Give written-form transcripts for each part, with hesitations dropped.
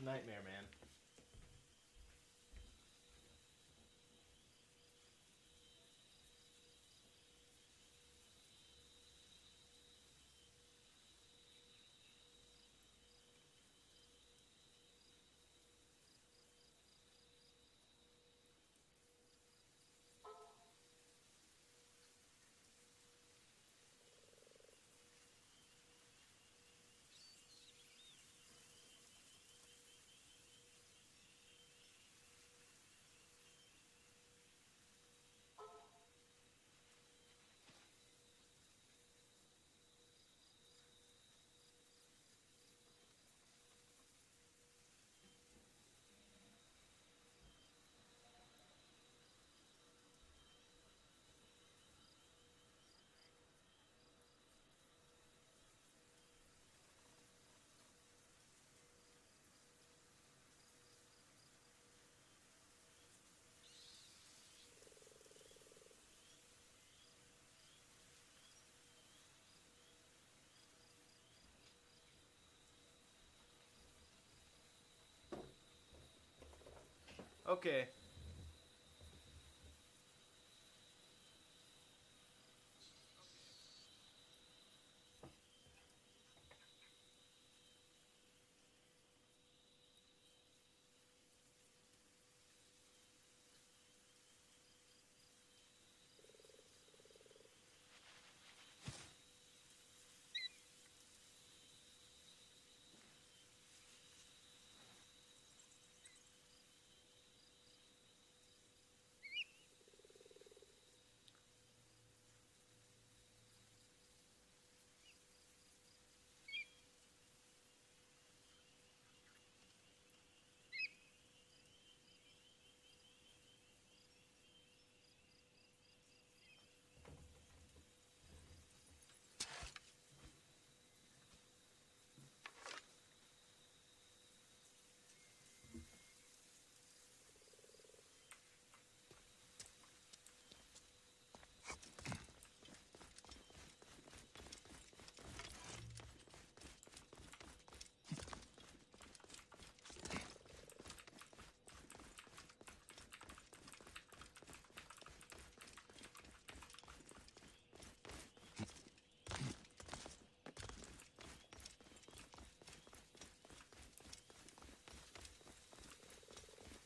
nightmare, man. Okay.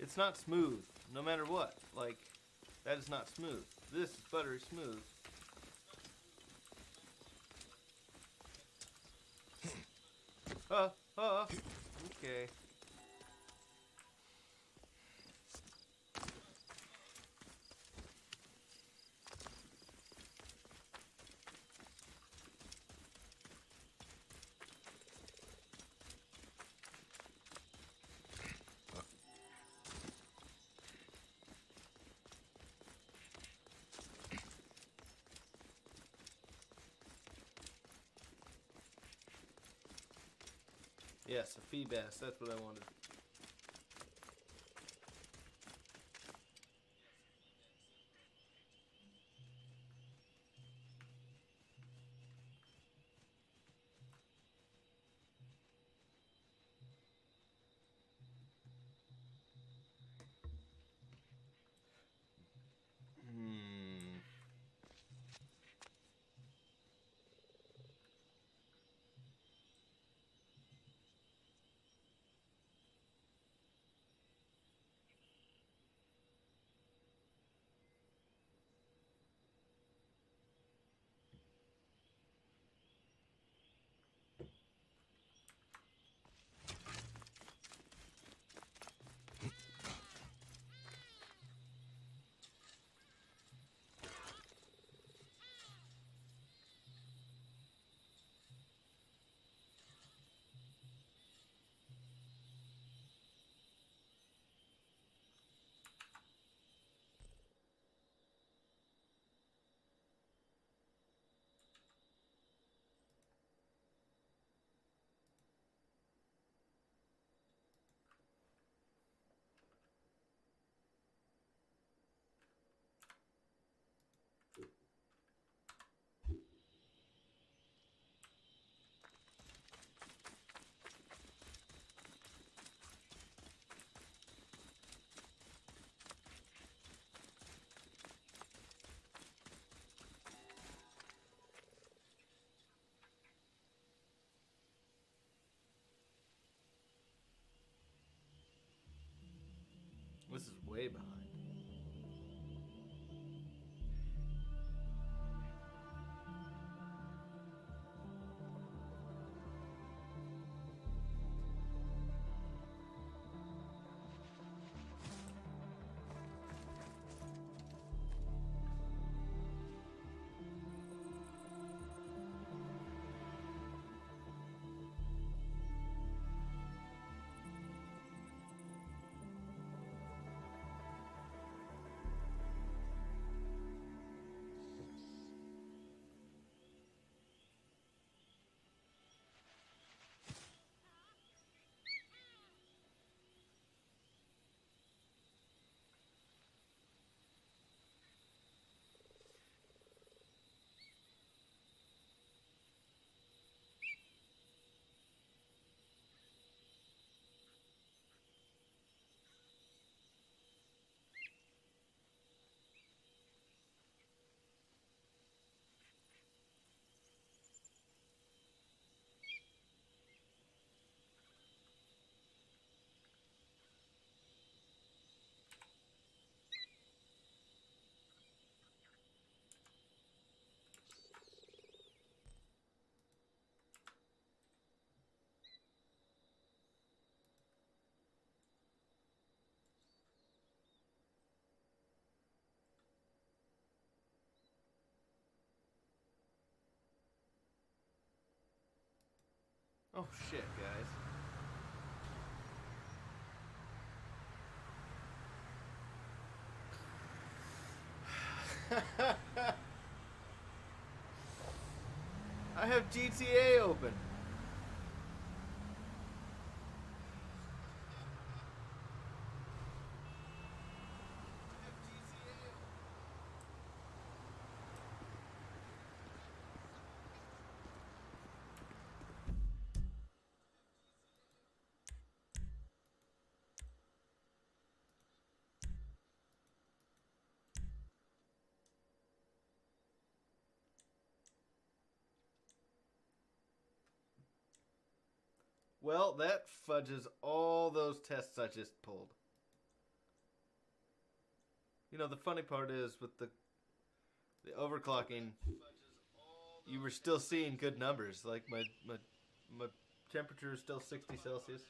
It's not smooth, no matter what. Like, that is not smooth. This is buttery smooth. Okay. Yes, a Feebas. That's what I wanted. Hmm. way behind. Oh shit, guys. I have GTA open. Well, that fudges all those tests I just pulled. You know, the funny part is with the overclocking, you were still seeing good numbers. Like my temperature is still 60 Celsius.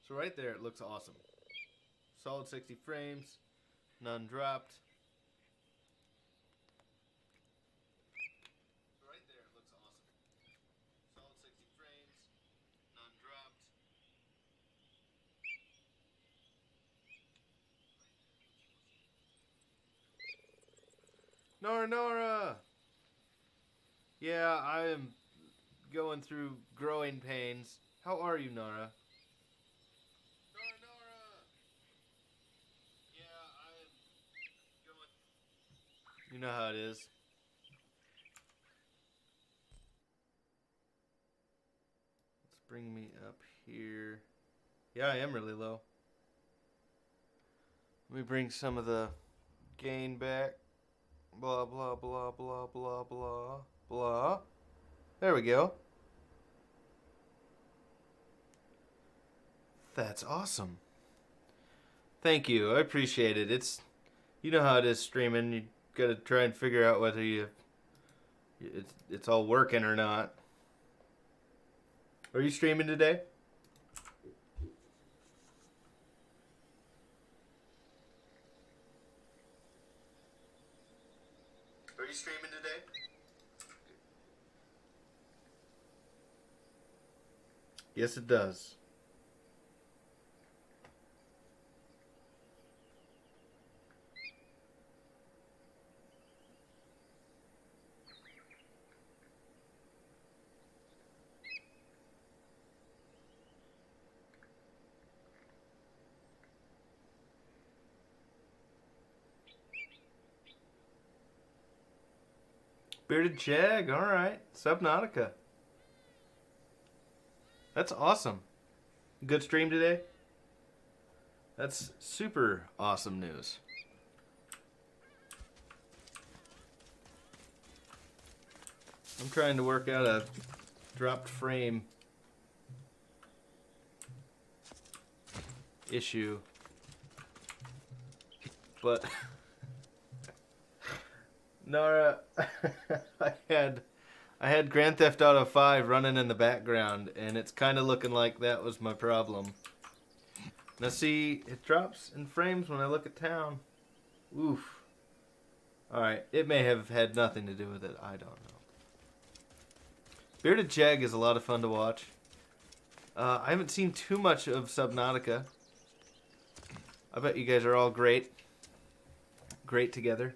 So right there, it looks awesome. Solid 60 frames, none dropped. So right there, it looks awesome. Solid 60 frames, none dropped. Nora! Yeah, I am going through growing pains. How are you, Nora? You know how it is. Let's bring me up here. Yeah, I am really low. Let me bring some of the gain back. Blah, blah, blah, blah, blah, blah, blah. There we go. That's awesome. Thank you. I appreciate it. You know how it is streaming. You gotta try and figure out whether it's all working or not. Are you streaming today? Are you streaming today? Yes, it does. Bearded Jag, alright. Subnautica. That's awesome. Good stream today? That's super awesome news. I'm trying to work out a dropped frame issue. But Nara, I had Grand Theft Auto 5 running in the background, and it's kind of looking like that was my problem. Now see, it drops in frames when I look at town. Oof. Alright, it may have had nothing to do with it. I don't know. Bearded Jag is a lot of fun to watch. I haven't seen too much of Subnautica. I bet you guys are all great. Great together.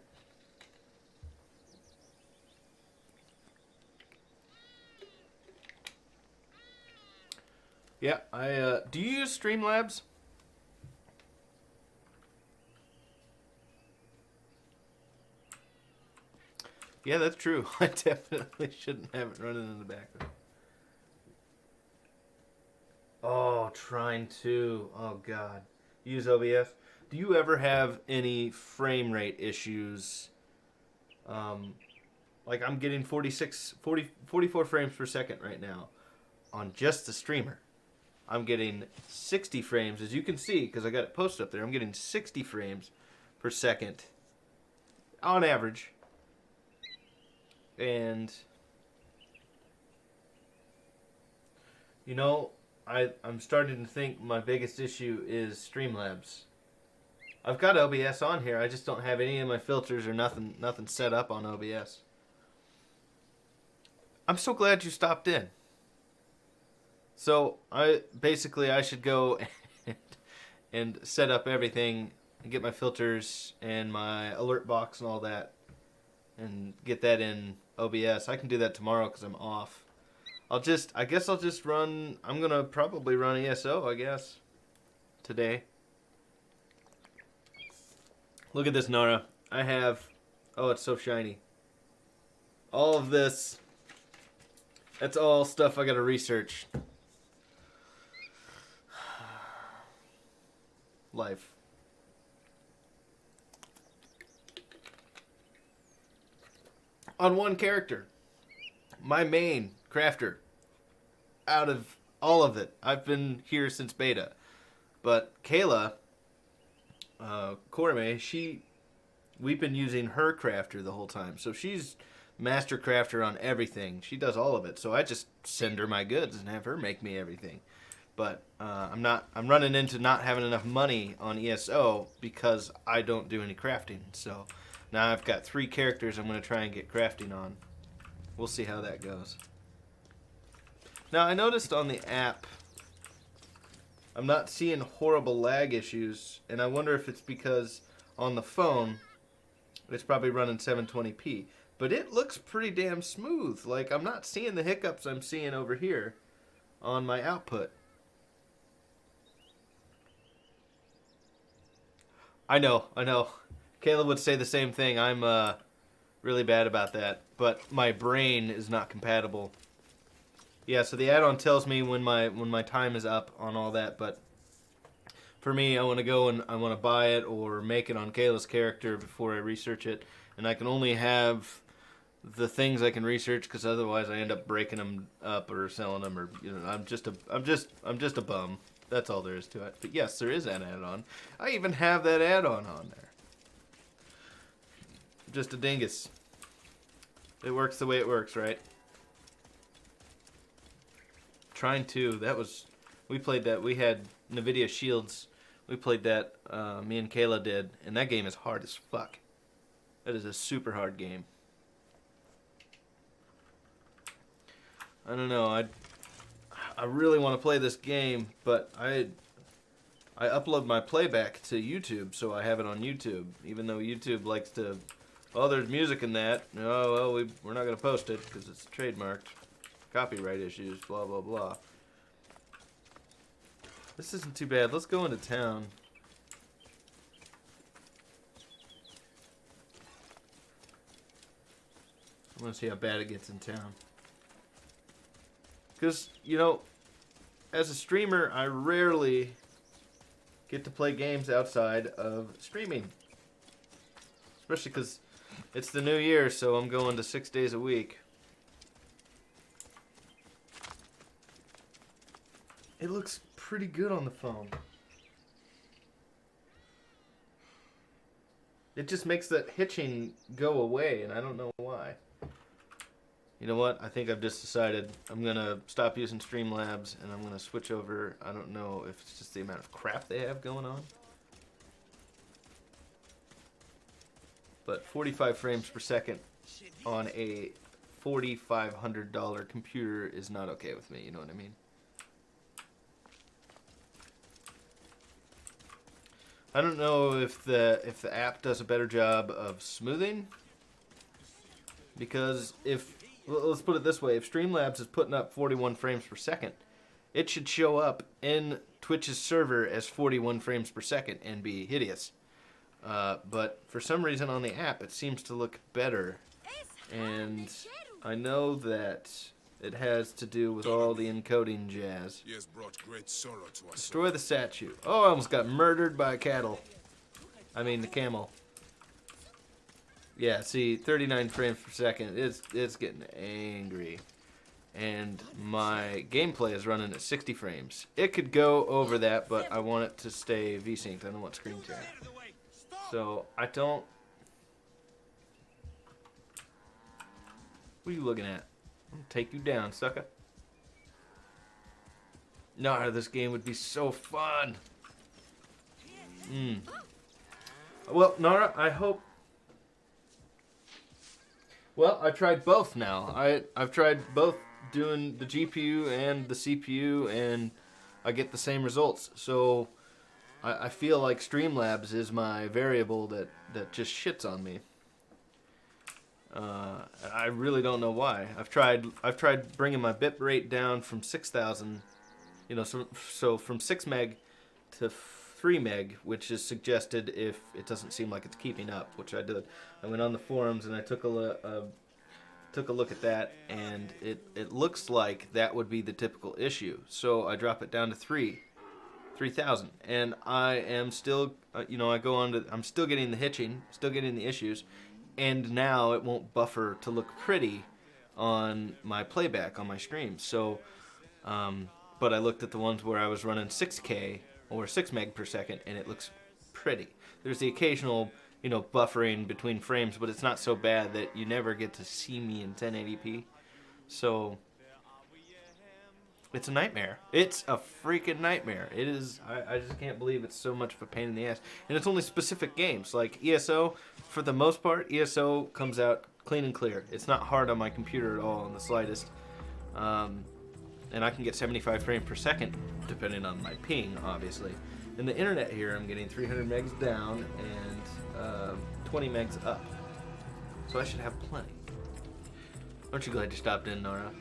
Yeah, do you use Streamlabs? Yeah, that's true. I definitely shouldn't have it running in the background. Oh, Trine 2. Oh, God. Use OBS. Do you ever have any frame rate issues? Like I'm getting 44 frames per second right now on just the streamer. I'm getting 60 frames, as you can see, because I got it posted up there. I'm getting 60 frames per second on average. And, you know, I'm starting to think my biggest issue is Streamlabs. I've got OBS on here. I just don't have any of my filters or nothing set up on OBS. I'm so glad you stopped in. So I should go and set up everything and get my filters and my alert box and all that and get that in OBS. I can do that tomorrow because I'm off. I guess I'll just run. I'm gonna probably run ESO. I guess today. Look at this, Nora. I have. Oh, it's so shiny. All of this. That's all stuff I gotta research. Life. On one character. My main crafter. Out of all of it. I've been here since beta. But Kayla, Korame, we've been using her crafter the whole time. So she's master crafter on everything. She does all of it. So I just send her my goods and have her make me everything. But I'm running into not having enough money on ESO because I don't do any crafting. So now I've got 3 characters I'm going to try and get crafting on. We'll see how that goes. Now I noticed on the app I'm not seeing horrible lag issues, and I wonder if it's because on the phone it's probably running 720p. But it looks pretty damn smooth. Like, I'm not seeing the hiccups I'm seeing over here on my output. I know. Caleb would say the same thing. I'm really bad about that. But my brain is not compatible. Yeah, so the add-on tells me when my time is up on all that, but for me, I want to go and I want to buy it or make it on Kayla's character before I research it, and I can only have the things I can research because otherwise I end up breaking them up or selling them, or I'm just a bum. That's all there is to it. But yes, there is an add-on. I even have that add-on on there. Just a dingus. It works the way it works, right? Trine 2, we played that. We had NVIDIA Shields. We played that, me and Kayla did, and that game is hard as fuck. That is a super hard game. I don't know, I really want to play this game, but I upload my playback to YouTube, so I have it on YouTube, even though YouTube likes to, oh, there's music in that. Oh, well, we're not going to post it because it's trademarked. Copyright issues, blah, blah, blah. This isn't too bad. Let's go into town. I want to see how bad it gets in town. Because, as a streamer, I rarely get to play games outside of streaming. Especially because it's the new year, so I'm going to 6 days a week. It looks pretty good on the phone. It just makes that hitching go away, and I don't know why. You know what? I think I've just decided I'm going to stop using Streamlabs, and I'm going to switch over. I don't know if it's just the amount of crap they have going on. But 45 frames per second on a $4,500 computer is not okay with me, you know what I mean? I don't know if the app does a better job of smoothing, because let's put it this way, if Streamlabs is putting up 41 frames per second, it should show up in Twitch's server as 41 frames per second and be hideous. But for some reason on the app it seems to look better, and I know that it has to do with all the encoding jazz. He has brought great sorrow to us. Destroy the statue. Oh, I almost got murdered by a camel. Yeah, see, 39 frames per second. It's getting angry. And my gameplay is running at 60 frames. It could go over that, but I want it to stay V-synced. I don't want screen tearing. So, I don't... What are you looking at? I'm gonna take you down, sucker. No, this game would be so fun. Well, Nara, I hope... Well, I tried both now. I've tried both doing the GPU and the CPU, and I get the same results. So I feel like Streamlabs is my variable that just shits on me. I really don't know why. I've tried bringing my bit rate down from 6,000, you know, so from 6 meg to 3 meg, which is suggested if it doesn't seem like it's keeping up, which I did. I went on the forums and I took a look at that, and it looks like that would be the typical issue. So I drop it down to 3,000, and I am still, you know, I'm still getting the hitching, still getting the issues. And now it won't buffer to look pretty on my playback on my stream. So, but I looked at the ones where I was running 6K or 6 meg per second, and it looks pretty. There's the occasional, you know, buffering between frames, but it's not so bad that you never get to see me in 1080p. So, it's a nightmare. It's a freaking nightmare. It is. I just can't believe it's so much of a pain in the ass. And it's only specific games. Like ESO, for the most part, ESO comes out clean and clear. It's not hard on my computer at all in the slightest. And I can get 75 frames per second, depending on my ping, obviously. In the internet here, I'm getting 300 megs down and 20 megs up. So I should have plenty. Aren't you glad you stopped in, Nora?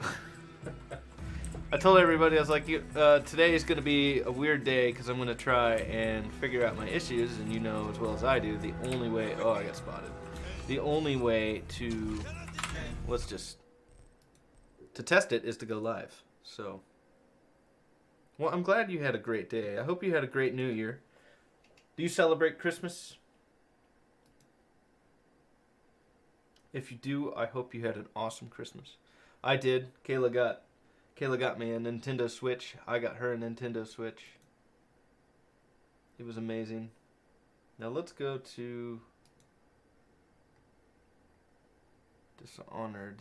I told everybody, I was like, today is going to be a weird day because I'm going to try and figure out my issues, and you know as well as I do, the only way... Oh, I got spotted. The only way to... to test it is to go live. So... Well, I'm glad you had a great day. I hope you had a great New Year. Do you celebrate Christmas? If you do, I hope you had an awesome Christmas. I did. Kayla got me a Nintendo Switch. I got her a Nintendo Switch. It was amazing. Now let's go to Dishonored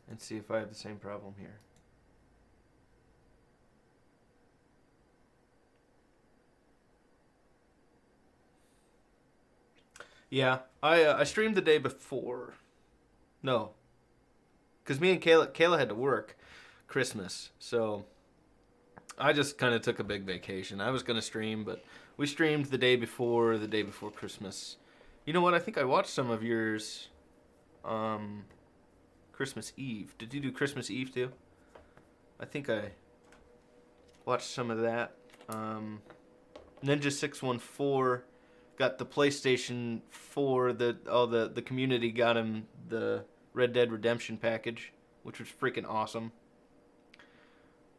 and see if I have the same problem here. Yeah, I streamed the day before. No. Because me and Kayla had to work Christmas, so I just kind of took a big vacation. I was going to stream, but we streamed the day before Christmas. You know what? I think I watched some of yours Christmas Eve. Did you do Christmas Eve too? I think I watched some of that. Ninja614 got the PlayStation 4. The community got him the Red Dead Redemption package, which was freaking awesome.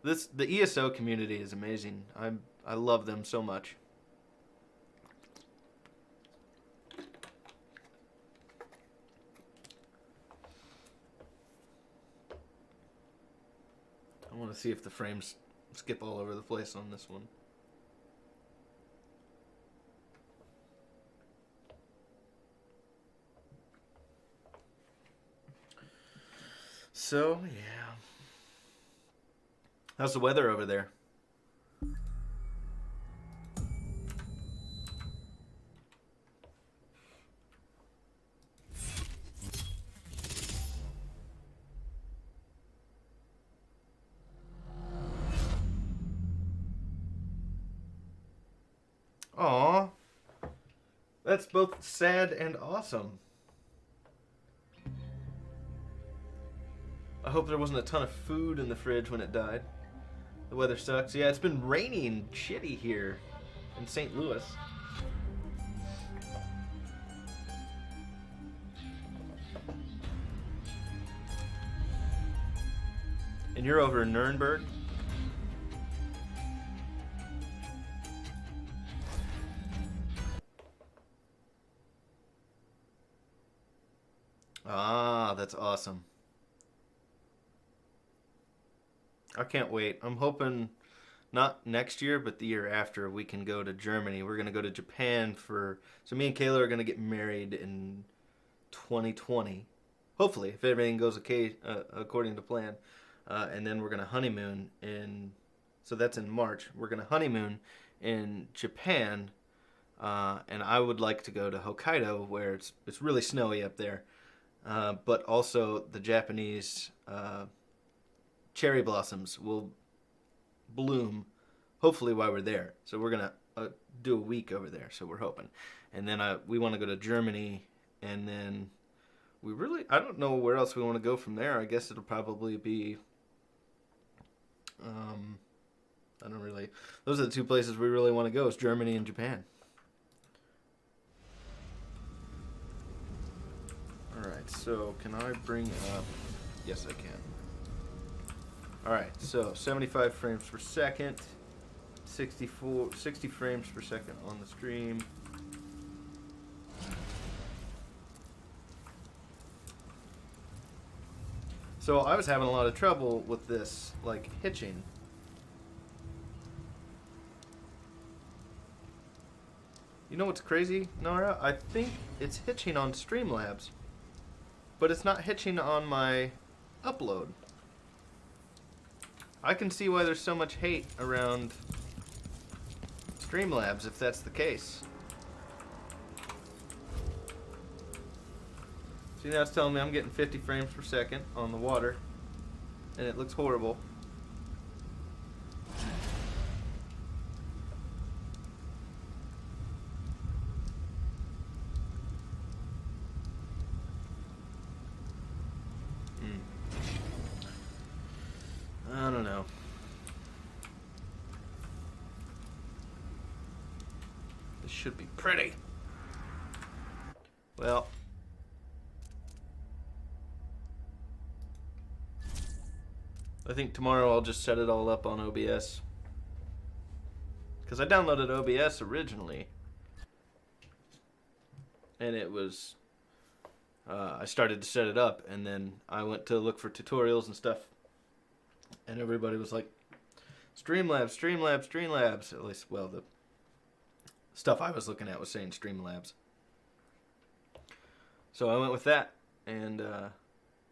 The ESO community is amazing. I love them so much. I want to see if the frames skip all over the place on this one. So, yeah. How's the weather over there? Aw. That's both sad and awesome. I hope there wasn't a ton of food in the fridge when it died. The weather sucks. Yeah, it's been raining shitty here in St. Louis. And you're over in Nuremberg? Ah, that's awesome. I can't wait. I'm hoping not next year, but the year after we can go to Germany. We're going to go to Japan for... So me and Kayla are going to get married in 2020. Hopefully, if everything goes okay according to plan. And then we're going to honeymoon in... So that's in March. We're going to honeymoon in Japan. And I would like to go to Hokkaido where it's really snowy up there. But also the Japanese... cherry blossoms will bloom, hopefully while we're there. So we're gonna do a week over there. So we're hoping, and then we want to go to Germany, and then I don't know where else we want to go from there. I guess it'll probably be, I don't really. Those are the two places we really want to go: is Germany and Japan. All right. So can I bring up? Yes, I can. Alright, so 75 frames per second, 60 frames per second on the stream. So I was having a lot of trouble with this, like, hitching. You know what's crazy, Nara? I think it's hitching on Streamlabs, but it's not hitching on my upload. I can see why there's so much hate around Streamlabs if that's the case. See, now it's telling me I'm getting 50 frames per second on the water, and it looks horrible. I don't know. This should be pretty. Well. I think tomorrow I'll just set it all up on OBS. Because I downloaded OBS originally. And it was... I started to set it up, and then I went to look for tutorials and stuff. And everybody was like, Streamlabs, Streamlabs, Streamlabs. At least, well, the stuff I was looking at was saying Streamlabs. So I went with that. And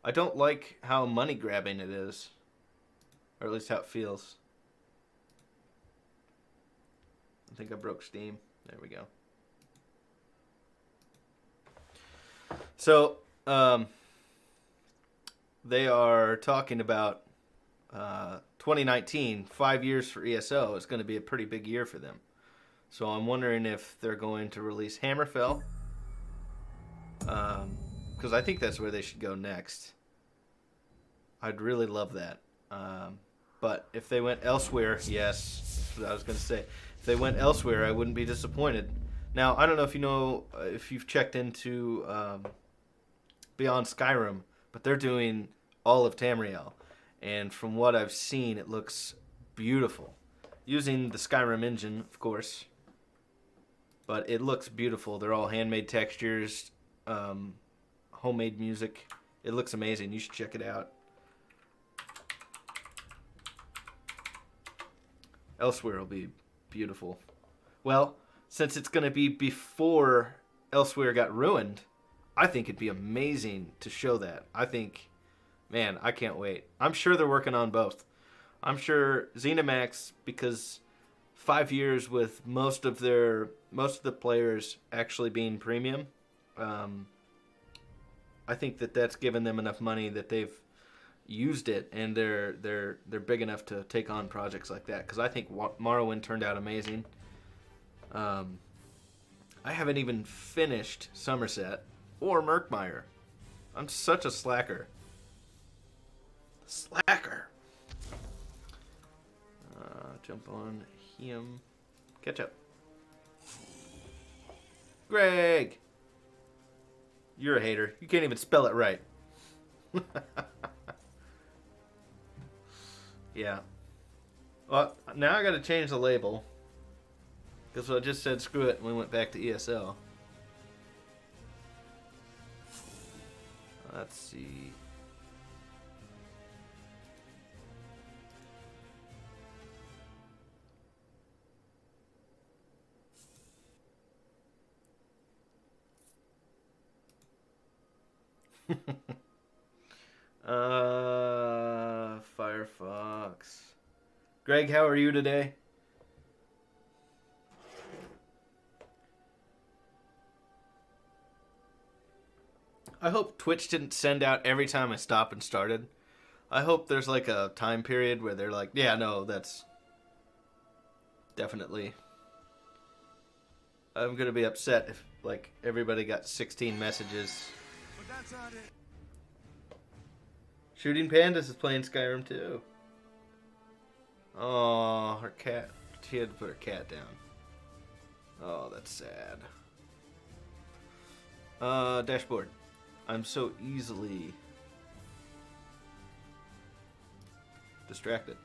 I don't like how money grabbing it is. Or at least how it feels. I think I broke Steam. There we go. So, they are talking about 2019, 5 years for ESO. It's going to be a pretty big year for them. So I'm wondering if they're going to release Hammerfell. Because I think that's where they should go next. I'd really love that. But if they went elsewhere, yes, that's what I was going to say. If they went elsewhere, I wouldn't be disappointed. Now, I don't know if you know, if you've checked into Beyond Skyrim, but they're doing all of Tamriel. And from what I've seen, it looks beautiful. Using the Skyrim engine, of course. But it looks beautiful. They're all handmade textures, homemade music. It looks amazing. You should check it out. Elsewhere will be beautiful. Well, since it's going to be before Elsewhere got ruined, I think it'd be amazing to show that. I think, man, I can't wait. I'm sure they're working on both. I'm sure ZeniMax, because 5 years with most of the players actually being premium, I think that's given them enough money that they've used it, and they're big enough to take on projects like that. Because I think Morrowind turned out amazing. I haven't even finished Somerset or Murkmire. I'm such a slacker. Slacker. Jump on him. Catch up. Greg! You're a hater. You can't even spell it right. Yeah. Well, now I gotta change the label. Because I just said screw it and we went back to ESL. Let's see. Firefox. Greg, how are you today? I hope Twitch didn't send out every time I stop and started. I hope there's like a time period where they're like, yeah, no, that's definitely. I'm gonna be upset if like everybody got 16 messages. But that's not it. Shooting Pandas is playing Skyrim too. Oh, her cat. She had to put her cat down. Oh, that's sad. Dashboard. I'm so easily distracted.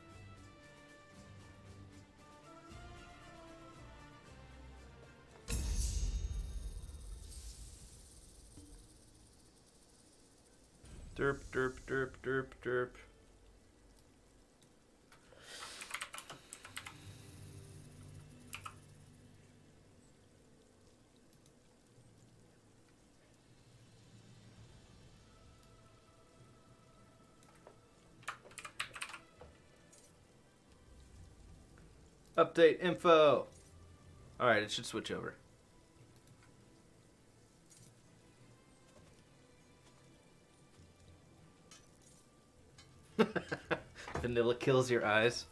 Derp, derp, derp, derp, derp. Update info. Alright, it should switch over. Vanilla kills your eyes.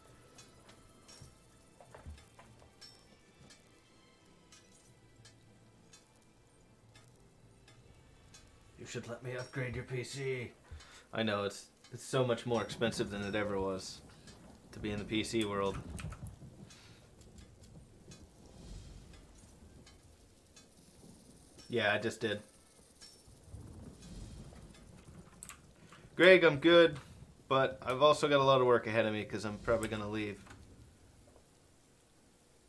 You should let me upgrade your PC. I know, it's so much more expensive than it ever was to be in the PC world. Yeah, I just did. Greg, I'm good, but I've also got a lot of work ahead of me because I'm probably going to leave.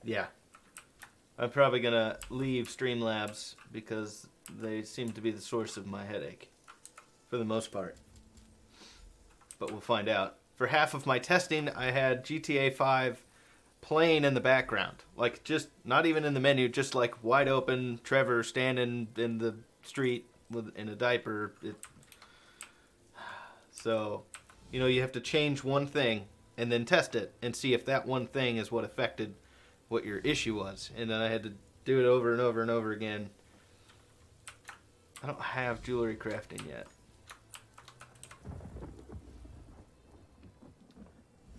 Yeah. I'm probably going to leave Streamlabs because they seem to be the source of my headache. For the most part. But we'll find out. For half of my testing, I had GTA 5 playing in the background. Like, just not even in the menu, just like wide open, Trevor standing in the street in a diaper. So, you know, you have to change one thing and then test it and see if that one thing is what affected what your issue was. And then I had to do it over and over and over again. I don't have jewelry crafting yet.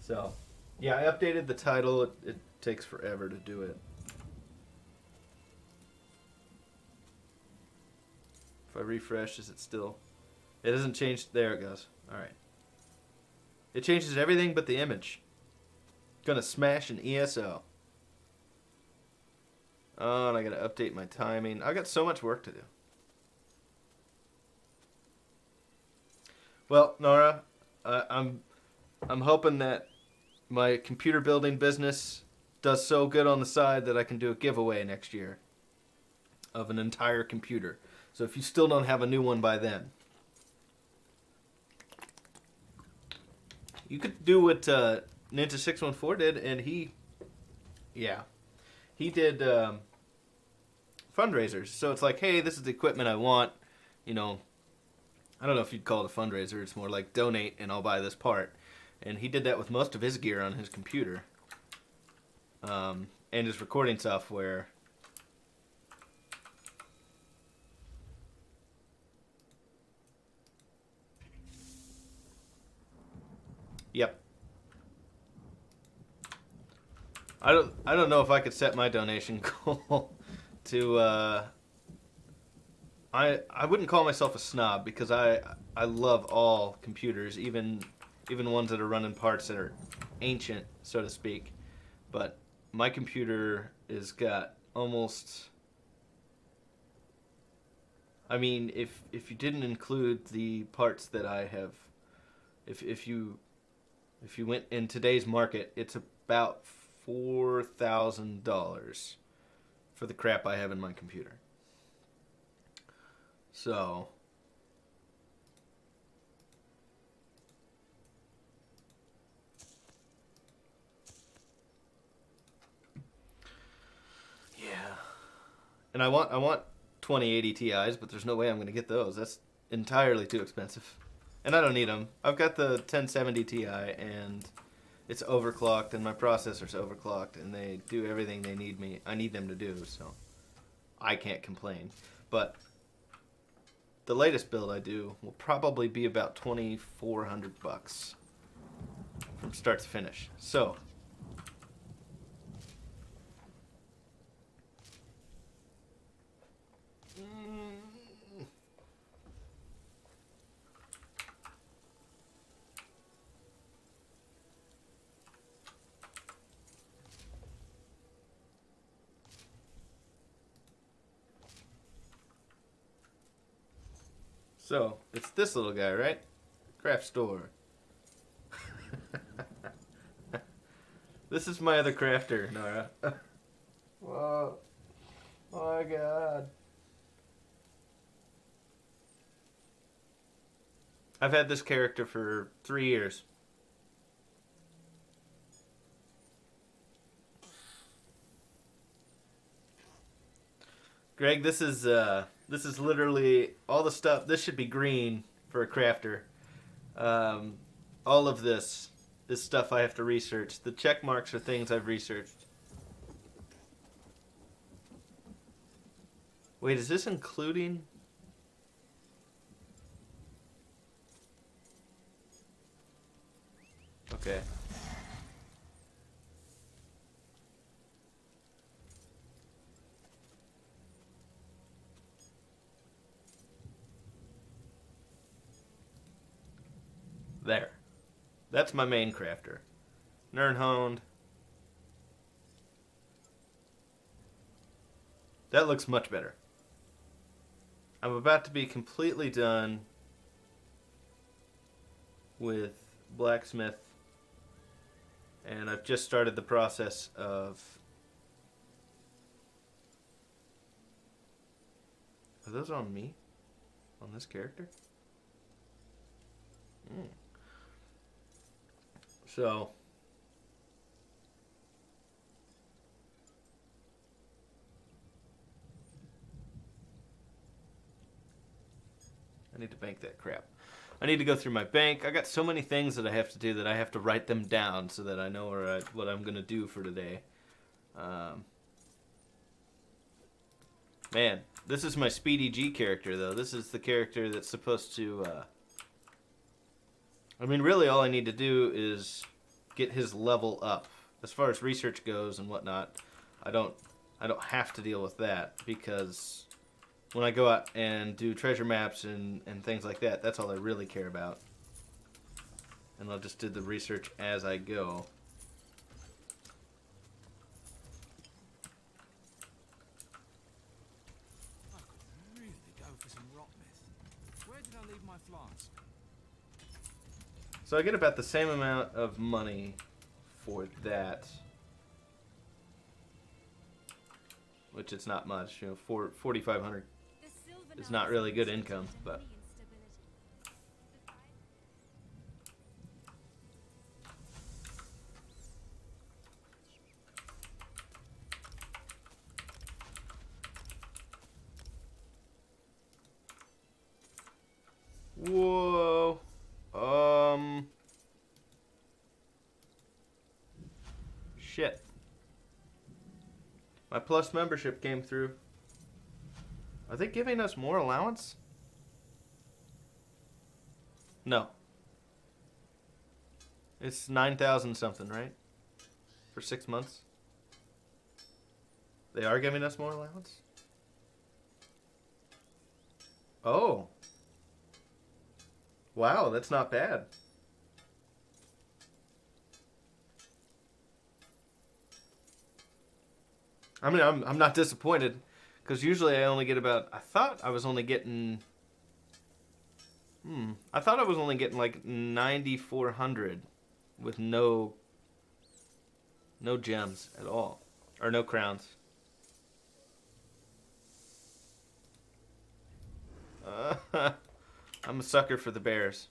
So, yeah, I updated the title. It takes forever to do it. If I refresh, is it still... It hasn't changed. There it goes. Alright. It changes everything but the image. Gonna smash an ESO. Oh, and I gotta update my timing. I got so much work to do. Well, Nora, I'm hoping that my computer building business does so good on the side that I can do a giveaway next year of an entire computer. So if you still don't have a new one by then, you could do what Ninja614 did, and he did fundraisers. So it's like, hey, this is the equipment I want. You know, I don't know if you'd call it a fundraiser. It's more like donate and I'll buy this part. And he did that with most of his gear on his computer. And his recording software. Yep. I don't know if I could set my donation goal to I wouldn't call myself a snob because I love all computers, even ones that are running parts that are ancient, so to speak. But my computer has got almost, I mean, if you didn't include the parts that I have, if you went in today's market, it's about $4,000 for the crap I have in my computer. So yeah, and I want 2080 Ti's, but there's no way I'm going to get those. That's entirely too expensive, and I don't need them. I've got the 1070 Ti, and it's overclocked, and my processor's overclocked, and they do everything I need them to do, so I can't complain. But the latest build I do will probably be about $2,400 from start to finish. So So, it's this little guy, right? Craft store. This is my other crafter, Nora. Whoa. Oh my god. I've had this character for 3 years. Greg, this is literally all the stuff. This should be green for a crafter. All of this is stuff I have to research. The check marks are things I've researched. Wait, is this including? Okay. There. That's my main crafter. Nernhoned. That looks much better. I'm about to be completely done with blacksmith, and I've just started the process of... Are those on me? On this character? So I need to bank that crap. I need to go through my bank. I got so many things that I have to do that I have to write them down so that I know what I'm going to do for today. Man, this is my Speedy G character, though. This is the character that's supposed to... I mean, really all I need to do is get his level up. As far as research goes and whatnot, I don't have to deal with that, because when I go out and do treasure maps and things like that, that's all I really care about. And I'll just do the research as I go. I could really go for some rock myth. Where did I leave my flask? So I get about the same amount of money for that. Which it's not much, 4,500 is not really good income, but whoa. Shit. My plus membership came through. Are they giving us more allowance? No. It's 9,000 something, right? For 6 months. They are giving us more allowance? Oh. Wow, that's not bad. I mean, I'm not disappointed, because usually I only get about. I thought I was only getting like 9,400 with no gems at all, or no crowns. I'm a sucker for the bears.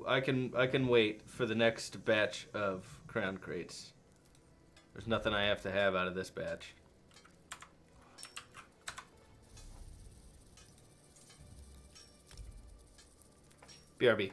I can wait for the next batch of crown crates. There's nothing I have to have out of this batch. BRB.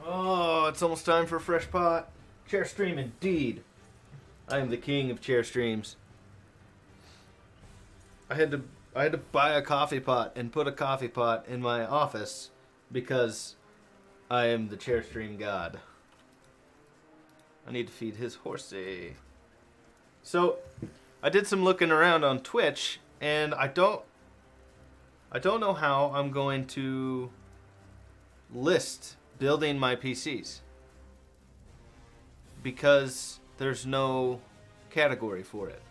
Oh, it's almost time for a fresh pot. Chair stream indeed. I am the king of chair streams. I had to buy a coffee pot and put a coffee pot in my office because I am the chair stream god. I need to feed his horsey. So, I did some looking around on Twitch, and I don't know how I'm going to list building my PCs because there's no category for it.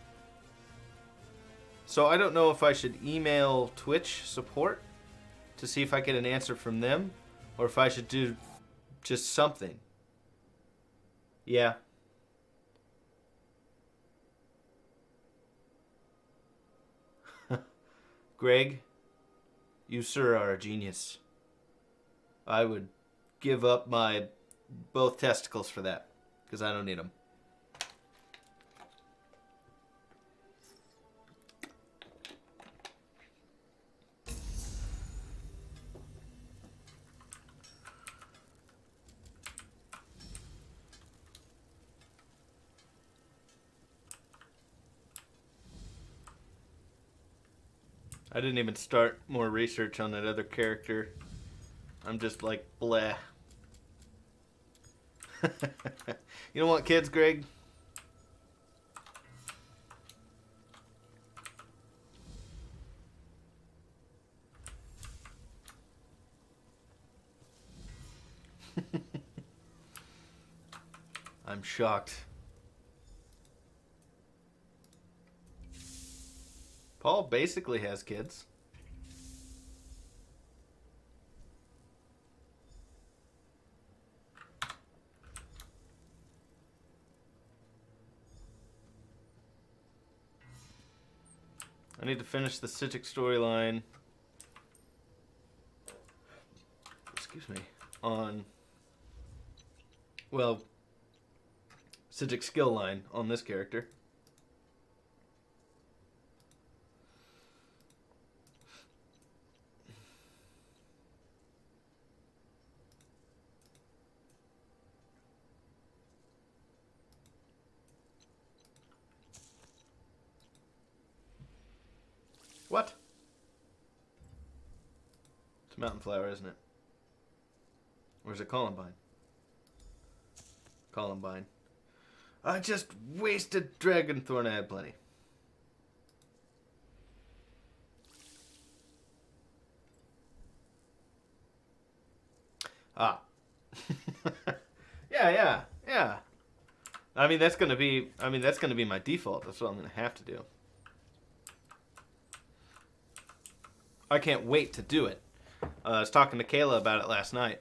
So I don't know if I should email Twitch support to see if I get an answer from them, or if I should do just something. Yeah. Greg, you sir are a genius. I would give up my both testicles for that, because I don't need them. I didn't even start more research on that other character. I'm just like, bleh. You don't want kids, Greg? I'm shocked. Paul basically has kids. I need to finish the Citic storyline. Excuse me. On, well, Citic skill line on this character. What? It's a mountain flower, isn't it? Or is it Columbine? Columbine. I just wasted Dragonthorn. I had plenty. Ah. Yeah. I mean that's gonna be my default. That's what I'm gonna have to do. I can't wait to do it. I was talking to Kayla about it last night.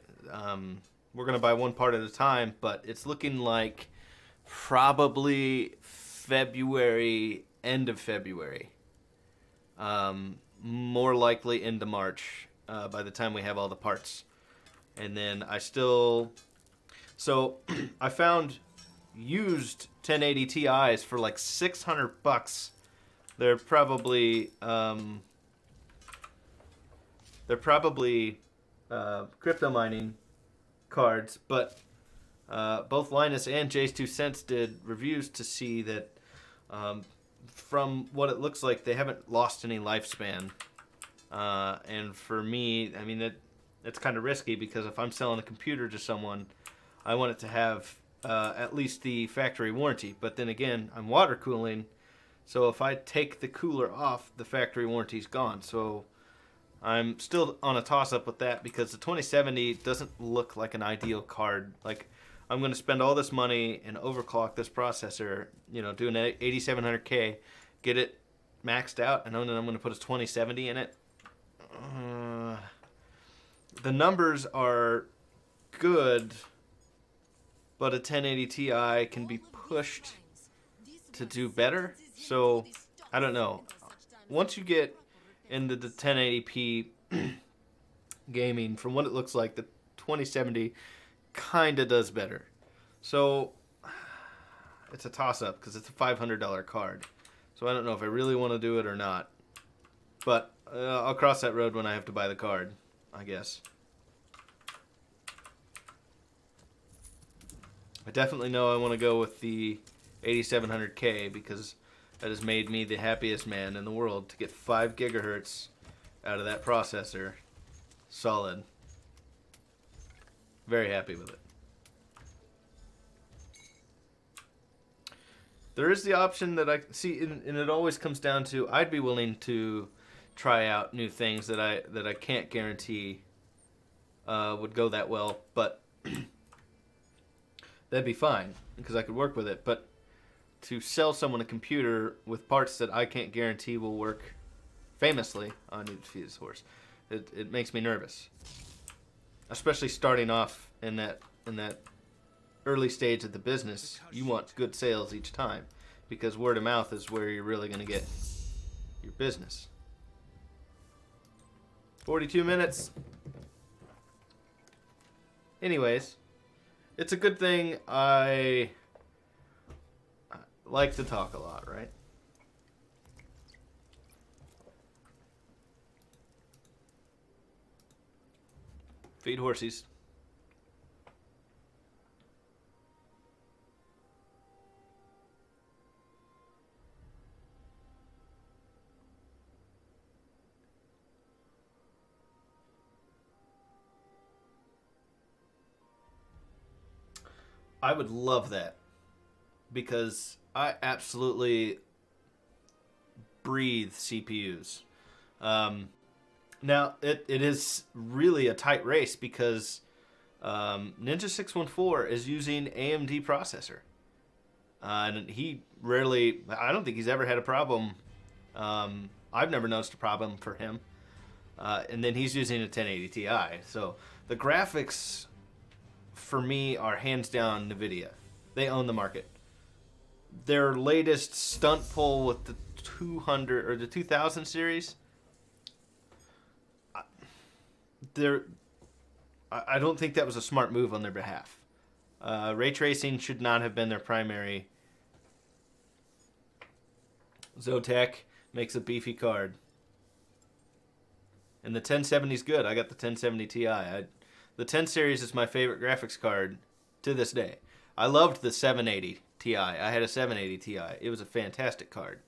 We're going to buy one part at a time, but it's looking like probably February, end of February. More likely into March by the time we have all the parts. And then So I found used 1080 Ti's for like $600. They're probably crypto mining cards, but both Linus and Jay's 2 Cents did reviews to see that from what it looks like, they haven't lost any lifespan. And for me, I mean, it's kind of risky because if I'm selling a computer to someone, I want it to have at least the factory warranty. But then again, I'm water cooling, so if I take the cooler off, the factory warranty's gone. So I'm still on a toss-up with that because the 2070 doesn't look like an ideal card. Like, I'm going to spend all this money and overclock this processor, do an 8700K, get it maxed out, and then I'm going to put a 2070 in it. The numbers are good, but a 1080 Ti can be pushed to do better. So, I don't know. Once you get into the 1080p gaming, from what it looks like, the 2070 kind of does better. So it's a toss-up because it's a $500 card. So I don't know if I really want to do it or not. But I'll cross that road when I have to buy the card, I guess. I definitely know I want to go with the 8700K because that has made me the happiest man in the world to get 5 gigahertz out of that processor. Solid. Very happy with it. There is the option that I see, and it always comes down to I'd be willing to try out new things that I can't guarantee would go that well, but that'd be fine because I could work with it. But to sell someone a computer with parts that I can't guarantee will work famously, I need to feed this horse. It makes me nervous, especially starting off in that early stage of the business. You want good sales each time because word of mouth is where you're really going to get your business. 42 minutes. Anyways, it's a good thing I like to talk a lot, right? Feed horsies. I would love that because I absolutely breathe CPUs. Now, it is really a tight race because Ninja 614 is using AMD processor. And he rarely, I don't think he's ever had a problem. I've never noticed a problem for him. And then he's using a 1080 Ti. So the graphics, for me, are hands down NVIDIA. They own the market. Their latest stunt pull with the 200 or the 2000 series, there, I don't think that was a smart move on their behalf. Ray tracing should not have been their primary. Zotac makes a beefy card. And the 1070 is good. I got the 1070 Ti. The 10 series is my favorite graphics card to this day. I loved the 780 Ti. I had a 780 Ti. It was a fantastic card.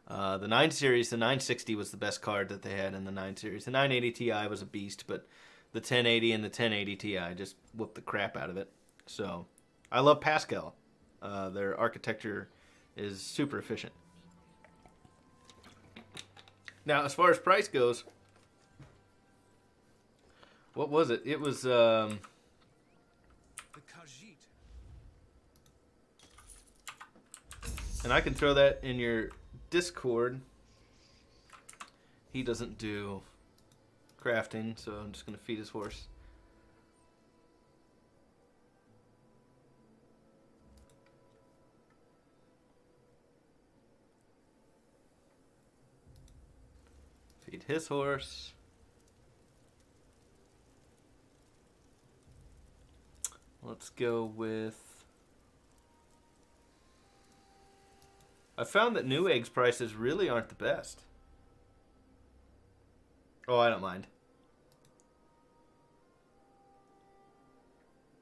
The 9 series, the 960 was the best card that they had in the 9 series. The 980 Ti was a beast, but the 1080 and the 1080 Ti just whooped the crap out of it. So, I love Pascal. Their architecture is super efficient. Now, as far as price goes, what was it? It was, The Khajiit. and I can throw that in your Discord. He doesn't do crafting, so I'm just going to feed his horse. Feed his horse. Let's go with... I found that Newegg's prices really aren't the best. Oh, I don't mind.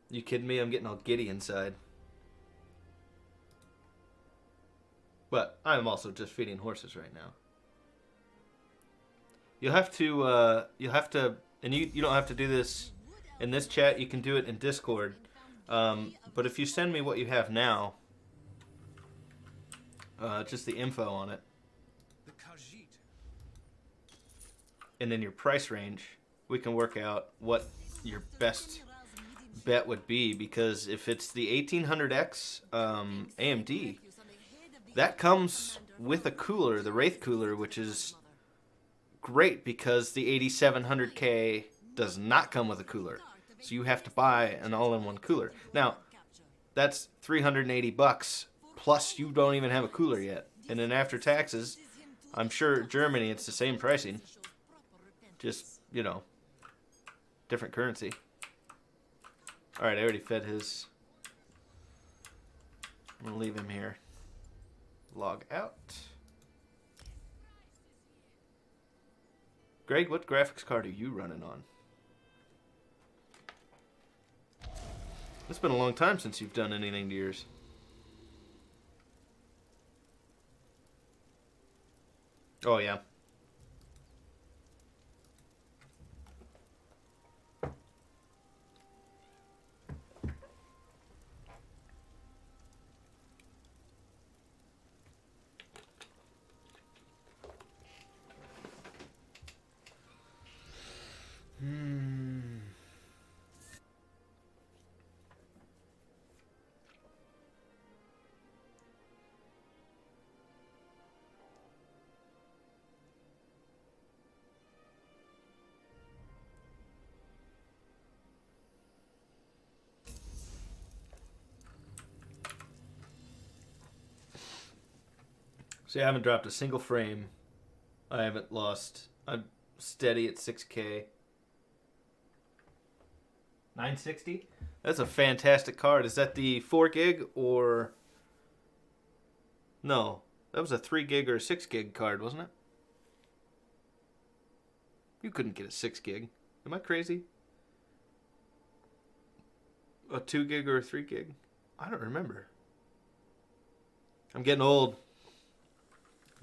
You kidding me? I'm getting all giddy inside. But I'm also just feeding horses right now. You'll have to, and you don't have to do this in this chat. You can do it in Discord. But if you send me what you have now, just the info on it, The Khajiit. and then your price range, we can work out what your best bet would be. Because if it's the 1800X AMD, that comes with a cooler, the Wraith cooler, which is great because the 8700K does not come with a cooler. So you have to buy an all-in-one cooler. Now, that's $380 plus you don't even have a cooler yet. And then after taxes, I'm sure Germany it's the same pricing. Just, you know, different currency. All right, I already fed his. I'm going to leave him here. Log out. Greg, what graphics card are you running on? It's been a long time since you've done anything to yours. Oh, yeah. See, I haven't dropped a single frame. I haven't lost. I'm steady at 6K. 960? That's a fantastic card. Is that the 4 gig or... No, that was a 3 gig or a 6 gig card, wasn't it? You couldn't get a 6 gig. Am I crazy? A 2 gig or a 3 gig? I don't remember. I'm getting old.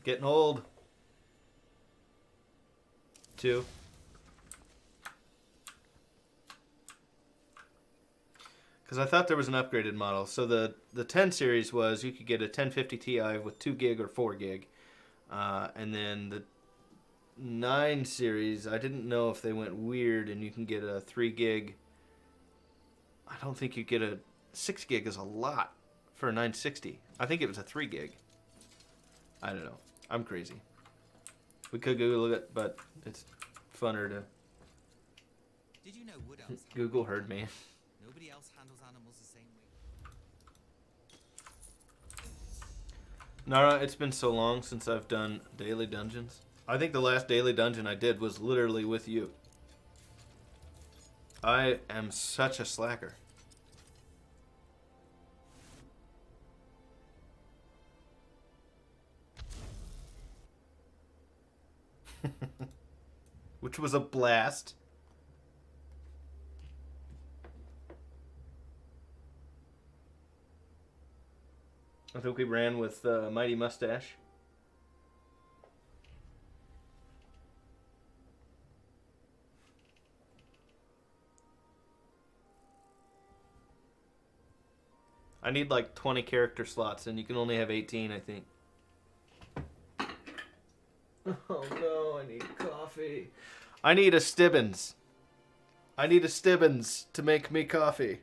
Getting old. 2. Because I thought there was an upgraded model. So the 10 series was you could get a 1050 Ti with 2 gig or 4 gig. And then the 9 series, I didn't know if they went weird and you can get a 3 gig. I don't think you get a 6 gig is a lot for a 960. I think it was a 3 gig. I don't know. I'm crazy. We could Google it, but it's funner to... Did you know wood elves Google heard me. Nobody else handles animals the same way. No, it's been so long since I've done daily dungeons. I think the last daily dungeon I did was literally with you. I am such a slacker. Which was a blast. I think we ran with Mighty Mustache. I need like 20 character slots, and you can only have 18, I think. Oh no, I need coffee. I need a Stibbins. I need a Stibbins to make me coffee.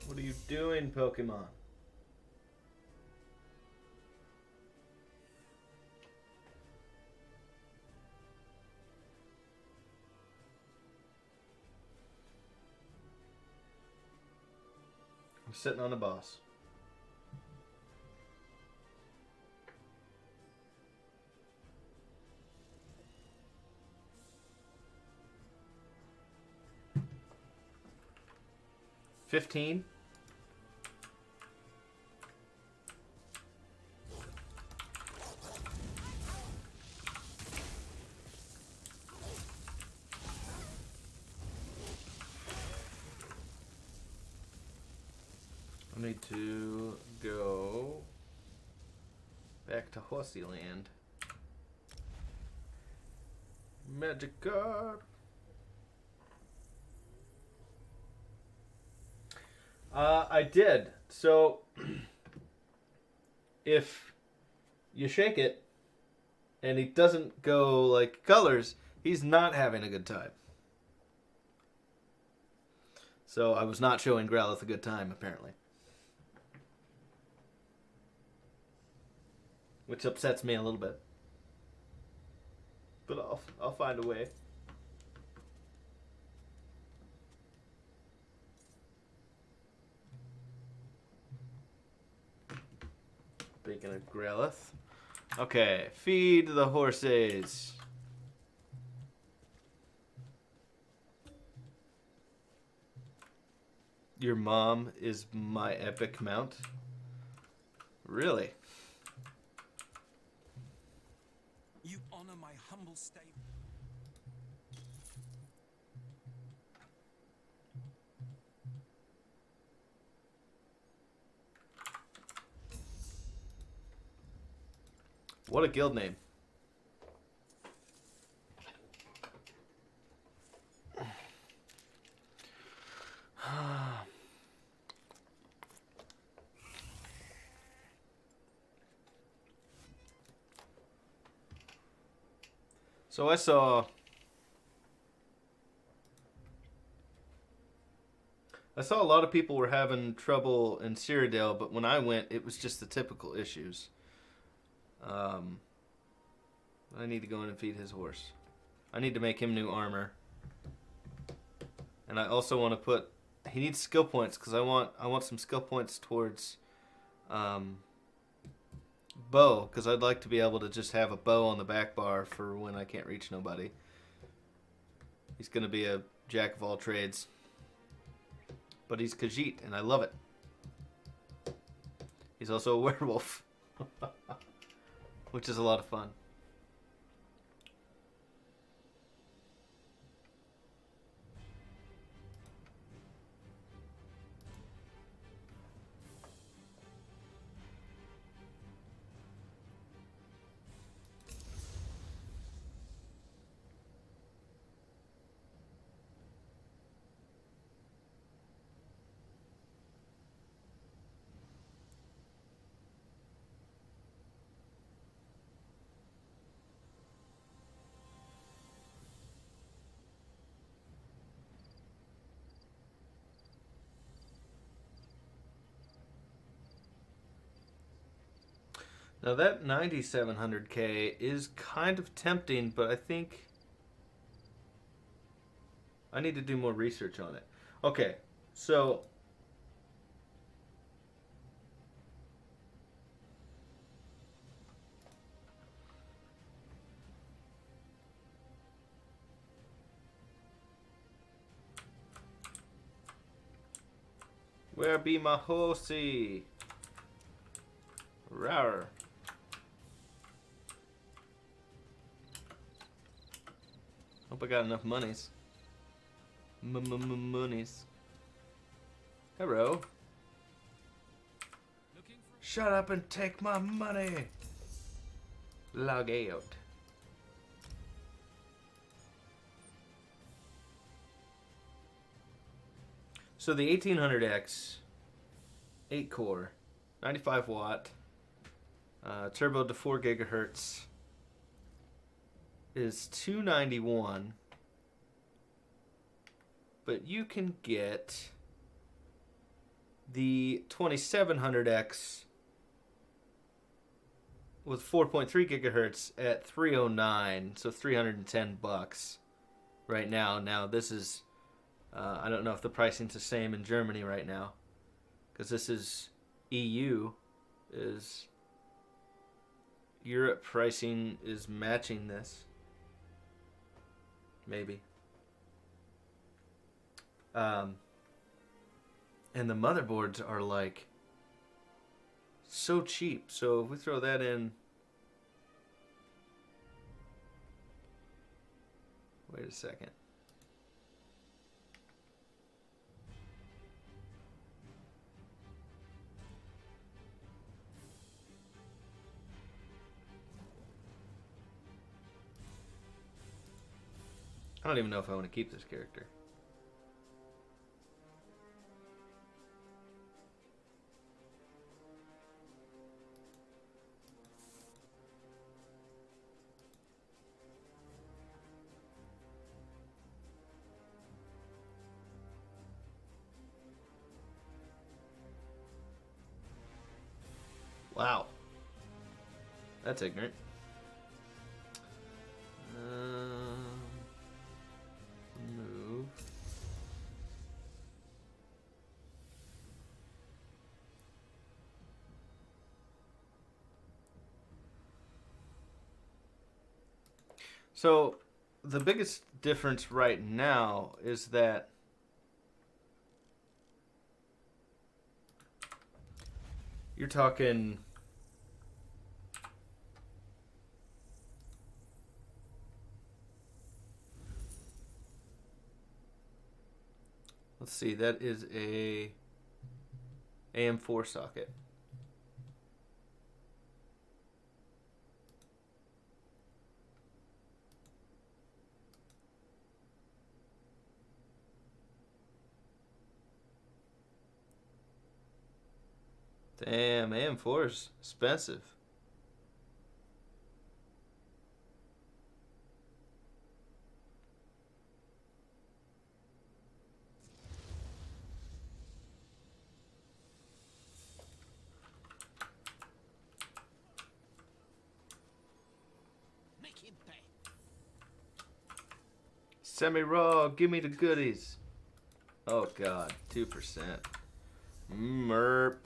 What are you doing, Pokemon? I'm sitting on a boss. $15. I need to go back to Horsey Land. Magikarp. I did. So, if you shake it and he doesn't go like colors, he's not having a good time. So I was not showing Growlithe a good time, apparently. Which upsets me a little bit. But I'll find a way. Speaking of Growlithe. Okay, feed the horses. Your mom is my epic mount? Really? You honor my humble state. What a guild name. So I saw a lot of people were having trouble in Cyrodiil, but when I went, it was just the typical issues. I need to go in and feed his horse. I need to make him new armor. And I also want to put... He needs skill points, because I want some skill points towards bow, because I'd like to be able to just have a bow on the back bar for when I can't reach nobody. He's going to be a jack of all trades. But he's Khajiit, and I love it. He's also a werewolf. Which is a lot of fun. Now that 9700K is kind of tempting, but I think I need to do more research on it. Okay, so where be my horsey? Rawr. Hope I got enough monies. Monies. Hello. Looking for Shut up and take my money. Log out. So the 1800X, 8 core, 95 watt, turbo to 4 gigahertz, is $291. But you can get the 2700X with 4.3 gigahertz at $309, so $310 right now. Now this is, I don't know if the pricing's the same in Germany right now, because this is EU. Is Europe pricing is matching this? Maybe. And the motherboards are like so cheap. So if we throw that in, wait a second. I don't even know if I want to keep this character. Wow. That's ignorant. Move. So, the biggest difference right now is that you're talking let's see, that is a AM4 socket. Damn, AM4 is expensive. make him pay. Semi-raw, give me the goodies. Oh god, 2%. Merp.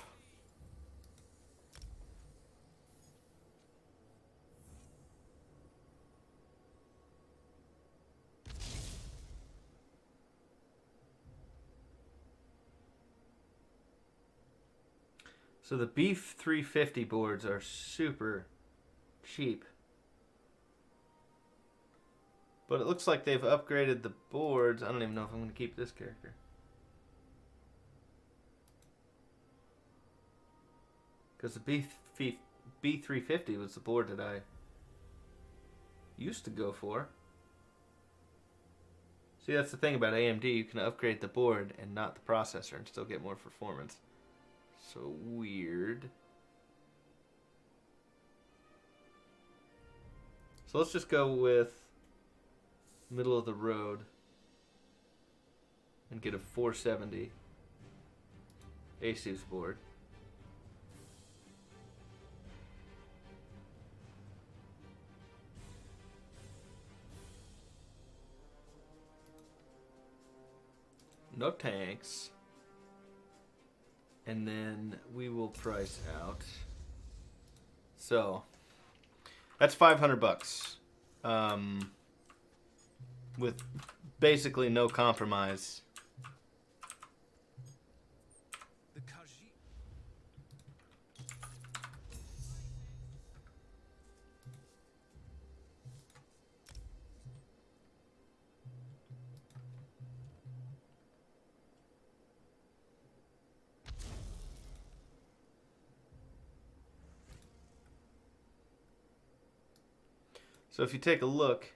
So the Beef 350 boards are super cheap. But it looks like they've upgraded the boards. I don't even know if I'm going to keep this character. Because the B350 was the board that I used to go for. See, that's the thing about AMD. You can upgrade the board and not the processor and still get more performance. So weird. So let's just go with middle of the road and get a 470 Asus board. no tanks. And then we will price out. So that's $500. With basically no compromise. The Khajiit. So if you take a look,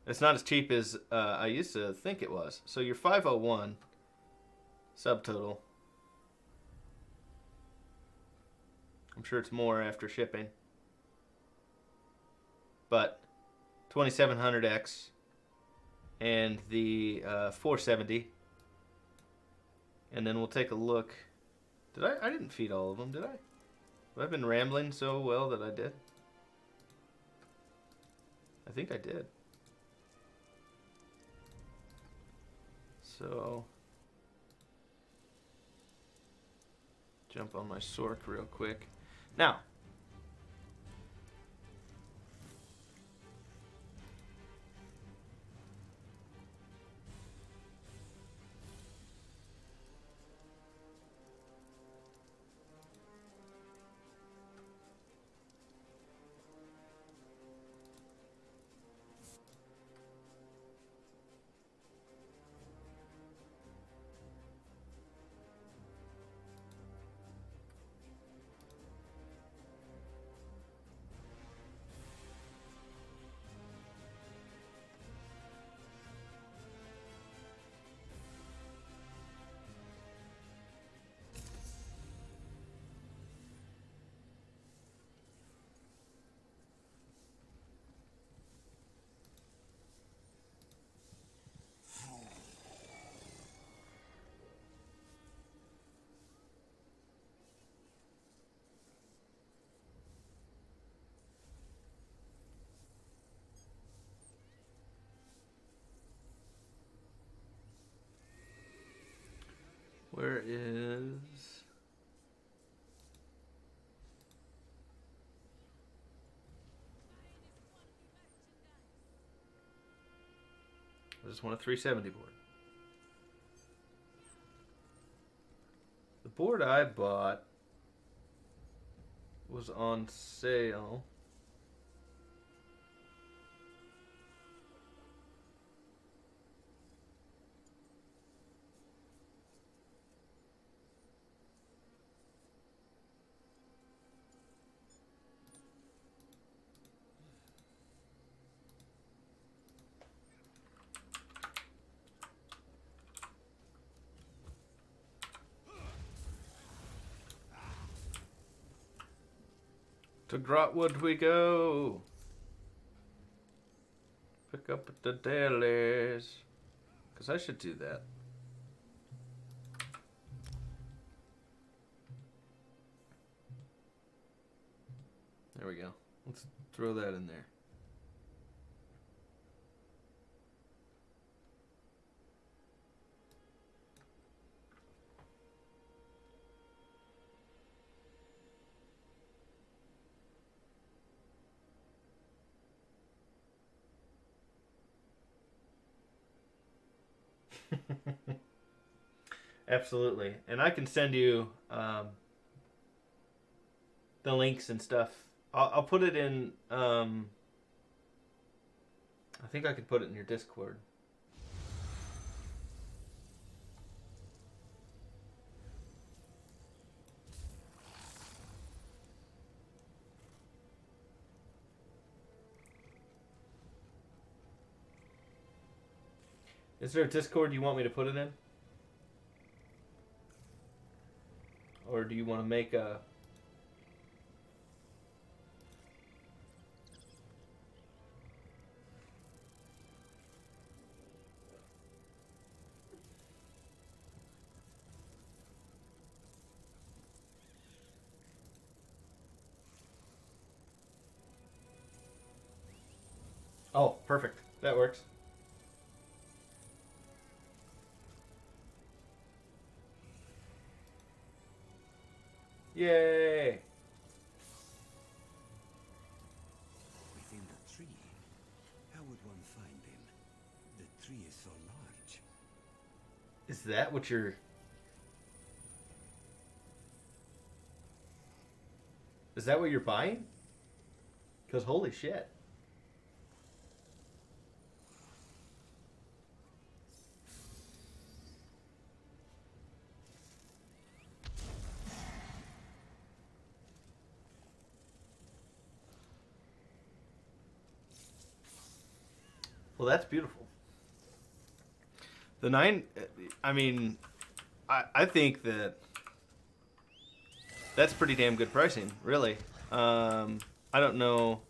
it's not as cheap as I used to think it was. So your 501 subtotal. I'm sure it's more after shipping. But 2700X and the 470. And then we'll take a look. I didn't feed all of them, did I? Have I been rambling so well that I did? I think I did. So, jump on my Sork real quick. Now, where is... I just want a 370 board. The board I bought was on sale. To Grotwood we go. Pick up at the dailies. Because I should do that. There we go. Let's throw that in there. Absolutely. And I can send you the links and stuff. I'll put it in... I think I could put it in your Discord. Is there a Discord you want me to put it in? Or do you want to make a... Oh, perfect. That works. Yay! Within the tree? How would one find him? The tree is so large. Is that what you're... Is that what you're buying? Because holy shit. Well, that's beautiful. The 9, I mean, I think that that's pretty damn good pricing, really. I don't know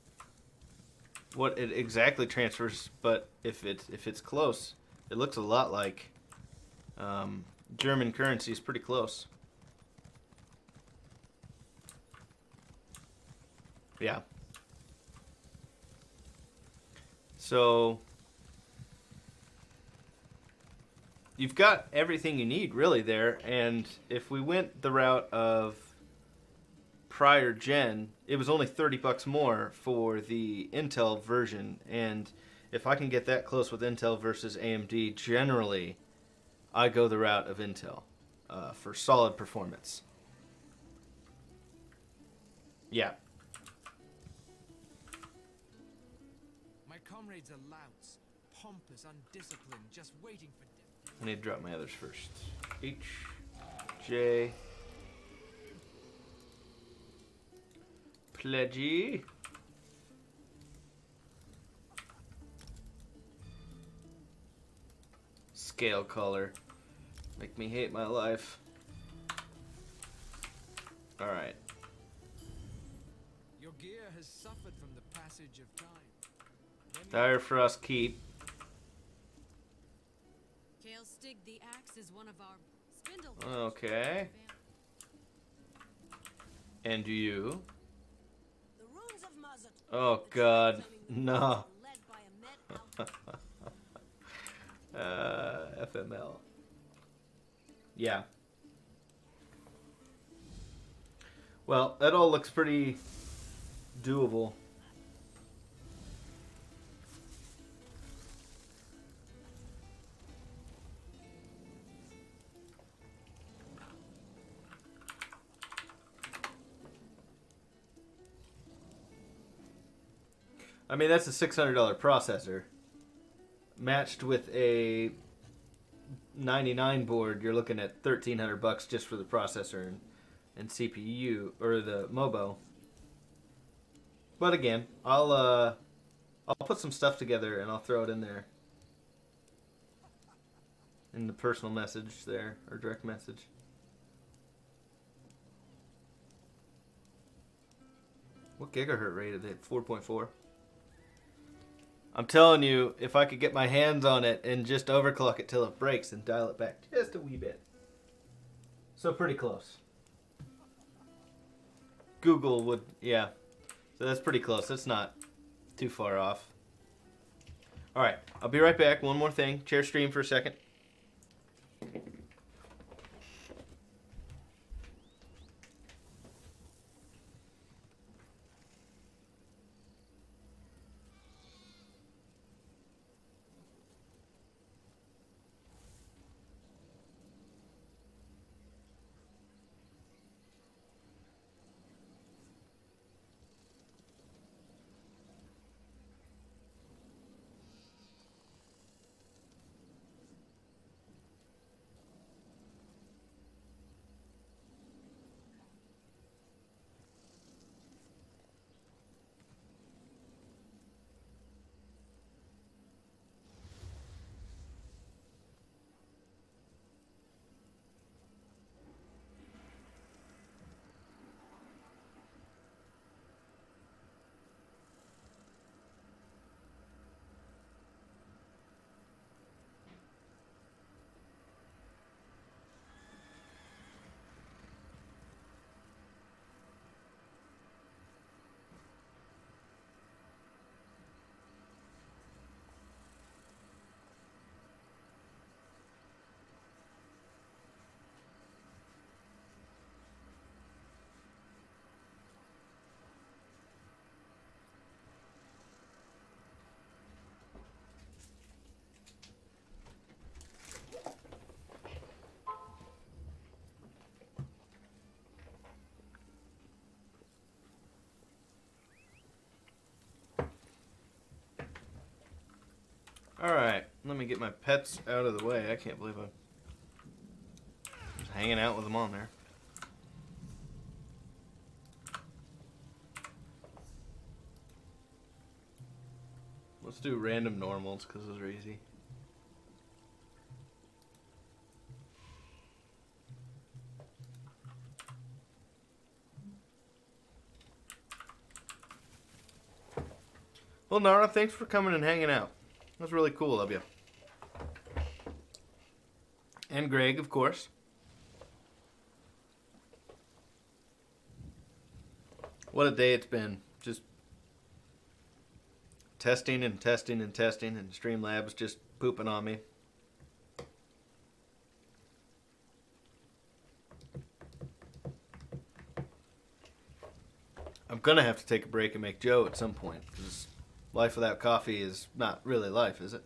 what it exactly transfers, but if it's close, it looks a lot like German currency is pretty close. Yeah. So you've got everything you need really there, and if we went the route of prior gen, it was only $30 more for the Intel version, and if I can get that close with Intel versus AMD, generally I go the route of Intel for solid performance. Yeah. My comrades are louts, pompous, undisciplined, just waiting for death. I need to drop my others first. H, J, Pledgy. Scale color. Make me hate my life. Alright. Your gear has suffered from the passage of time. Dire Frost Keep. Kale Stig the Axe is one of our spindle. Okay. And do you? The runes of Mazat. Oh god. No. Led by a Med FML. Yeah. Well, that all looks pretty doable. I mean, that's a $600 processor. Matched with a 99 board, you're looking at $1,300 just for the processor and CPU, or the MOBO. But again, I'll put some stuff together and I'll throw it in there. In the personal message there, or direct message. What gigahertz rate is it? 4.4? I'm telling you, if I could get my hands on it and just overclock it till it breaks and dial it back just a wee bit. So pretty close. Google would, yeah. So that's pretty close. That's not too far off. Alright, I'll be right back. One more thing. Share stream for a second. Alright, let me get my pets out of the way. I can't believe I'm just hanging out with them on there. Let's do random normals because those are easy. Well, Nara, thanks for coming and hanging out. That's really cool of you. And Greg, of course. What a day it's been. Just testing and testing and testing, and Streamlabs just pooping on me. I'm gonna have to take a break and make Joe at some point, because life without coffee is not really life, is it?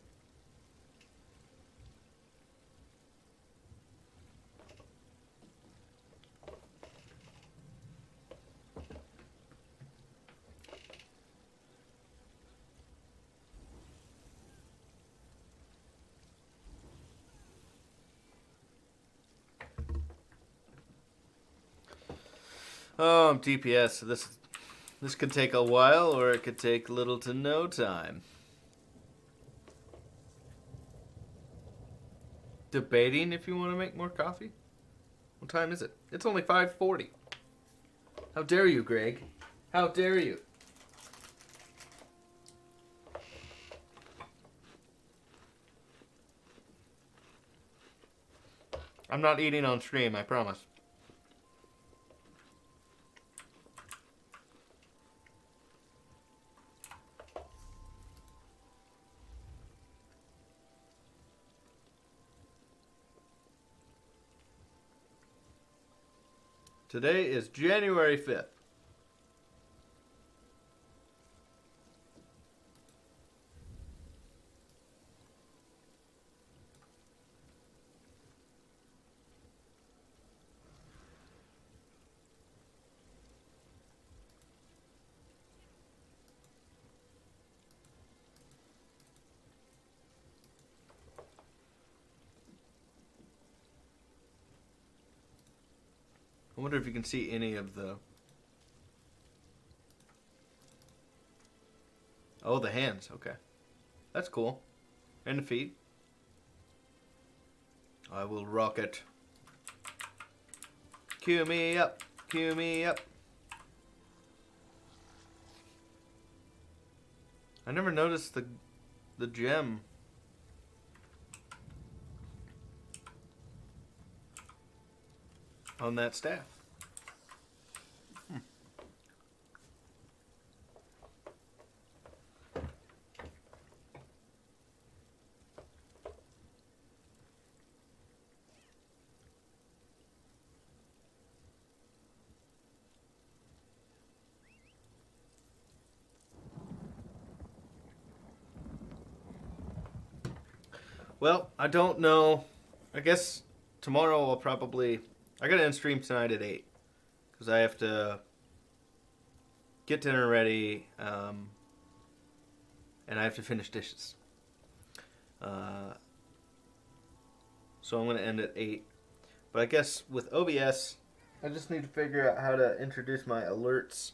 Oh, I'm TPS, so this could take a while, or it could take little to no time. Debating if you want to make more coffee? What time is it? It's only 5:40. How dare you, Greg? How dare you? I'm not eating on stream, I promise. Today is January 5th. I wonder if you can see any of the... Oh, the hands. Okay. That's cool. And the feet. I will rock it. Cue me up. Cue me up. I never noticed the gem. On that staff. Well, I don't know. I guess tomorrow I'll probably... I gotta end stream tonight at 8. Because I have to get dinner ready, and I have to finish dishes. So I'm gonna end at 8. But I guess with OBS, I just need to figure out how to introduce my alerts.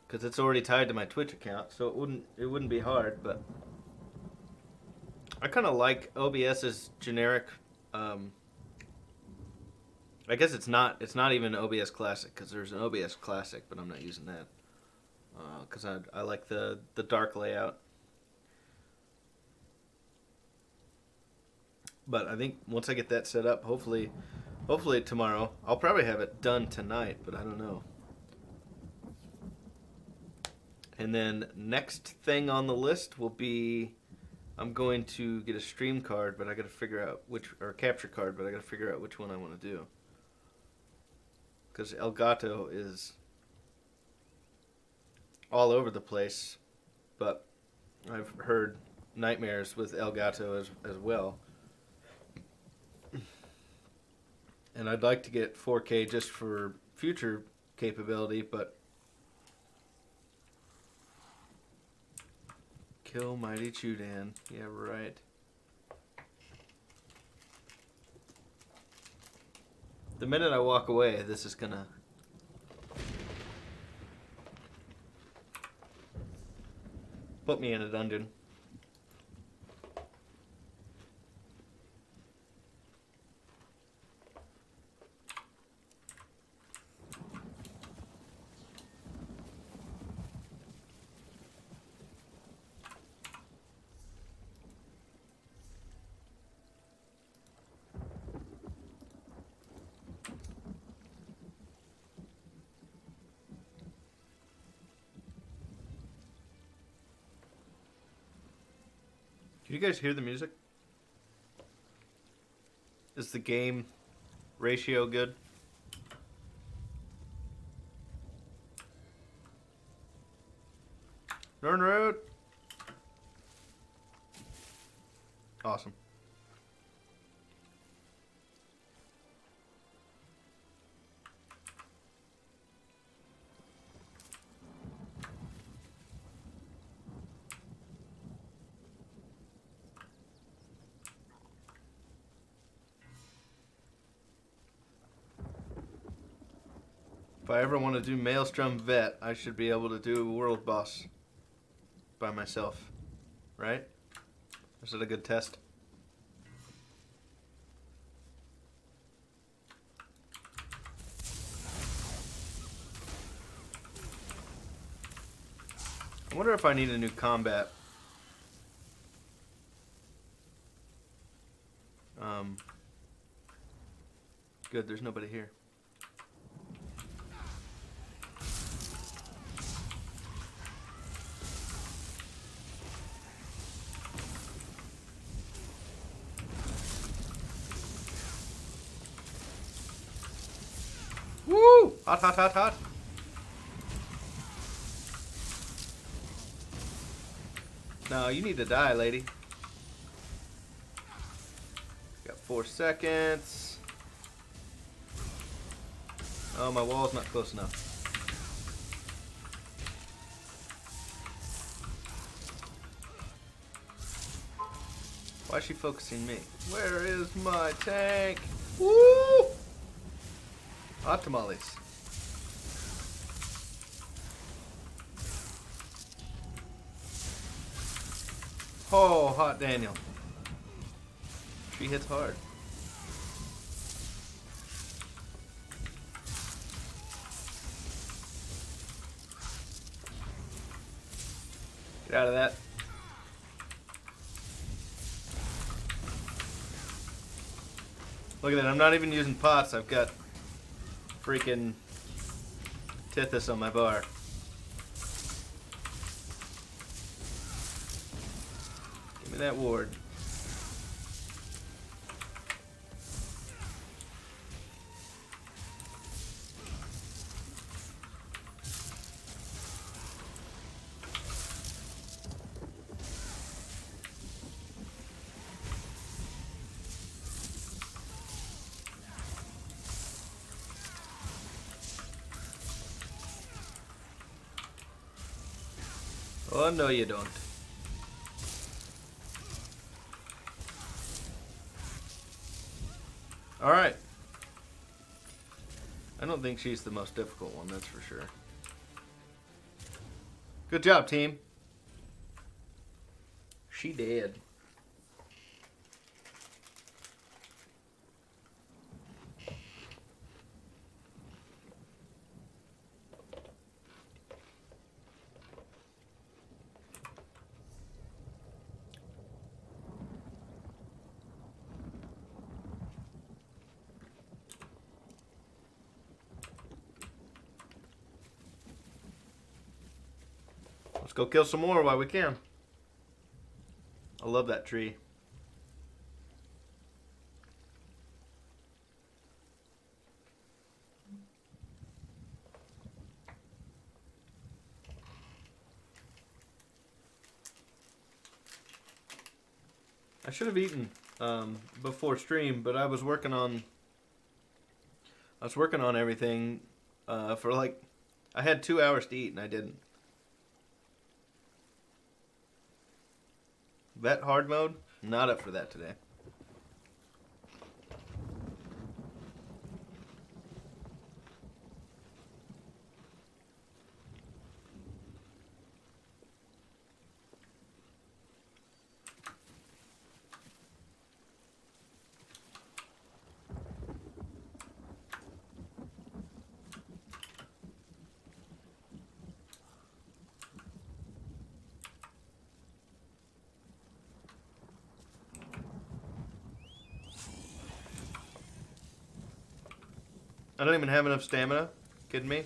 Because it's already tied to my Twitch account, so it wouldn't be hard, but... I kind of like OBS's generic. I guess it's not even OBS Classic because there's an OBS Classic, but I'm not using that because I like the dark layout. But I think once I get that set up, hopefully tomorrow, I'll probably have it done tonight, but I don't know. And then next thing on the list will be. I'm going to get a stream card, but I got to figure out or capture card, but I got to figure out which one I want to do. Because Elgato is all over the place, but I've heard nightmares with Elgato as well. And I'd like to get 4K just for future capability, but Kill Mighty Chudan. Yeah, right. The minute I walk away, this is gonna... put me in a dungeon. Can you guys hear the music? Is the game ratio good? Norn Road. Awesome. If I ever want to do Maelstrom Vet, I should be able to do World Boss by myself. Right? Is that a good test? I wonder if I need a new combat. Good, there's nobody here. Woo! Hot, hot, hot, hot. No, you need to die, lady. Got 4 seconds. Oh, my wall's not close enough. Why is she focusing me? Where is my tank? Woo! Hot tamales. Oh, hot Daniel. She hits hard. Get out of that. Look at that. I'm not even using pots. I've got freaking Tithys on my bar. Give me that ward. Oh, no you don't. Alright. I don't think she's the most difficult one, that's for sure. Good job, team. She did. Let's go kill some more while we can. I love that tree. I should have eaten before stream, but I was working on everything for like, I had 2 hours to eat and I didn't. Vet hard mode? Not up for that today. I don't even have enough stamina. Kidding me?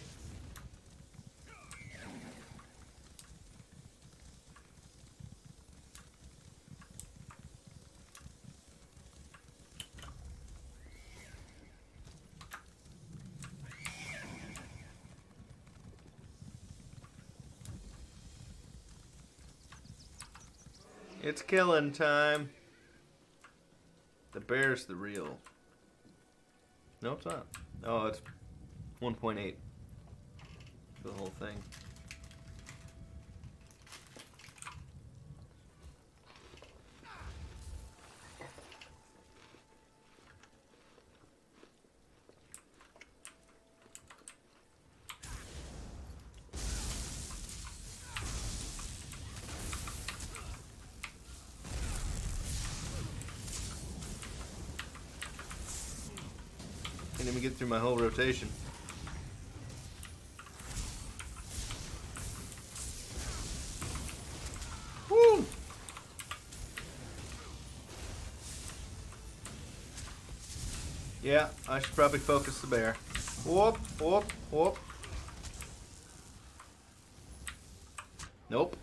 It's killing time. The bear's the real. No, it's not. Oh, it's 1.8 for the whole thing. Can't even get through my whole rotation. Woo! Yeah, I should probably focus the bear. Whoop, whoop, whoop. Nope.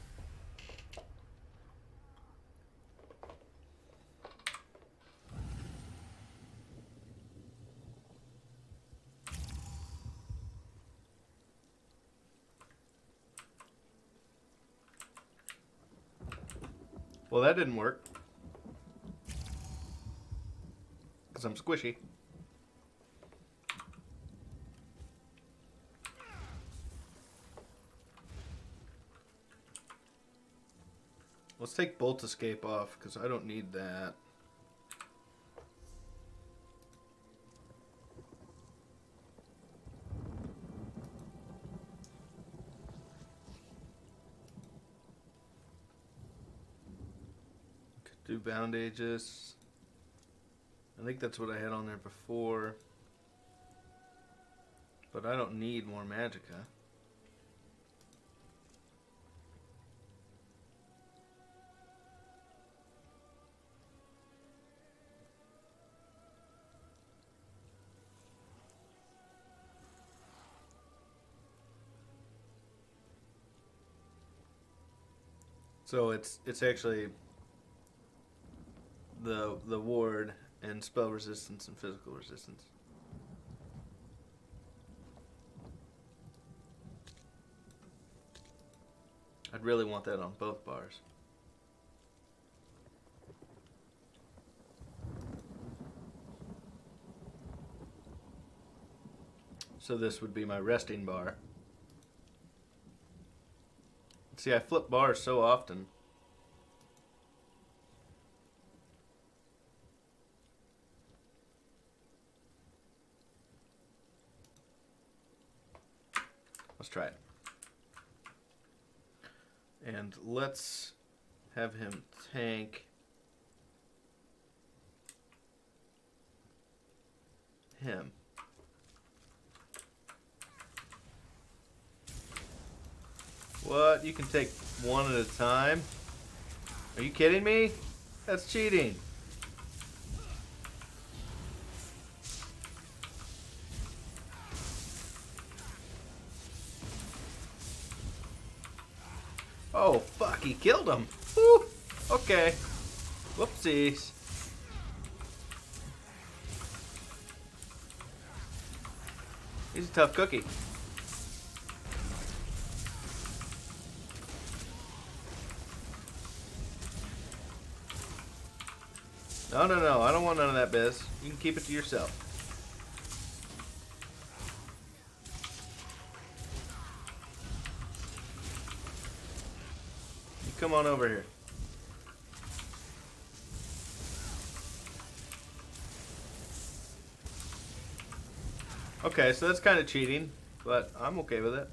Well, that didn't work. Because I'm squishy. Let's take Bolt Escape off, because I don't need that. Could do Boundages. I think that's what I had on there before. But I don't need more Magicka. So it's actually the ward and spell resistance and physical resistance. I'd really want that on both bars. So this would be my resting bar. See, I flip bars so often. Let's try it. And let's have him tank him. What? You can take one at a time? Are you kidding me? That's cheating. Oh, fuck, he killed him. Woo. Okay. Whoopsies. He's a tough cookie. No, no, no. I don't want none of that biz. You can keep it to yourself. You come on over here. Okay, so that's kind of cheating, but I'm okay with it.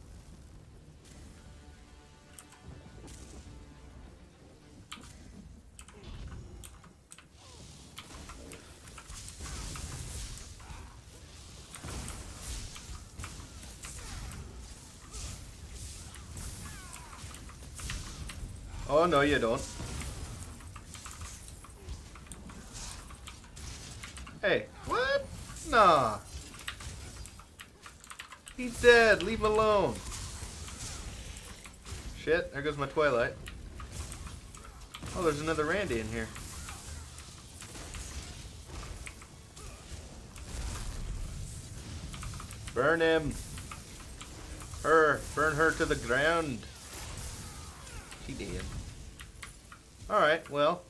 Oh, no, you don't. Hey, what? Nah. He's dead. Leave him alone. Shit, there goes my Twilight. Oh, there's another Randy in here. Burn him. Her. Burn her to the ground. She did. Alright, well.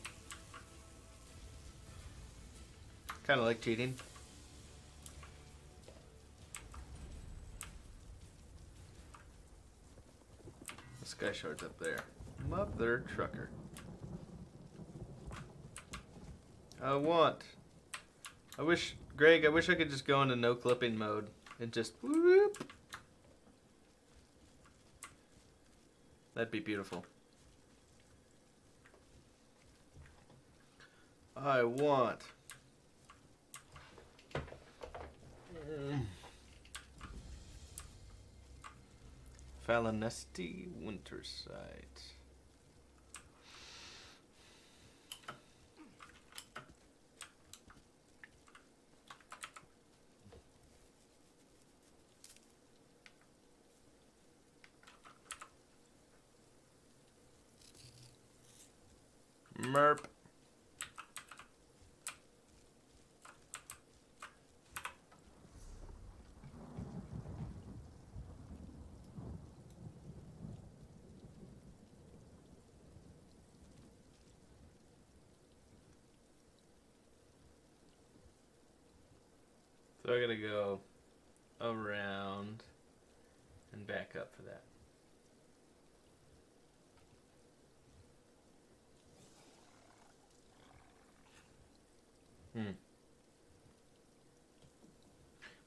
Kind of like cheating. The Sky Shard's up there. Mother trucker. Greg, I wish I could just go into no clipping mode and just whoop. That'd be beautiful. I want Falinesti Winterside. Merp. So I gotta go around and back up for that.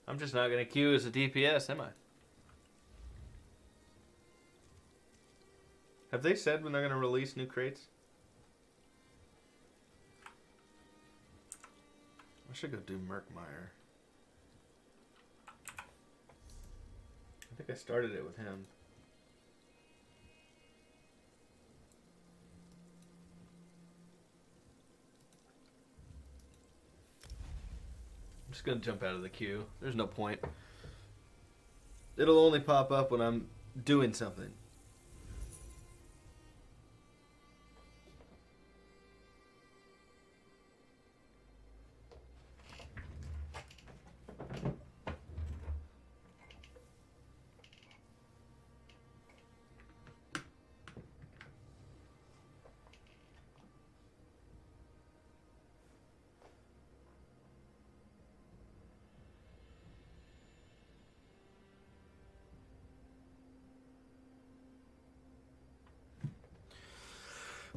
I'm just not gonna queue as a DPS, am I? Have they said when they're gonna release new crates? I should go do Murkmire. I think I started it with him. I'm just gonna jump out of the queue. There's no point. It'll only pop up when I'm doing something.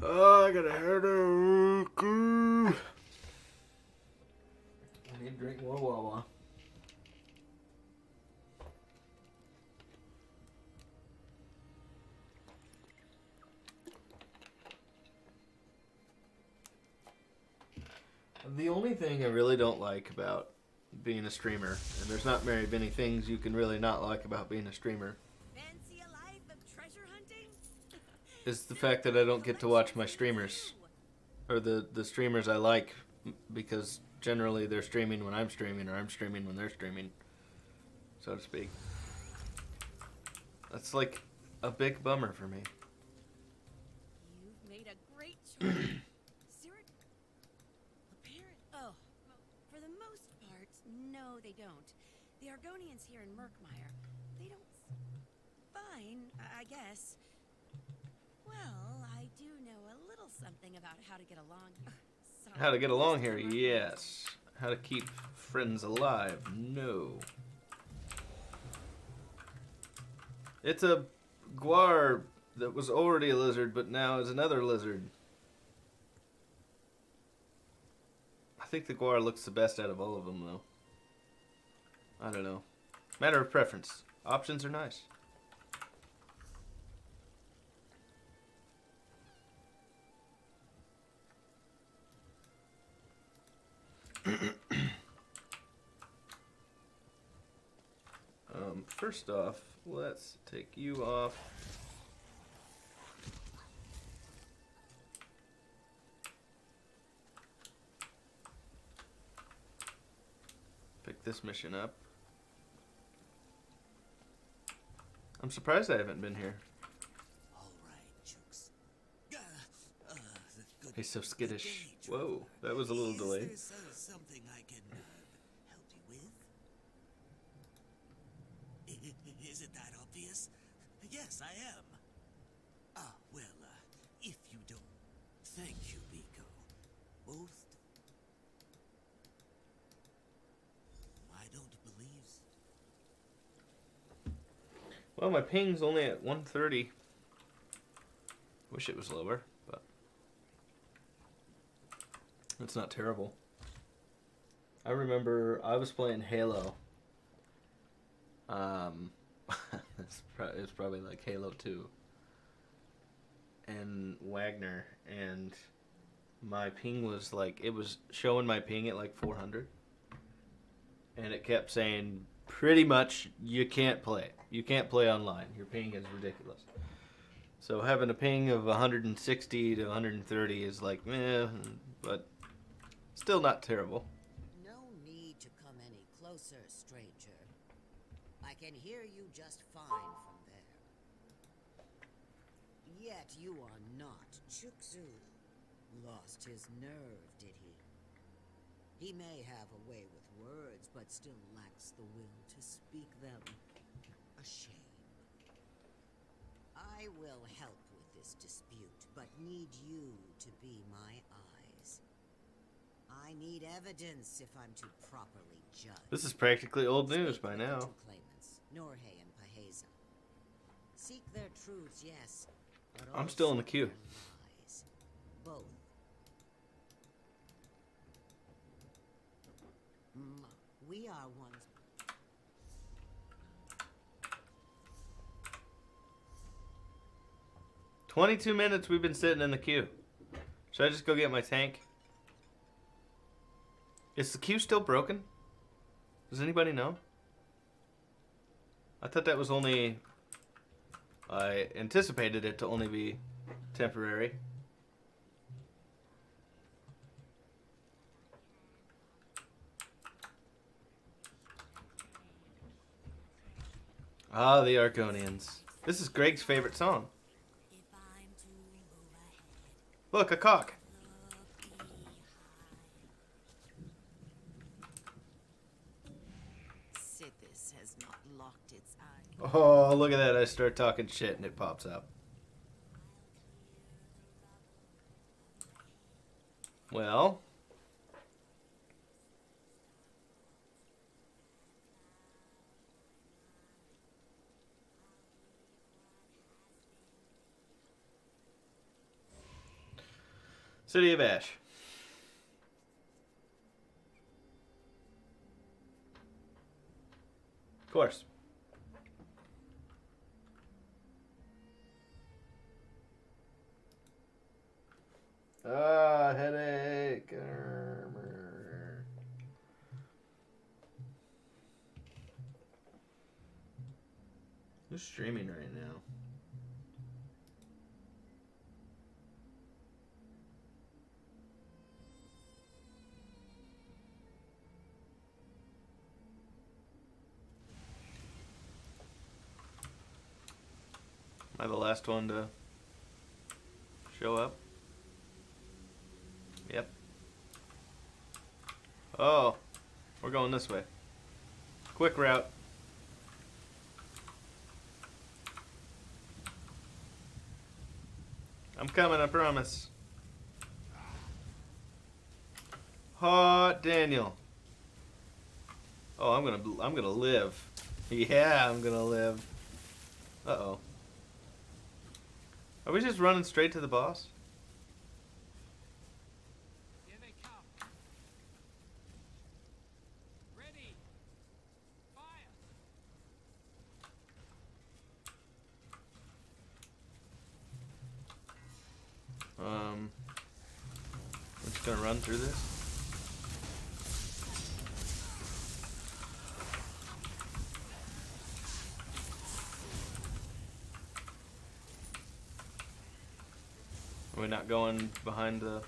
Oh, I got a headache. I need to drink more Wawa. The only thing I really don't like about being a streamer, and there's not very many things you can really not like about being a streamer, Fancy a life of treasure hunting? is the fact that I don't get to watch my streamers. Or the streamers I like, because generally they're streaming when I'm streaming, or I'm streaming when they're streaming, so to speak. That's like a big bummer for me. You've made a great choice. Oh, for the most part, no, they don't. The Argonians here in Murkmire, they don't. Fine, I guess. Well, I do know a little something about how to get along. Sorry, How to get along here? Mr. Murkmire. Yes. How to keep friends alive? No. It's a Guar that was already a lizard, but now is another lizard. I think the Guar looks the best out of all of them, though. I don't know. Matter of preference. Options are nice. First off, let's take you off. Pick this mission up. I'm surprised I haven't been here. All right, Chooks. Good He's so day, skittish. traveler. Whoa, that was a little delayed. Is there something I can help you with? Is it that obvious? Yes, I am. Ah, well, if you don't. Thank you, Biko. Both. I don't believe. Well, my ping's only at 130. Wish it was lower, but it's not terrible. I remember I was playing Halo. It's probably like Halo 2 and Wagner, and my ping was like, it was showing my ping at like 400, and it kept saying pretty much you can't play online, your ping is ridiculous. So having a ping of 160 to 130 is like meh, but still not terrible. No need to come any closer, stranger. I can hear you just fine from there. Yet you are not Chukzu. Lost his nerve, did he? He may have a way with words, but still lacks the will to speak them. A shame. I will help with this dispute, but need you to be my eyes. I need evidence if I'm to properly judge. This is practically old news Speak by with the now. two claimants, Norhei and Paheza. Seek their truths, yes, but I'm still in the also queue. their lies. Both. We are ones. 22 minutes we've been sitting in the queue. Should I just go get my tank? Is the queue still broken? Does anybody know? I thought that was only... I anticipated it to only be temporary. Ah, the Argonians. This is Greg's favorite song. Look, a cock. Sithis has not locked its eye. Oh, look at that. I start talking shit and it pops up. Well. City of Ash. Of course. Ah, headache. Who's streaming right now? Am I the last one to show up? Yep. Oh, we're going this way. Quick route. I'm coming, I promise. Hot Daniel. Oh, I'm gonna live. Yeah, I'm gonna live. Uh-oh. Are we just running straight to the boss? Here they come. Ready. Fire. I'm just gonna run through this. Are we not going behind the...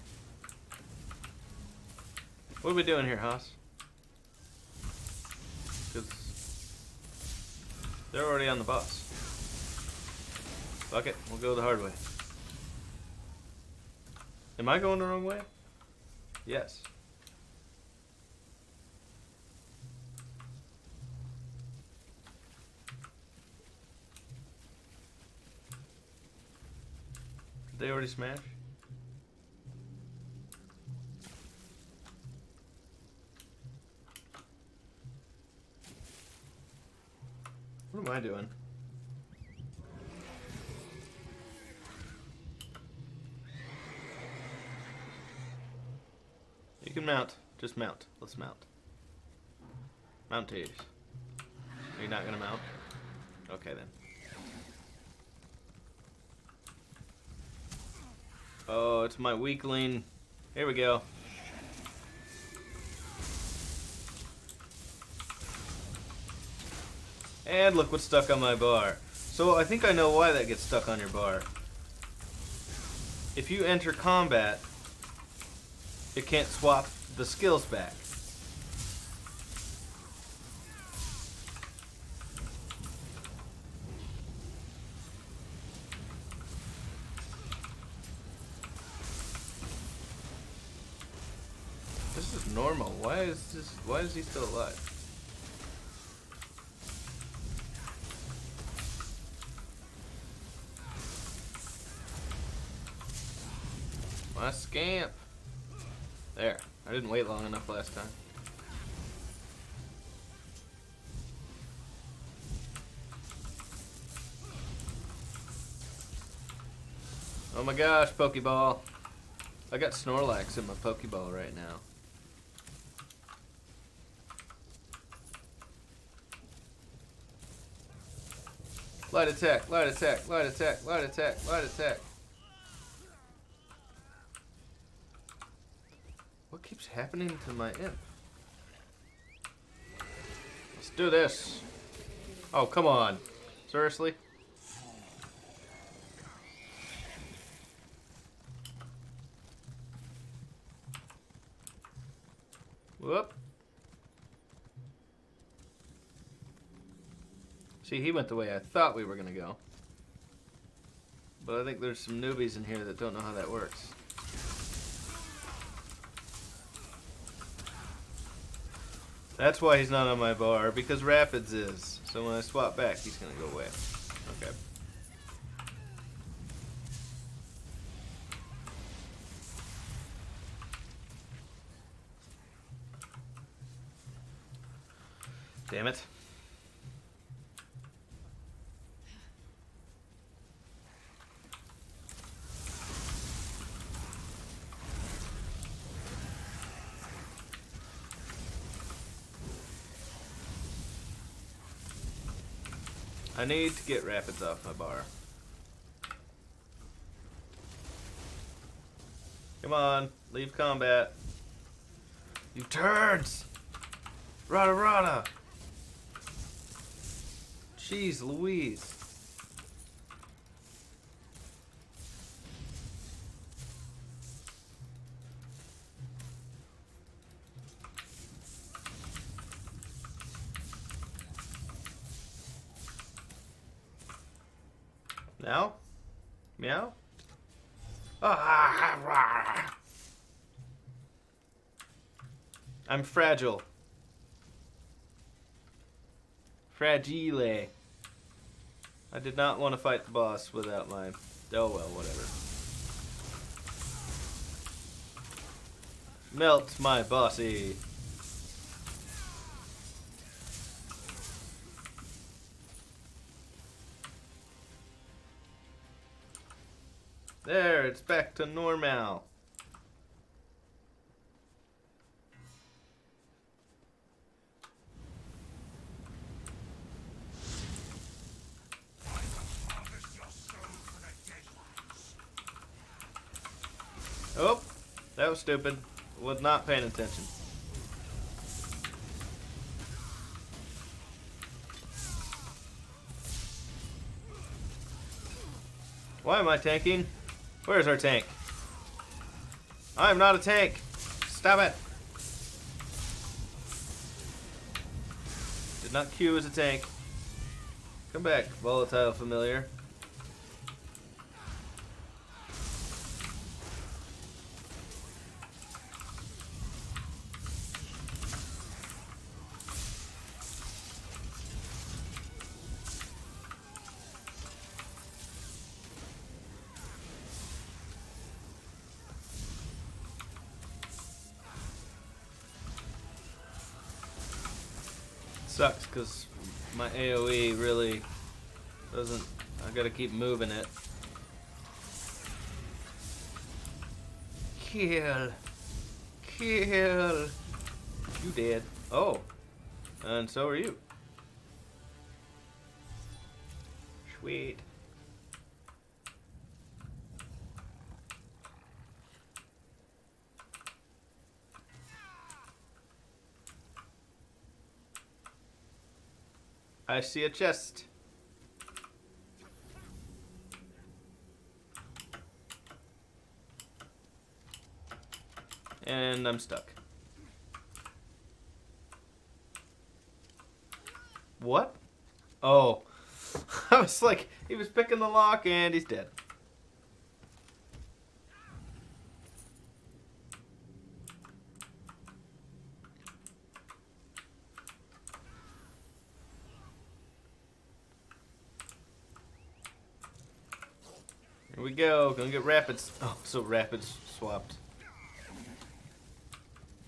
What are we doing here, Haas? Because they're already on the bus. Fuck it, we'll go the hard way. Am I going the wrong way? Yes. Did they already smash? What am I doing? You can mount. Just mount. Let's mount. Mount Are you not gonna mount? Okay then. Oh, it's my weakling. Here we go. And look what's stuck on my bar. So I think I know why that gets stuck on your bar. If you enter combat, it can't swap the skills back. This is normal. Why is he still alive? My scamp. There. I didn't wait long enough last time. Oh my gosh, Pokeball. I got Snorlax in my Pokeball right now. Light attack, light attack, light attack, light attack, light attack. What keeps happening to my imp? Let's do this. Oh, come on. Seriously? Whoop. See, he went the way I thought we were going to go. But I think there's some newbies in here that don't know how that works. That's why he's not on my bar, because Rapids is. So when I swap back, he's going to go away. Okay. Damn it. I need to get Rapids off my bar. Come on, leave combat. You turds! Rada rada! Jeez Louise. Now? Meow? Ah, I'm fragile. Fragile. I did not want to fight the boss without my... Oh well, whatever. Melt my bossy. There, it's back to normal. Oh, that was stupid. Was not paying attention. Why am I tanking? Where's our tank? I am not a tank. Stop it. Did not queue as a tank. Come back, volatile familiar. Sucks because my AoE really doesn't. I gotta keep moving it. Kill. Kill. You dead. Oh. And so are you. Sweet. I see a chest. And I'm stuck. What? Oh. I was like, he was picking the lock and he's dead. Here we go. Gonna get rapids. Oh, so rapids swapped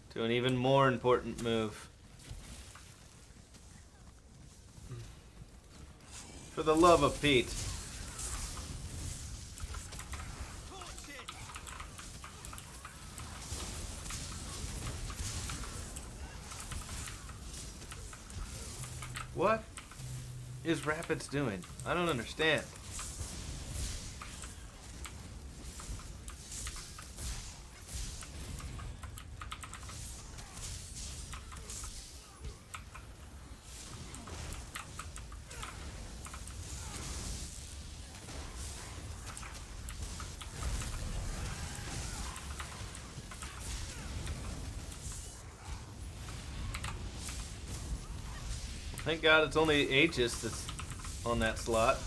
to an even more important move. For the love of Pete. What is Rapids doing? I don't understand. Thank God it's only Aegis that's on that slot.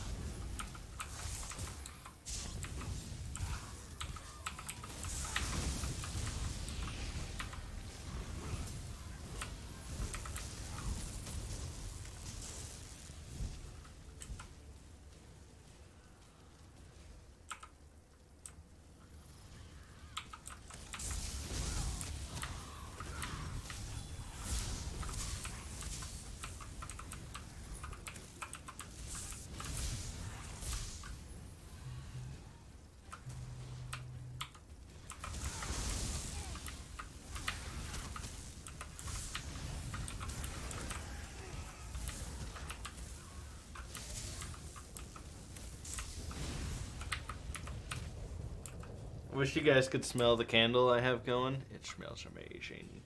I wish you guys could smell the candle I have going. It smells amazing.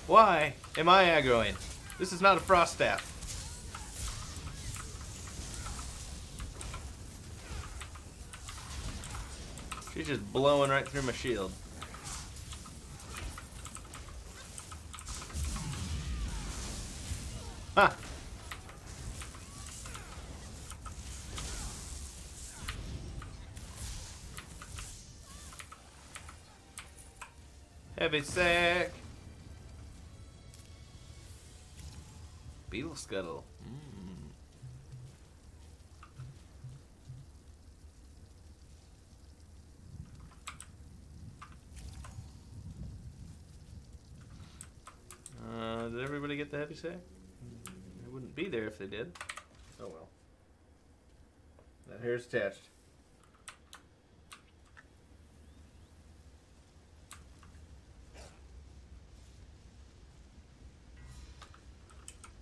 Why am I aggroing? This is not a frost staff. She's just blowing right through my shield. Ha! Heavy sack. Beetle scuttle. Did everybody get the heavy sack? They wouldn't be there if they did. Oh well. That hair's attached.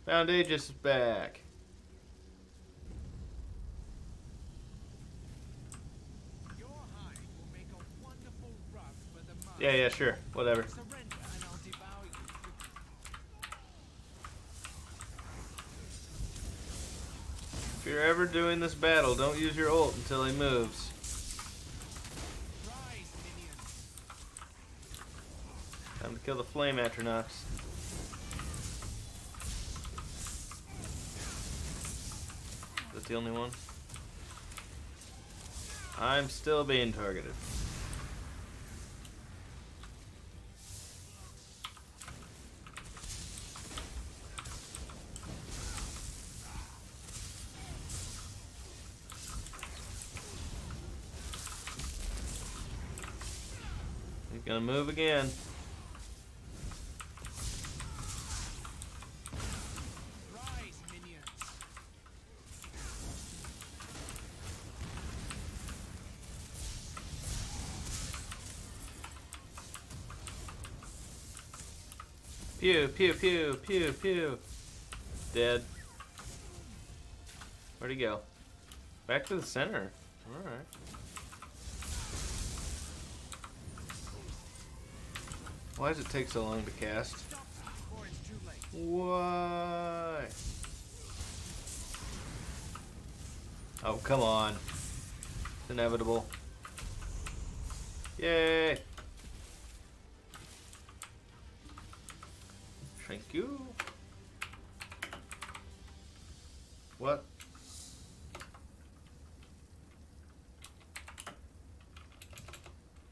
Found Aegis back. Yeah, sure. Whatever. Surrender and I'll devour you. If you're ever doing this battle, don't use your ult until he moves. Rise, minions. Time to kill the flame astronauts. Is that the only one? I'm still being targeted. He's gonna move again. Rise, minions. Pew, pew, pew, pew, pew. Dead. Where'd he go? Back to the center. Alright. Why does it take so long to cast? Stop before it's too late. Why? Oh, come on. It's inevitable. Yay! Thank you. What?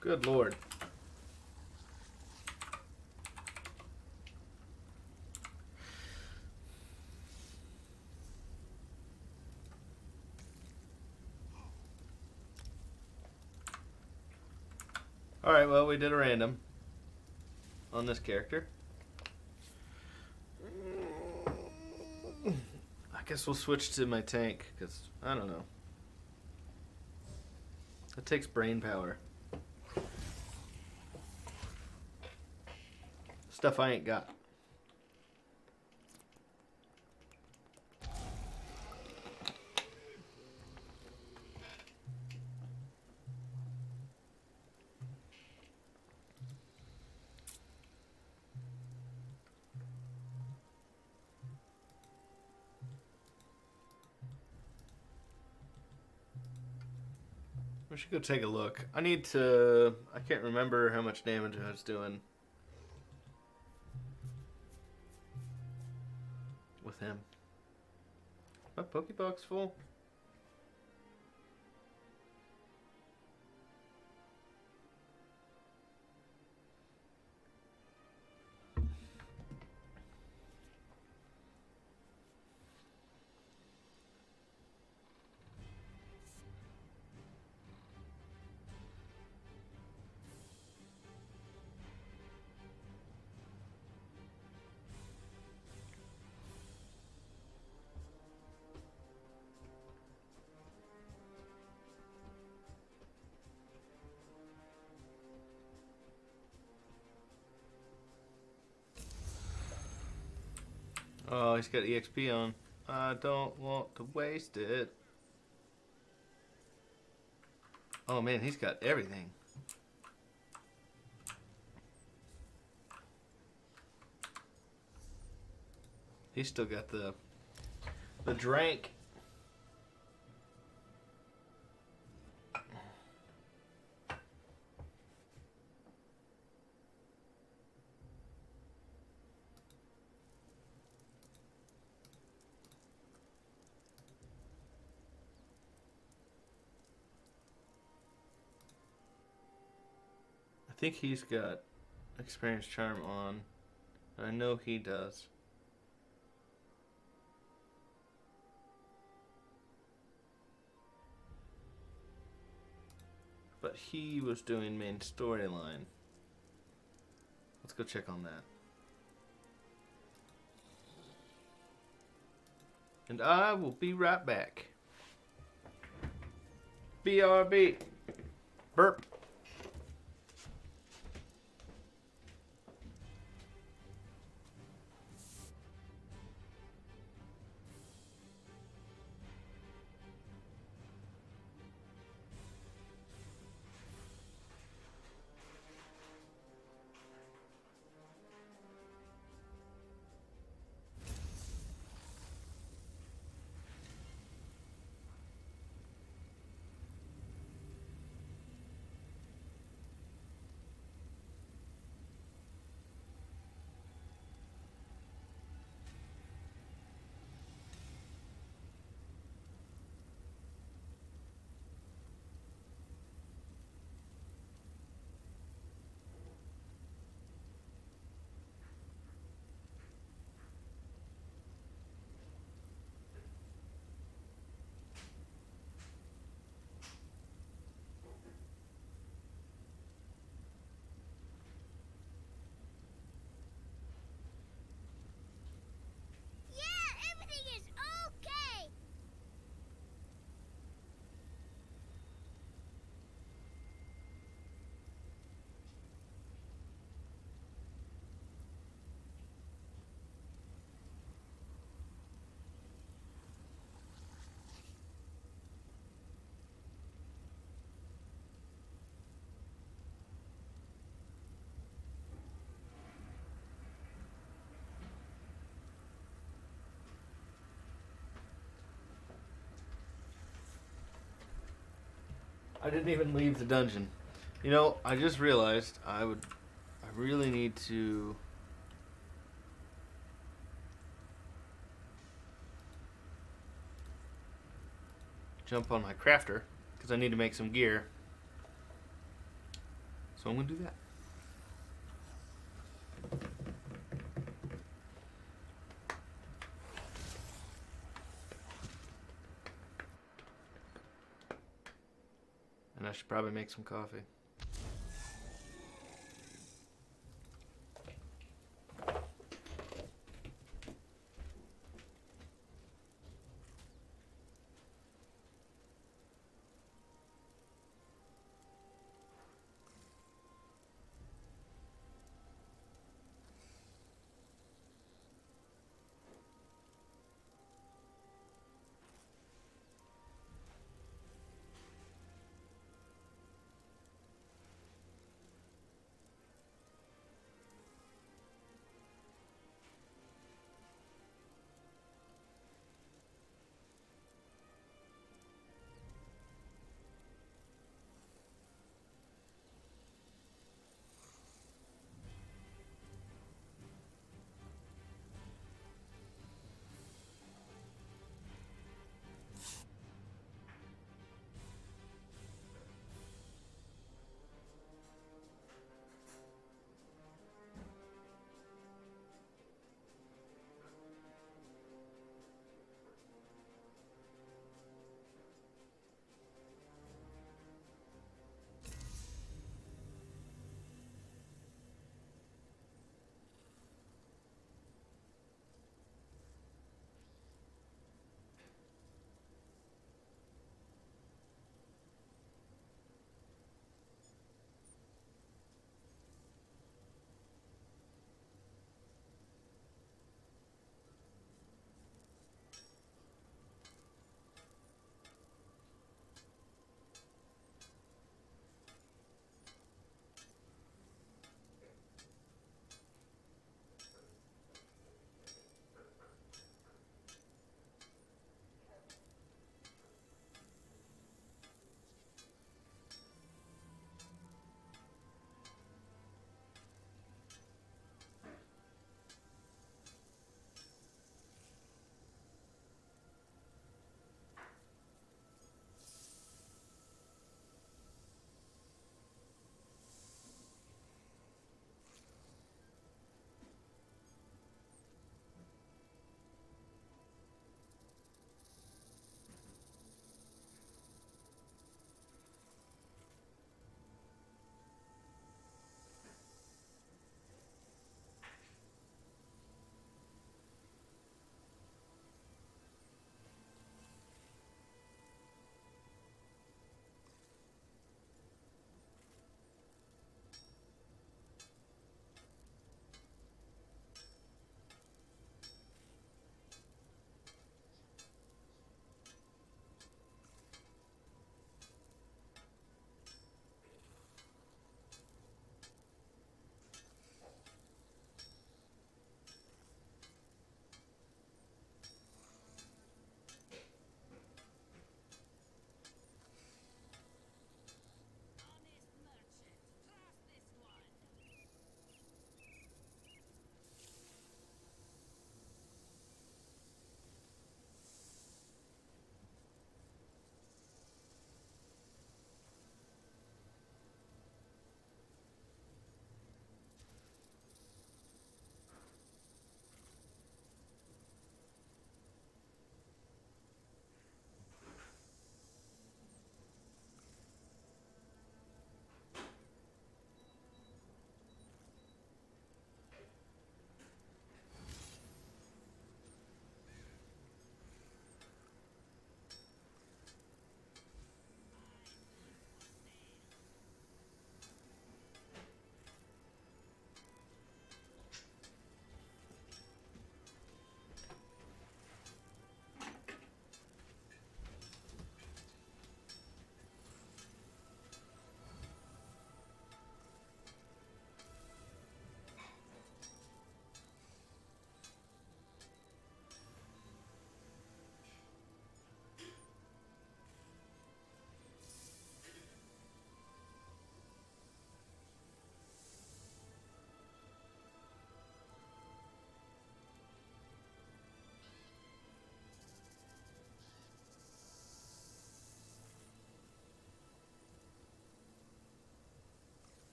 Good lord. Alright, well, we did a random on this character. I guess we'll switch to my tank, because, I don't know. It takes brain power. Stuff I ain't got. We should go take a look. I need to... I can't remember how much damage I was doing with him. My Pokebox full? Oh, he's got EXP on. I don't want to waste it. Oh man, he's got everything. He's still got the drink. I think he's got Experience Charm on. I know he does. But he was doing main storyline. Let's go check on that. And I will be right back. BRB. Burp. I didn't even leave the dungeon. You know, I just realized I really need to jump on my crafter because I need to make some gear. So I'm going to do that. And I should probably make some coffee.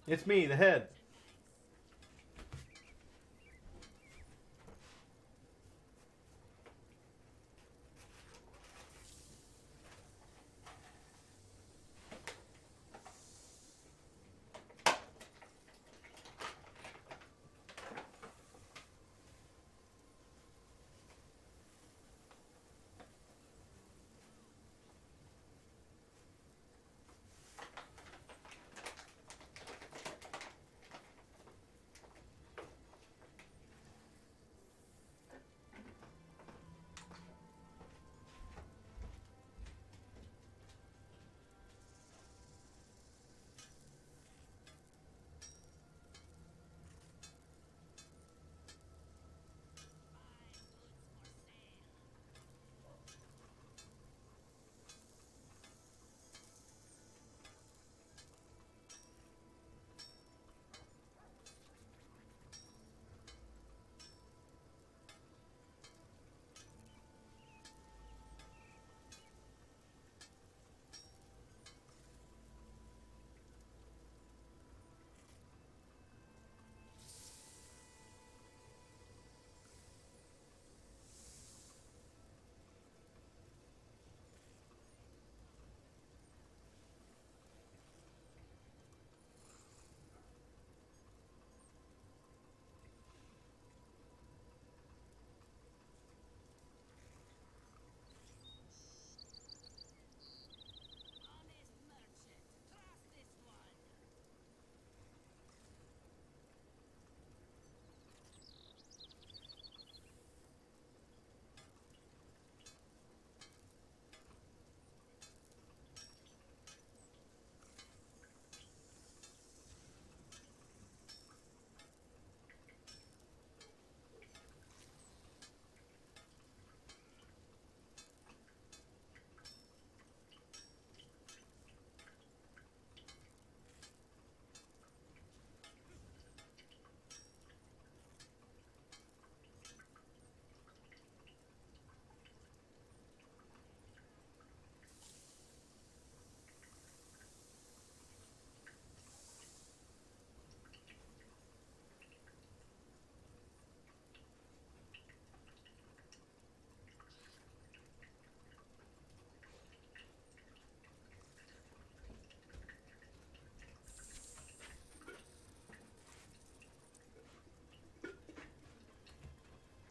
It's me, the head.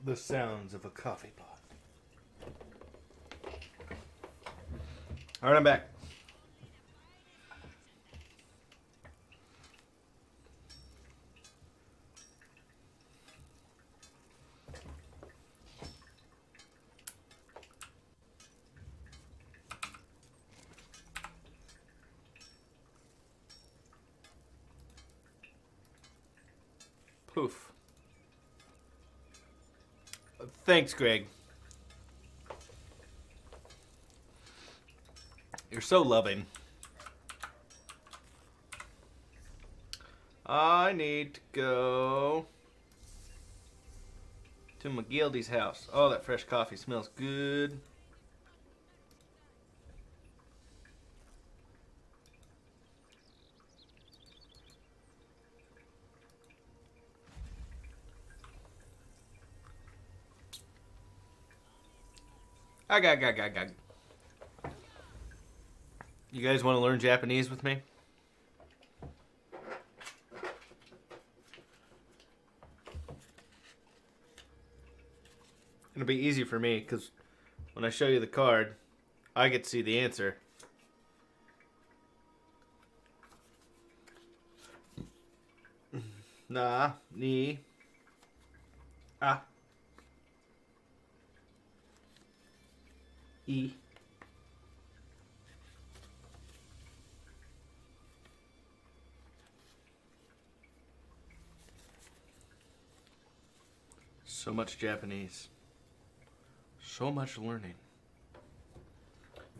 The sounds of a coffee pot. All right, I'm back. Poof. Thanks, Greg. You're so loving. I need to go to McGildy's house. Oh, that fresh coffee smells good. I got. You guys want to learn Japanese with me? It'll be easy for me because when I show you the card, I get to see the answer. Na, ni, a, e. So much Japanese. So much learning.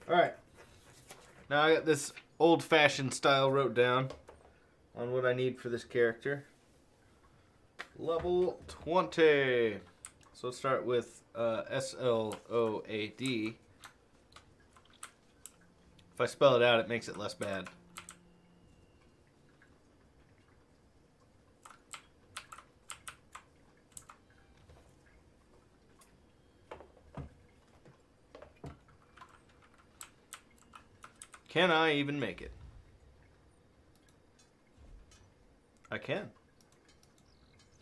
Alright. Now I got this old-fashioned style wrote down on what I need for this character. Level 20. So let's start with S-L-O-A-D. If I spell it out, it makes it less bad. Can I even make it? I can.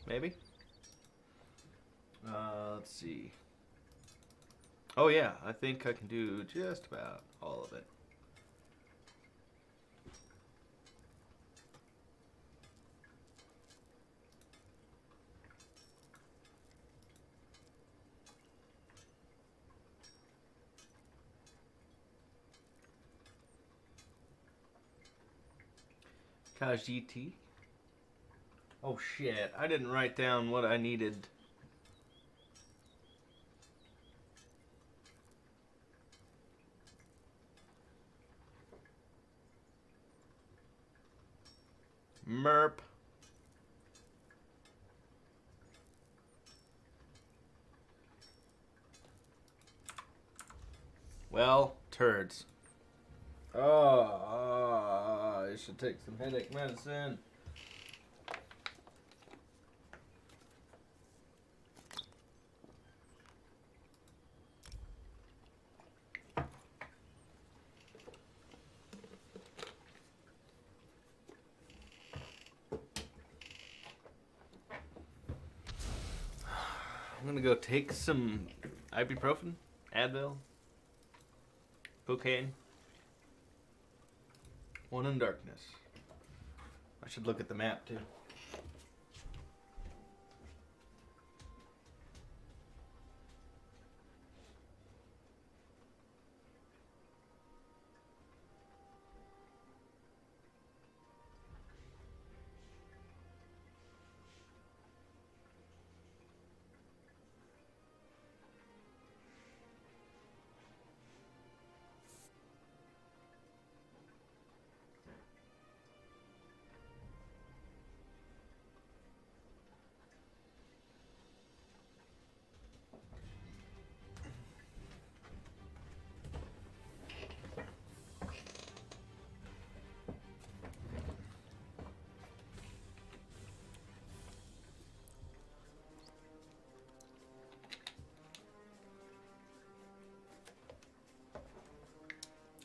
Maybe. Let's see. Oh yeah, I think I can do just about all of it. Kajiti. Oh shit, I didn't write down what I needed. Merp. Well, turds. Oh, I should take some headache medicine. I'm gonna go take some ibuprofen, Advil, cocaine. One in darkness. I should look at the map too.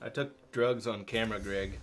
I took drugs on camera, Greg.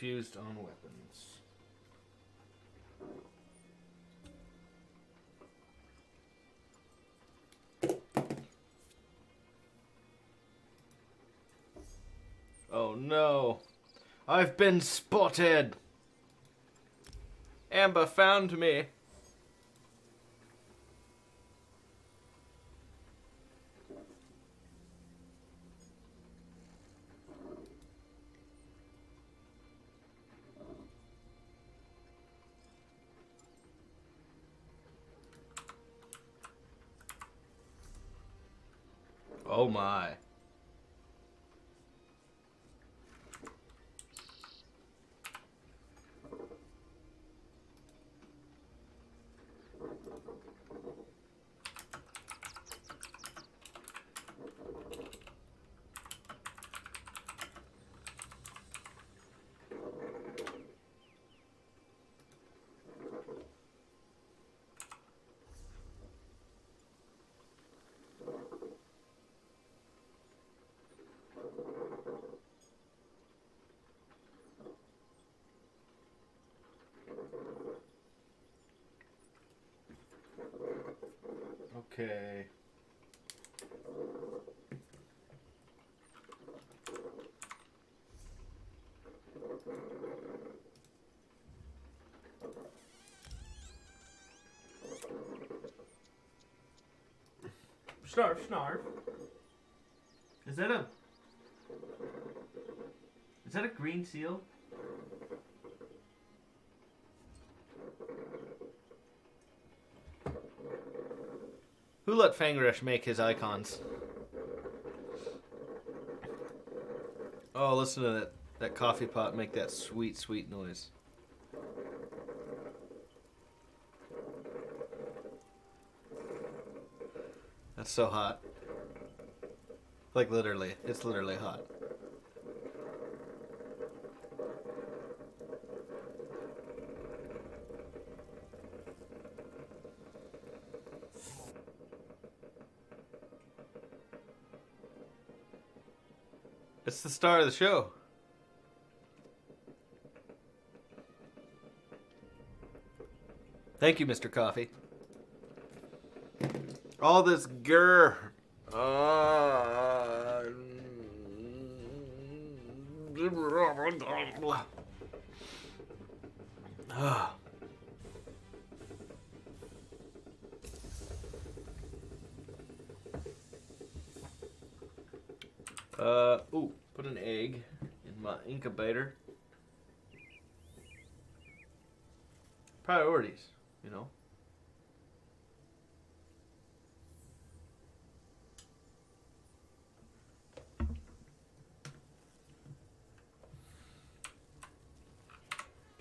Infused on weapons. Oh no. I've been spotted. Amber found me. Oh my. Okay. Snarf, snarf. Is that a green seal? Who let Fangresh make his icons? Oh, listen to that coffee pot make that sweet, sweet noise. That's so hot. Like literally, it's literally hot. It's the star of the show. Thank you, Mr. Coffee. All this grr. Ooh, put an egg in my incubator. Priorities, you know.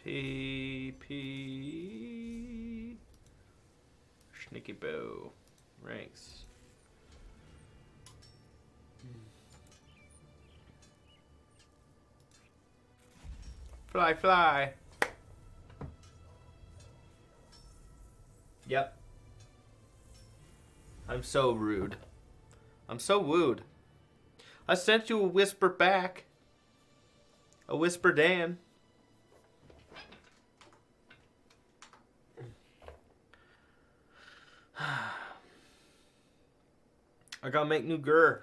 P. Sneaky bow. Ranks. Fly, fly. Yep. I'm so rude. I'm so wooed. I sent you a whisper back. A whisper Dan. I gotta make new grr.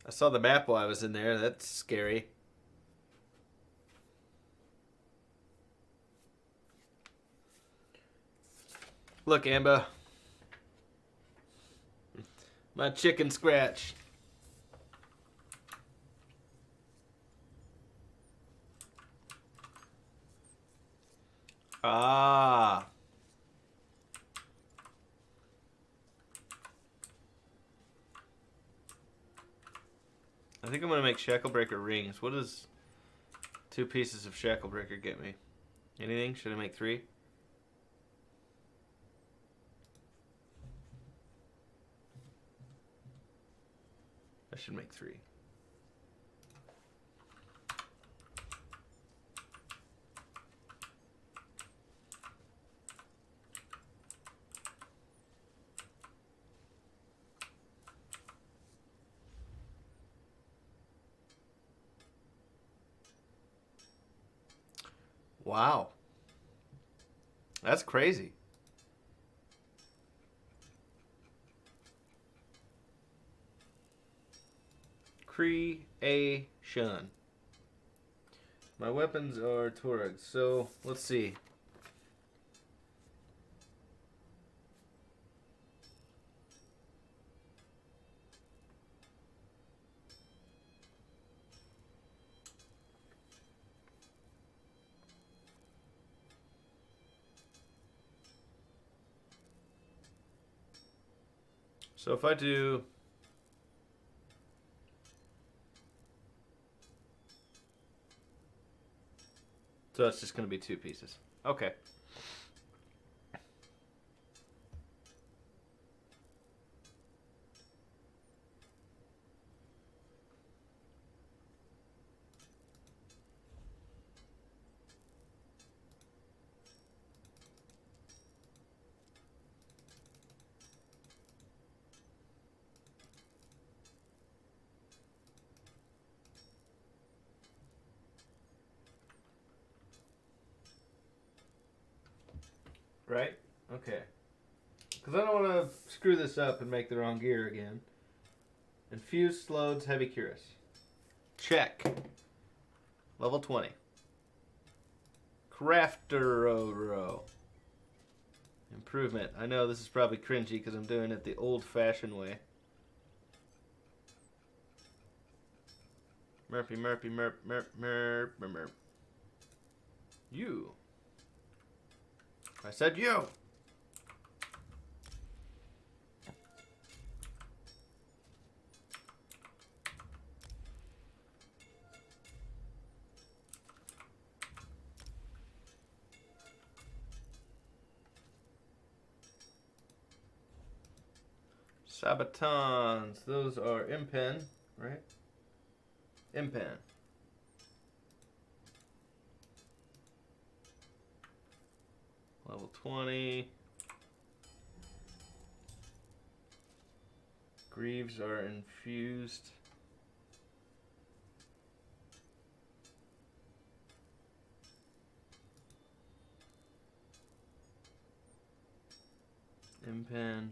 I saw the map while I was in there. That's scary. Look, Amber. My chicken scratch. Ah. I think I'm going to make Shacklebreaker rings. What does 2 pieces of Shacklebreaker get me? Anything? Should I make 3? I should make 3. Wow. That's crazy. Creation. My weapons are Tuaregs. So, let's see. So if I do... So it's just going to be 2 pieces. Okay. Right? Okay. Because I don't want to screw this up and make the wrong gear again. Infused loads heavy cuirass. Check. Level 20. Crafter Improvement. I know this is probably cringy because I'm doing it the old-fashioned way. Murphy, Murphy, Murp, Murp, Murp, Murp, Murp. You. I said you. Sabatons. Those are Impen, right? Impen. Level 20. Greaves are infused. Impen.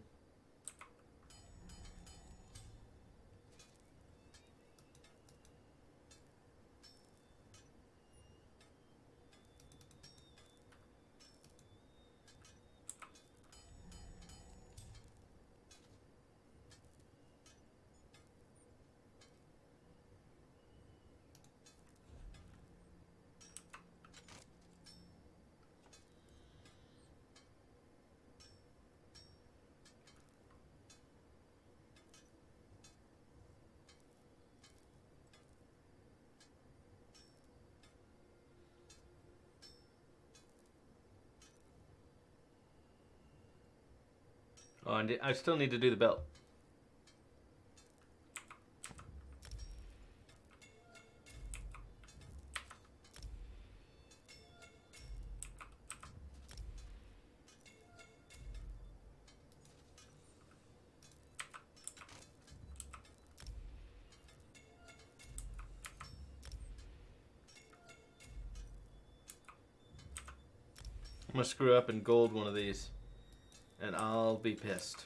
Oh, and I still need to do the belt. I'm gonna screw up and gold one of these, and I'll be pissed.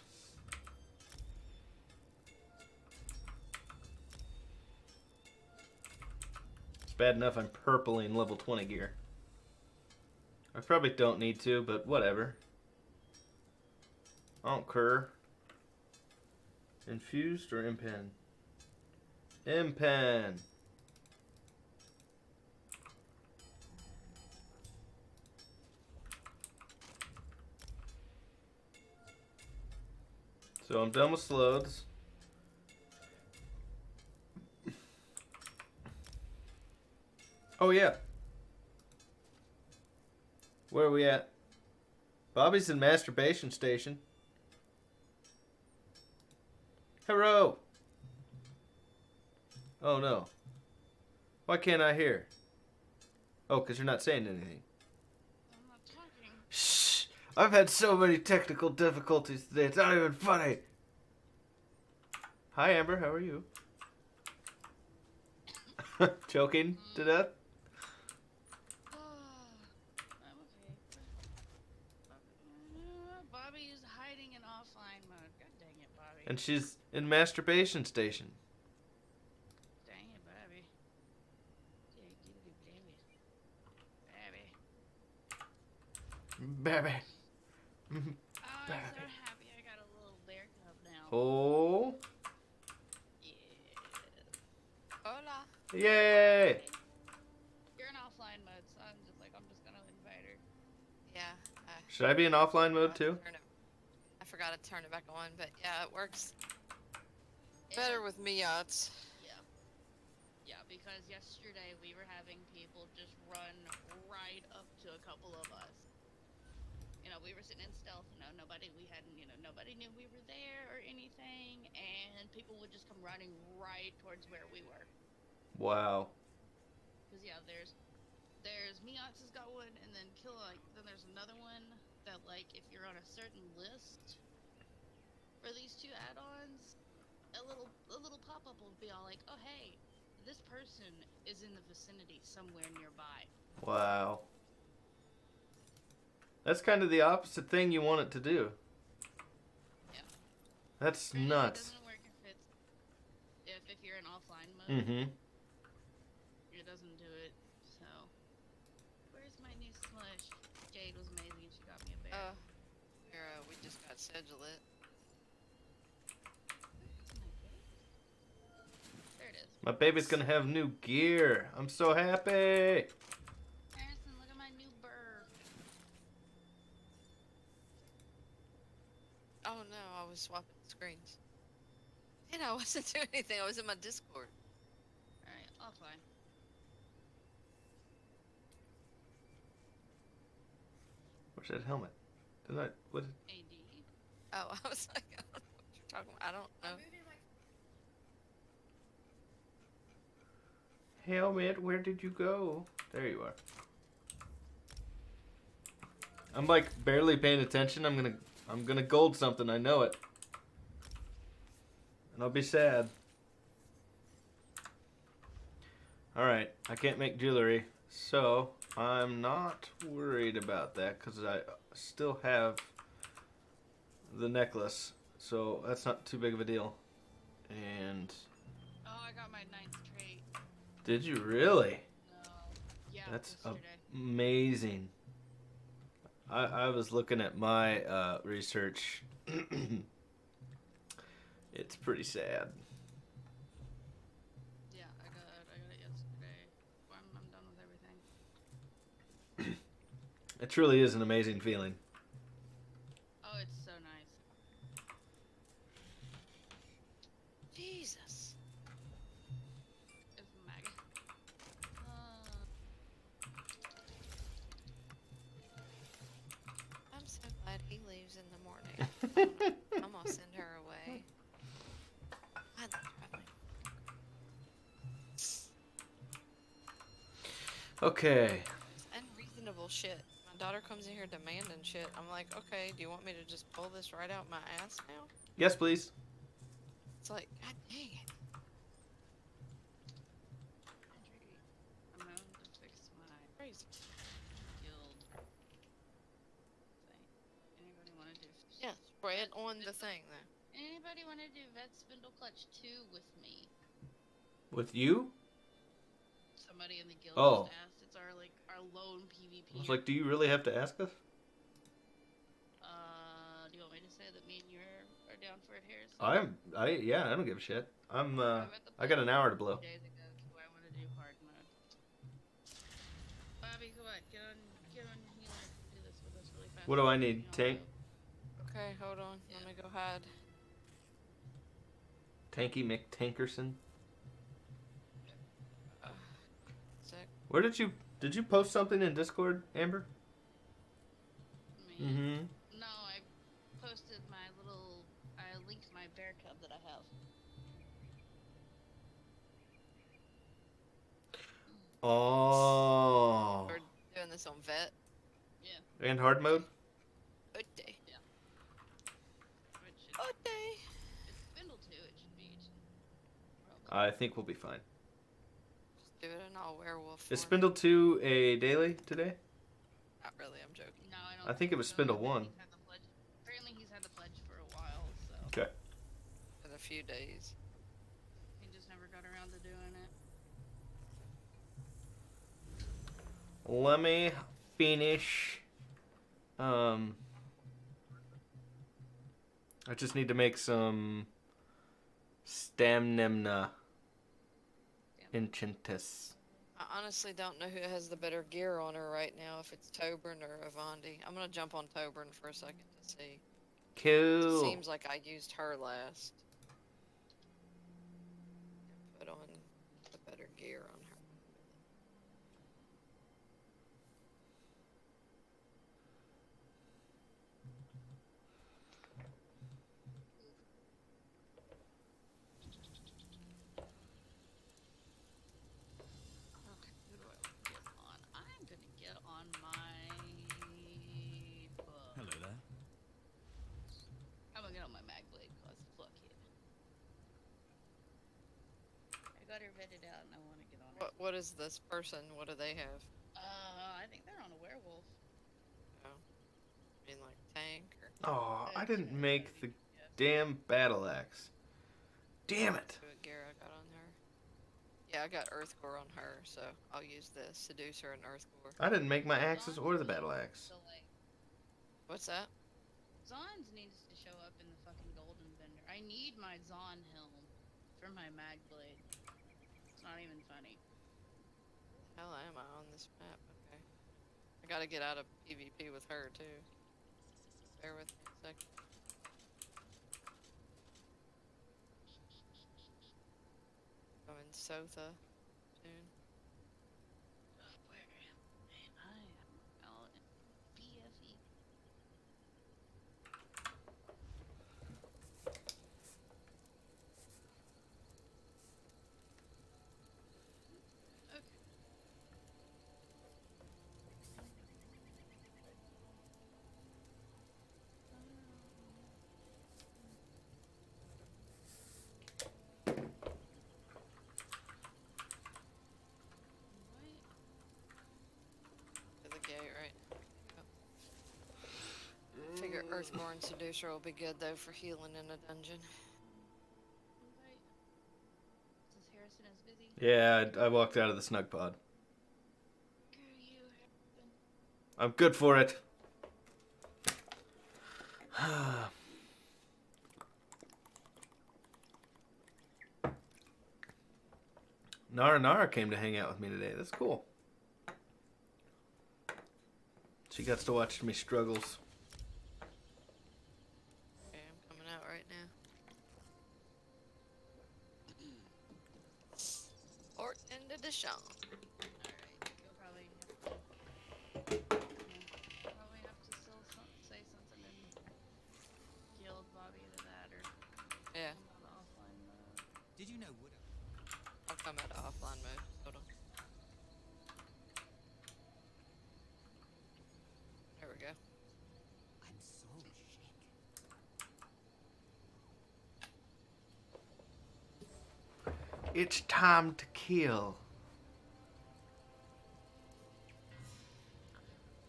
It's bad enough I'm purpling level 20 gear. I probably don't need to, but whatever. I don't care. Infused or Impen? Impen. So I'm done with sloths. Oh yeah. Where are we at? Bobby's in masturbation station. Hello. Oh no. Why can't I hear? Oh, because you're not saying anything. I'm not talking. Shh. I've had so many technical difficulties today. It's not even funny. Hi, Amber. How are you? Choking to death? mode. God dang it, Bobby. And she's in masturbation station. Dang it, Bobby. Baby. Baby. Oh, I'm so happy I got a little bear cub now. Oh. Yeah. Hola. Yay. You're in offline mode, so I'm just gonna invite her. Yeah. Should I be in offline mode too? I forgot to turn it back on, but yeah, it works better with Miats. Yeah, because yesterday we were having people just run right up to a couple of us. You know, we were sitting in stealth, nobody knew we were there or anything, and people would just come running right towards where we were. Wow. Cause yeah, there's Miats has got one, and then then there's another one that if you're on a certain list for these two add-ons, a little pop-up will be all like, oh hey, this person is in the vicinity somewhere nearby. Wow. That's kind of the opposite thing you want it to do. Yeah. That's Granted, nuts. It doesn't work if you're in offline mode. Mm-hmm. It doesn't do it. So, where's my new slush? Jade was amazing. She got me a bear. We just got Sedulate. There it is. My baby's gonna have new gear. I'm so happy. Harrison, look at my new burr. Oh no, I was swapping screens. And I wasn't doing anything. I was in my Discord. Alright, offline. Where's that helmet? What? AD. Oh, I was like, I don't know what you're talking about. I don't know. Helmet, where did you go? There you are. I'm barely paying attention. I'm gonna gold something. I know it. And I'll be sad. All right, I can't make jewelry, so I'm not worried about that because I still have the necklace, so that's not too big of a deal. And Oh, I got my 9th trait. did you really? No. Yeah, That's yesterday. amazing. I was looking at my research. It's pretty sad. Yeah, I got it yesterday. I'm done with everything. It truly is an amazing feeling. Oh, it's so nice. Jesus. It's maggot. I'm so glad he leaves in the morning. I'm gonna send her away. I Okay. unreasonable shit. My daughter comes in here demanding shit. I'm like, okay, do you want me to just pull this right out my ass now? Yes, please. It's like, god dang it. I'm going to fix my Crazy. guild thing. Anybody want to do? Yeah, spread on the thing then. Anybody want to do Vet Spindle Clutch 2 with me? With you? Somebody in the guild Oh. just asked. It's our lone PvP. I was like, do you really have to ask us? Do you want me to say that me and you are down for it, Harrison? Yeah, I don't give a shit. I'm at the I got an hour to blow. 2 days ago, so I want to do hard mode. Bobby, come on, get on healer. Do this with us really fast. What do I need? You know, Tank? Okay, hold on. Let me go hide. Tanky McTankerson? Sick. Where did you post something in Discord, Amber? Me. Mm-hmm. No, I posted I linked my bear cub that I have. Oh. We're doing this on vet. Yeah. And hard mode? Good day. Which is, Good day. it's Spindle 2, it should be. I think we'll be fine. Just do it in all werewolf Is form. Spindle 2 a daily today? Not really, I'm joking. No, I don't I think it was so. Spindle 1. He's had the pledge. Apparently he's had the pledge for a while, so few days. He just never got around to doing it. Let me finish. I just need to make some Stamnemna Enchantus. I honestly don't know who has the better gear on her right now, if it's Tobern or Avandi. I'm gonna jump on Tobern for a second to see. Cool. Seems like I used her last. Put on the better gear on her. Okay, who do I want to get on? I'm gonna get on my book. Hello there. I'm gonna get on my mag blade cause fuck it. I got her vetted out and I want to get on her. What is this person? What do they have? I think they're on a werewolf. Oh. I mean, like tank or Oh, I didn't make the damn battle axe. Damn it. what gear I got on her? Yeah, I got Earthcore on her, so I'll use the Seducer and Earthcore. I didn't make my axes or the battle axe. So like, What's that? Zons needs to show up in the fucking golden vendor. I need my Zon helm for my mag blade. It's not even funny. Hell am I on this map? Okay. I gotta get out of PvP with her too. Bear with me a second. I'm in Sotha soon. Where am I? I am out in BFE. Okay. To the gate, right? Yep. Figure Earthcore and Seducer will be good though for healing in a dungeon. Invite. Since Harrison is busy. Yeah, I walked out of the snug pod. Screw you, Harrison. I'm good for it. Nara came to hang out with me today. That's cool. She got to watch me struggles. Okay, I'm coming out right now. Port into Deshaun. Alright, you'll probably have to still say something and guild Bobby to that or Yeah, come out offline mode. Did you know Wood? I'll come out of offline mode. Hold on. There we go. I'm so shaken. It's time to kill.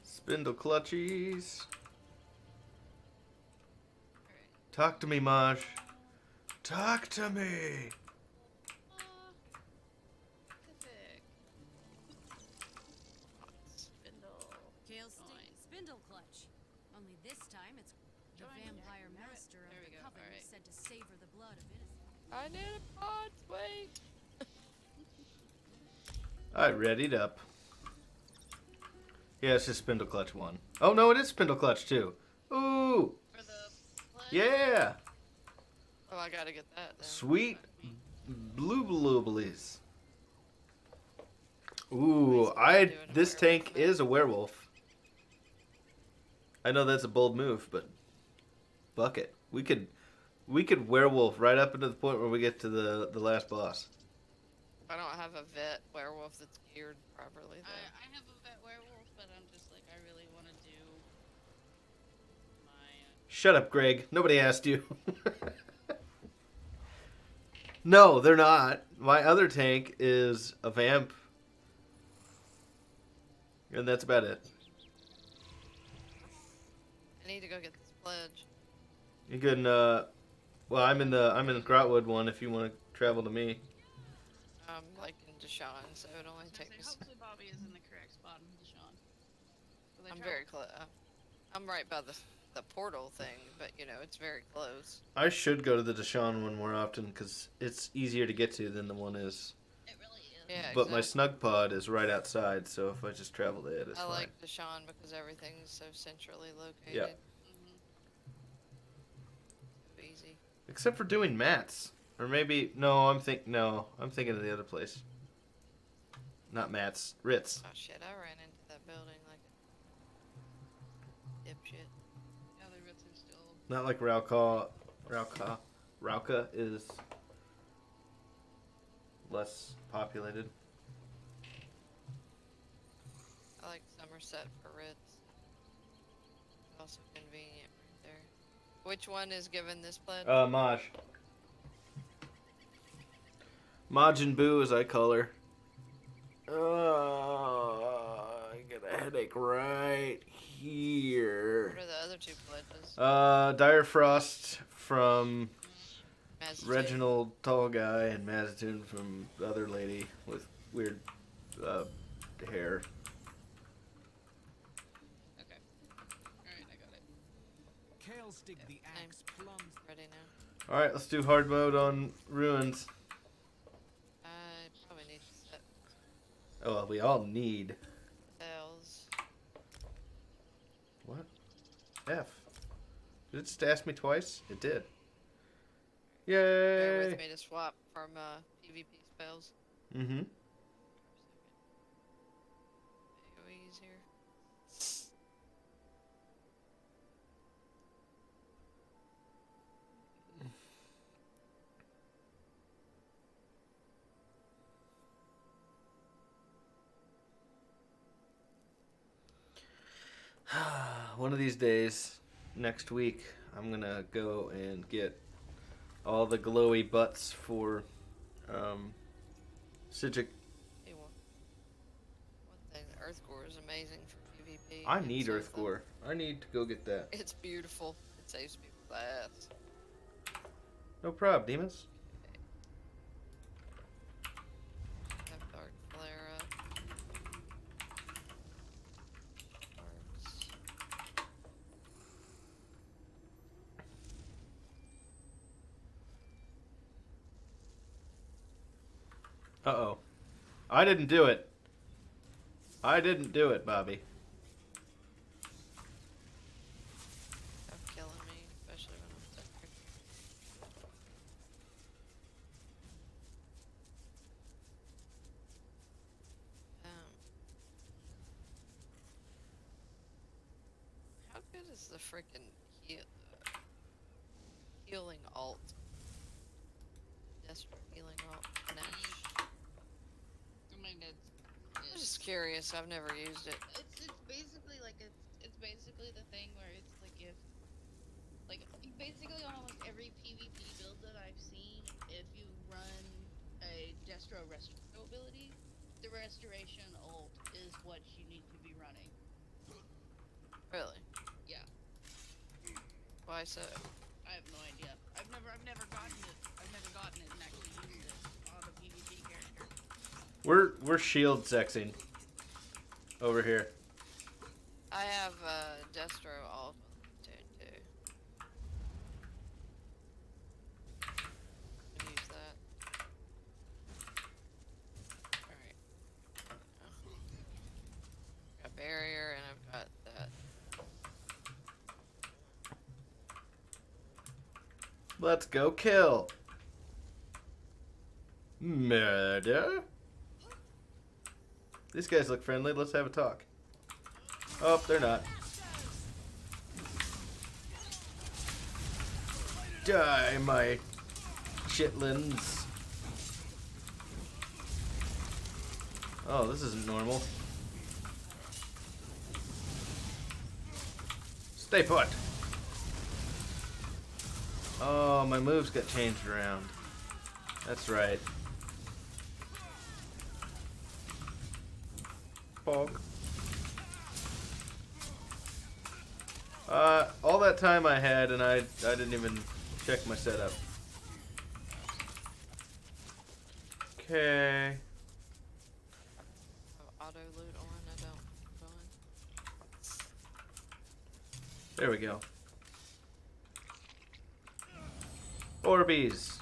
Spindle clutchies. Alright. Talk to me, Maj. Talk to me. Pacific. Spindle. Kale Fine. Spindle Clutch. Only this time it's the Join vampire Jack. master of There we the go, coven alright. said to savor the blood of innocent. I need a pod, wait. I readied up. Yeah, it's just Spindle Clutch 1. Oh, no, it is Spindle Clutch 2. Ooh, For the pledge? yeah. Oh, I gotta get that then. Sweet blooblies. Ooh, this tank is a werewolf. I know that's a bold move, but fuck it. We could werewolf right up into the point where we get to the last boss. I don't have a vet werewolf that's geared properly though. I have a vet werewolf, but I'm just like, I really want to do my. Shut up, Greg. Nobody asked you. No, they're not. My other tank is a vamp. And that's about it. I need to go get this pledge. You can, Well, I'm in Grotwood one. If you want to travel to me. I'm like in Deshaun, so it only I was gonna takes me. say, hopefully Bobby is in the correct spot in Deshaun. So they I'm travel- very close. I'm right by the portal thing, but you know it's very close. I should go to the Deshaun one more often because it's easier to get to than the one is. It really is. Yeah, But my exactly. snug pod is right outside, so if I just travel to it, it's I fine. like Deshaun because everything's so centrally located. Yeah. Mhm. So easy. Except for doing mats, or maybe I'm thinking of the other place. Not mats, Ritz. Oh shit! I ran into that building like a dipshit. Yeah, the Ritz are still. Not like Rauka is less populated. I like Somerset for Ritz. Also convenient right there. Which one is given this pledge? Maj. Majin Buu, as I call her. I get a headache right here. What are the other two pledges? Dire Frost from Mazatun. Reginald Tall Guy and Mazatun from the other lady with weird hair. Okay. Alright, I got it. Kale stick the axe plums. Ready now. Alright, let's do hard mode on Ruins. I probably need to set Oh, well, we all need. bells. What? F. Did it just ask me twice? It did. Bear Yay! with me to swap from PvP spells. Mm-hmm. AoE's here. One of these days, next week, I'm gonna go and get all the glowy butts for Sijic. Hey, one thing, Earth Core is amazing for PvP. I and need so Earth fun. Core. I need to go get that. It's beautiful. It saves people's ass. No prob, demons. Have Dark Flare up. Works. Uh-oh. I didn't do it. I didn't do it, Bobby. Stop killing me, especially when I'm tired. How good is the freaking healing alt? Desperate healing alt. Nash. I mean, I'm just curious. I've never used it. it's basically like it's basically the thing where it's like if basically on almost every PvP build that I've seen, if you run a Destro Resto ability, the Restoration ult is what you need to be running. Really? Yeah. Why so? I have no idea. I've never gotten it. I've never gotten it and actually used it on a PvP character. We're shield sexing over here. I have Destro alt too. Can use that. Alright. Got barrier and I've got that. Let's go kill. Murder? These guys look friendly. Let's have a talk. Oh, they're not. Die, my chitlins. Oh, this isn't normal. Stay put. Oh, my moves got changed around. That's right. Bonk. All that time I had, and I didn't even check my setup. Okay. Oh, auto loot on, I don't. There we go. Orbeez.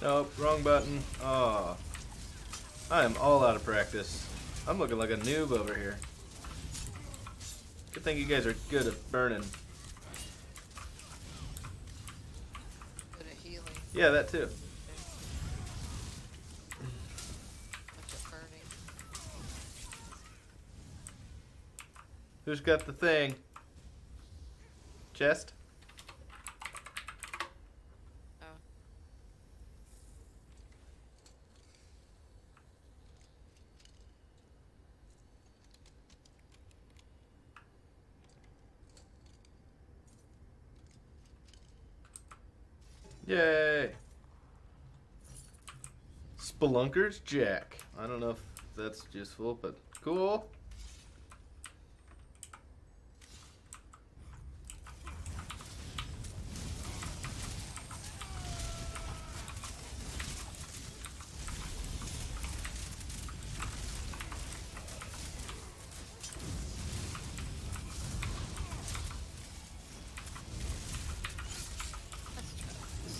Nope, wrong button. Oh, I am all out of practice. I'm looking like a noob over here. Good thing you guys are good at burning. Good at healing. Yeah, that too. Much at burning. Who's got the thing? Chest? Oh. Yay! Spelunker's Jack. I don't know if that's useful, but cool. Let's try this.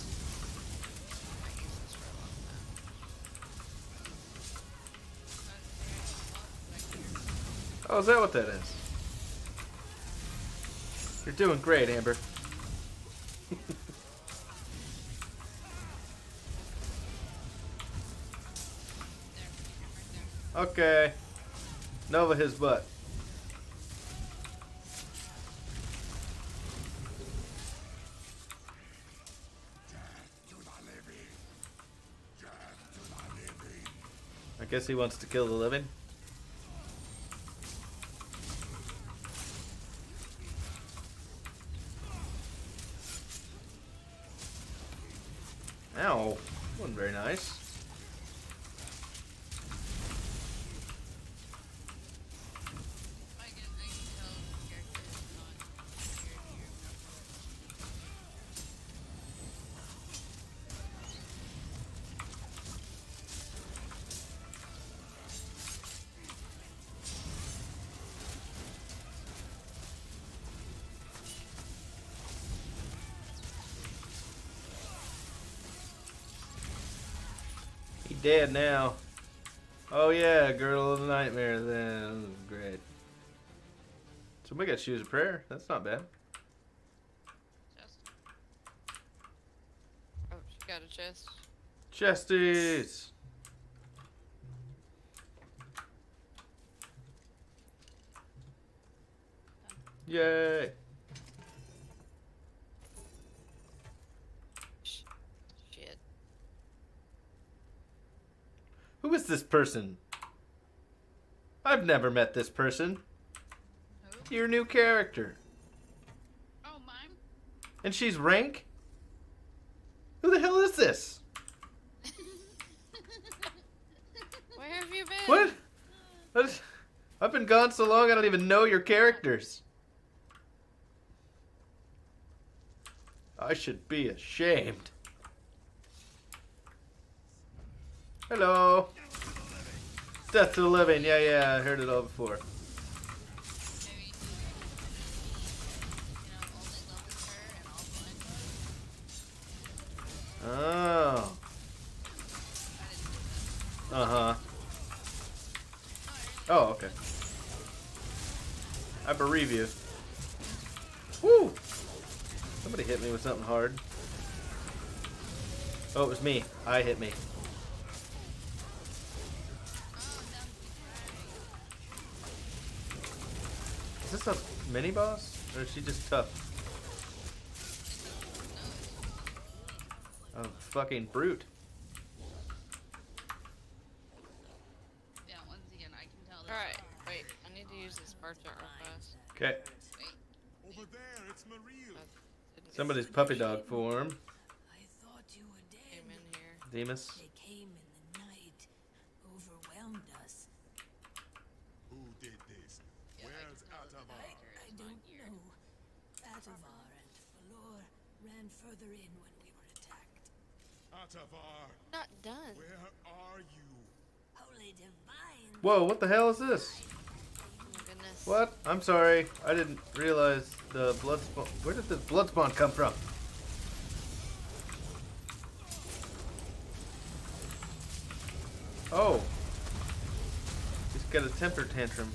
Might use this for a long time. Oh, is that what that is? You're doing great, Amber. Okay. Nova his butt. I guess he wants to kill the living. Ow. Wasn't very nice. I can tell the character is not here. He dead now. Oh yeah, girl of the nightmare then. Great. Somebody got shoes of prayer. That's not bad. Just Oh, she got a chest. Chesties. Yay. Shit. Who is this person? I've never met this person. who? Your new character. Oh, mine. And she's rank? Who the hell is this? Where have you been? What? I've been gone so long I don't even know your characters. I should be ashamed. Hello. Death to the living. Yeah, I heard it all before. Maybe only love is her and I'll find her. Oh. Uh-huh. Oh, okay. I bereave you. Woo! Somebody hit me with something hard. Oh, it was me. I hit me. Is this a mini boss? Or is she just tough? Oh, fucking brute. Yeah, Alright, wait. I need to use this parchment real fast. Okay. Over there, it's Maril. Didn't get Somebody's puppy dog form. I thought you were dead. came in here. Demas. They came in the night, overwhelmed us. Who did this? Where's Atavar? I don't know. Atavar and Valor ran further in when we were attacked. Atavar, Not done. where are you? Holy divine! Whoa, what the hell is this? Oh my goodness. What? I'm sorry. I didn't realize the blood spawn. Where did this blood spawn come from? Oh. He's got a temper tantrum.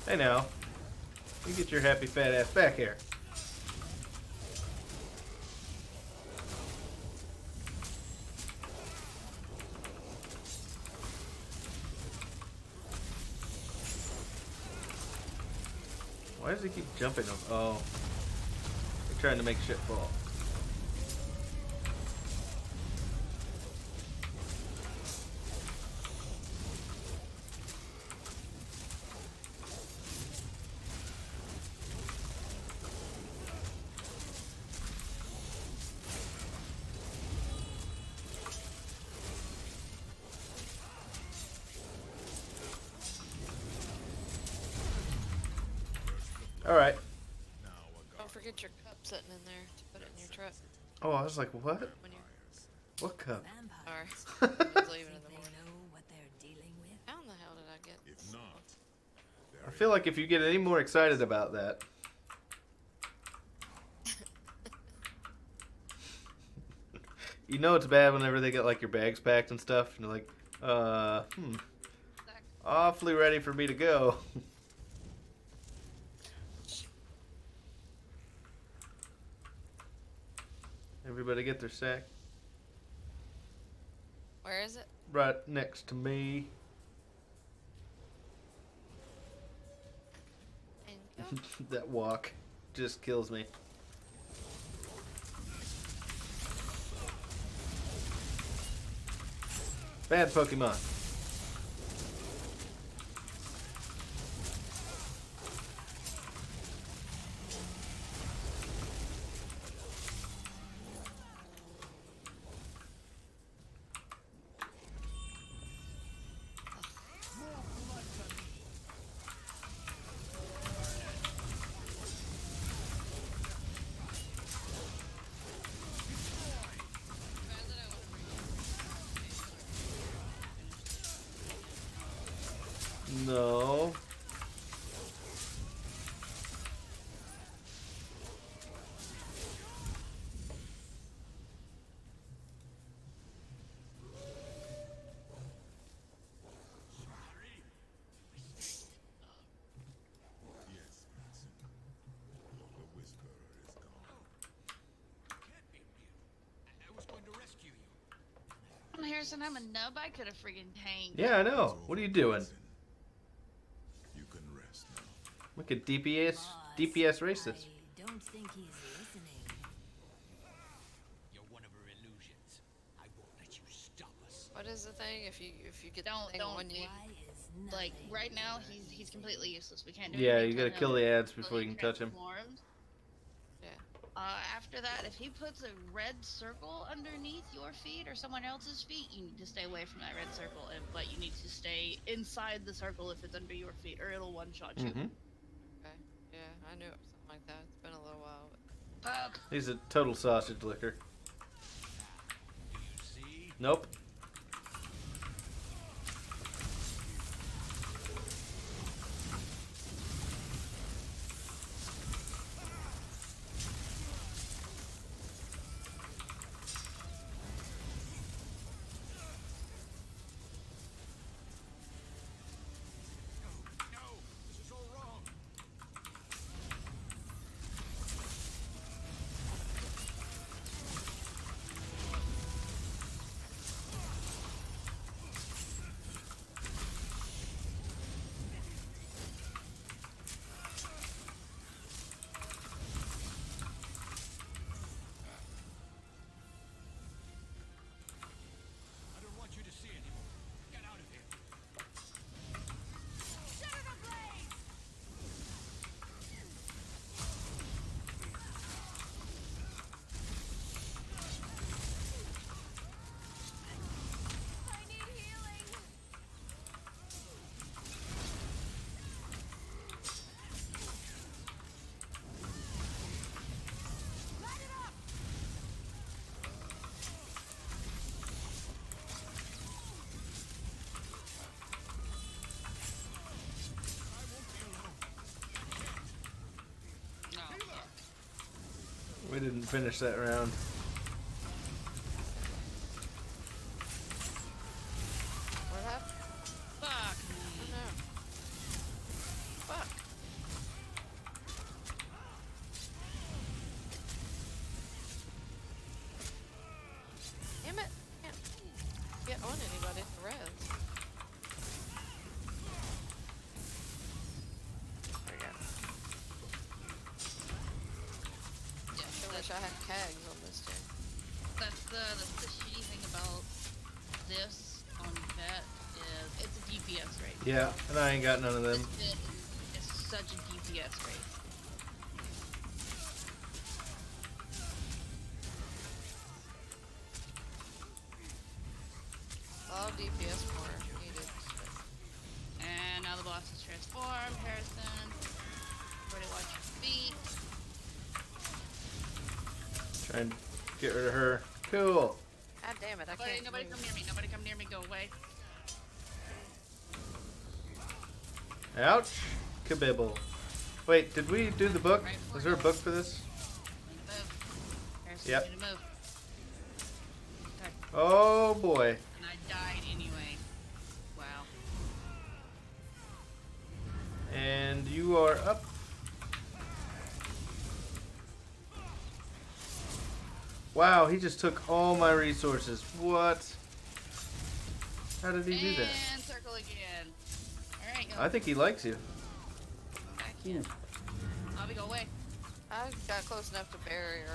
Hey now. You get your happy fat ass back here. Why does he keep jumping him? Oh. They're trying to make shit fall. Alright. Don't forget your cup sitting in there to put it in your truck Oh, I was like, what? when you What cup? Vampires. are leaving in the They morning. know what they're dealing with. How in the hell did I get If this? not, I feel like if you get any more excited about that, you know it's bad whenever they get like your bags packed and stuff, and you're like, awfully ready for me to go. Everybody get their sack Where is it? right next to me. And go. That walk just kills me. Bad Pokemon. No. yes, Manson. The Whisperer is gone. Can't be real. I was going to rescue you. Harrison, I'm a nub. I could have friggin' tanked. Yeah, I know. What are you doing? You can rest now. Look at DPS racist. I don't think he's listening. You're one of her illusions. I won't let you stop us. What is the thing? If you get Don't- the thing don't on you, Why is Like nothing right now, worth he's completely useless. We can't do Yeah, anything you gotta till kill the him ads before you can touch him. transforms. yeah. After that, if he puts a red circle underneath your feet or someone else's feet, you need to stay away from that red circle. But you need to stay inside the circle if it's under your feet, or it'll one-shot you. Mm-hmm. Okay. Yeah, I knew it was something like that. It's been a little while. But He's a total sausage licker. Do you see? Nope. No, this is all wrong. We didn't finish that round. What happened? Fuck Oh me. no. Fuck. Damn it. Can't get on anybody to res. There we go. Yeah, I wish I had cags on this too. that's the shitty thing about this on Vet is it's a DPS rate. Yeah, and I ain't got none of them. It's such a DPS rate. All DPS more needed. And now the boss is transformed. Harrison, everybody watch your feet. Try and get rid of her. Cool. God damn it, I Nobody, can't nobody move. come near me. Nobody come near me. Go away. Ouch. Kabibble. Wait, did we do the book? Right, Was there a book for this? Move. Harrison, Yep. you need to move. Okay. Oh boy. And I died anyway. Wow. And you are up. Wow, he just took all my resources. What? How did he do that? And circle again. Alright, go. I think he likes you. Back in. Bobby, go away. I got close enough to barriers.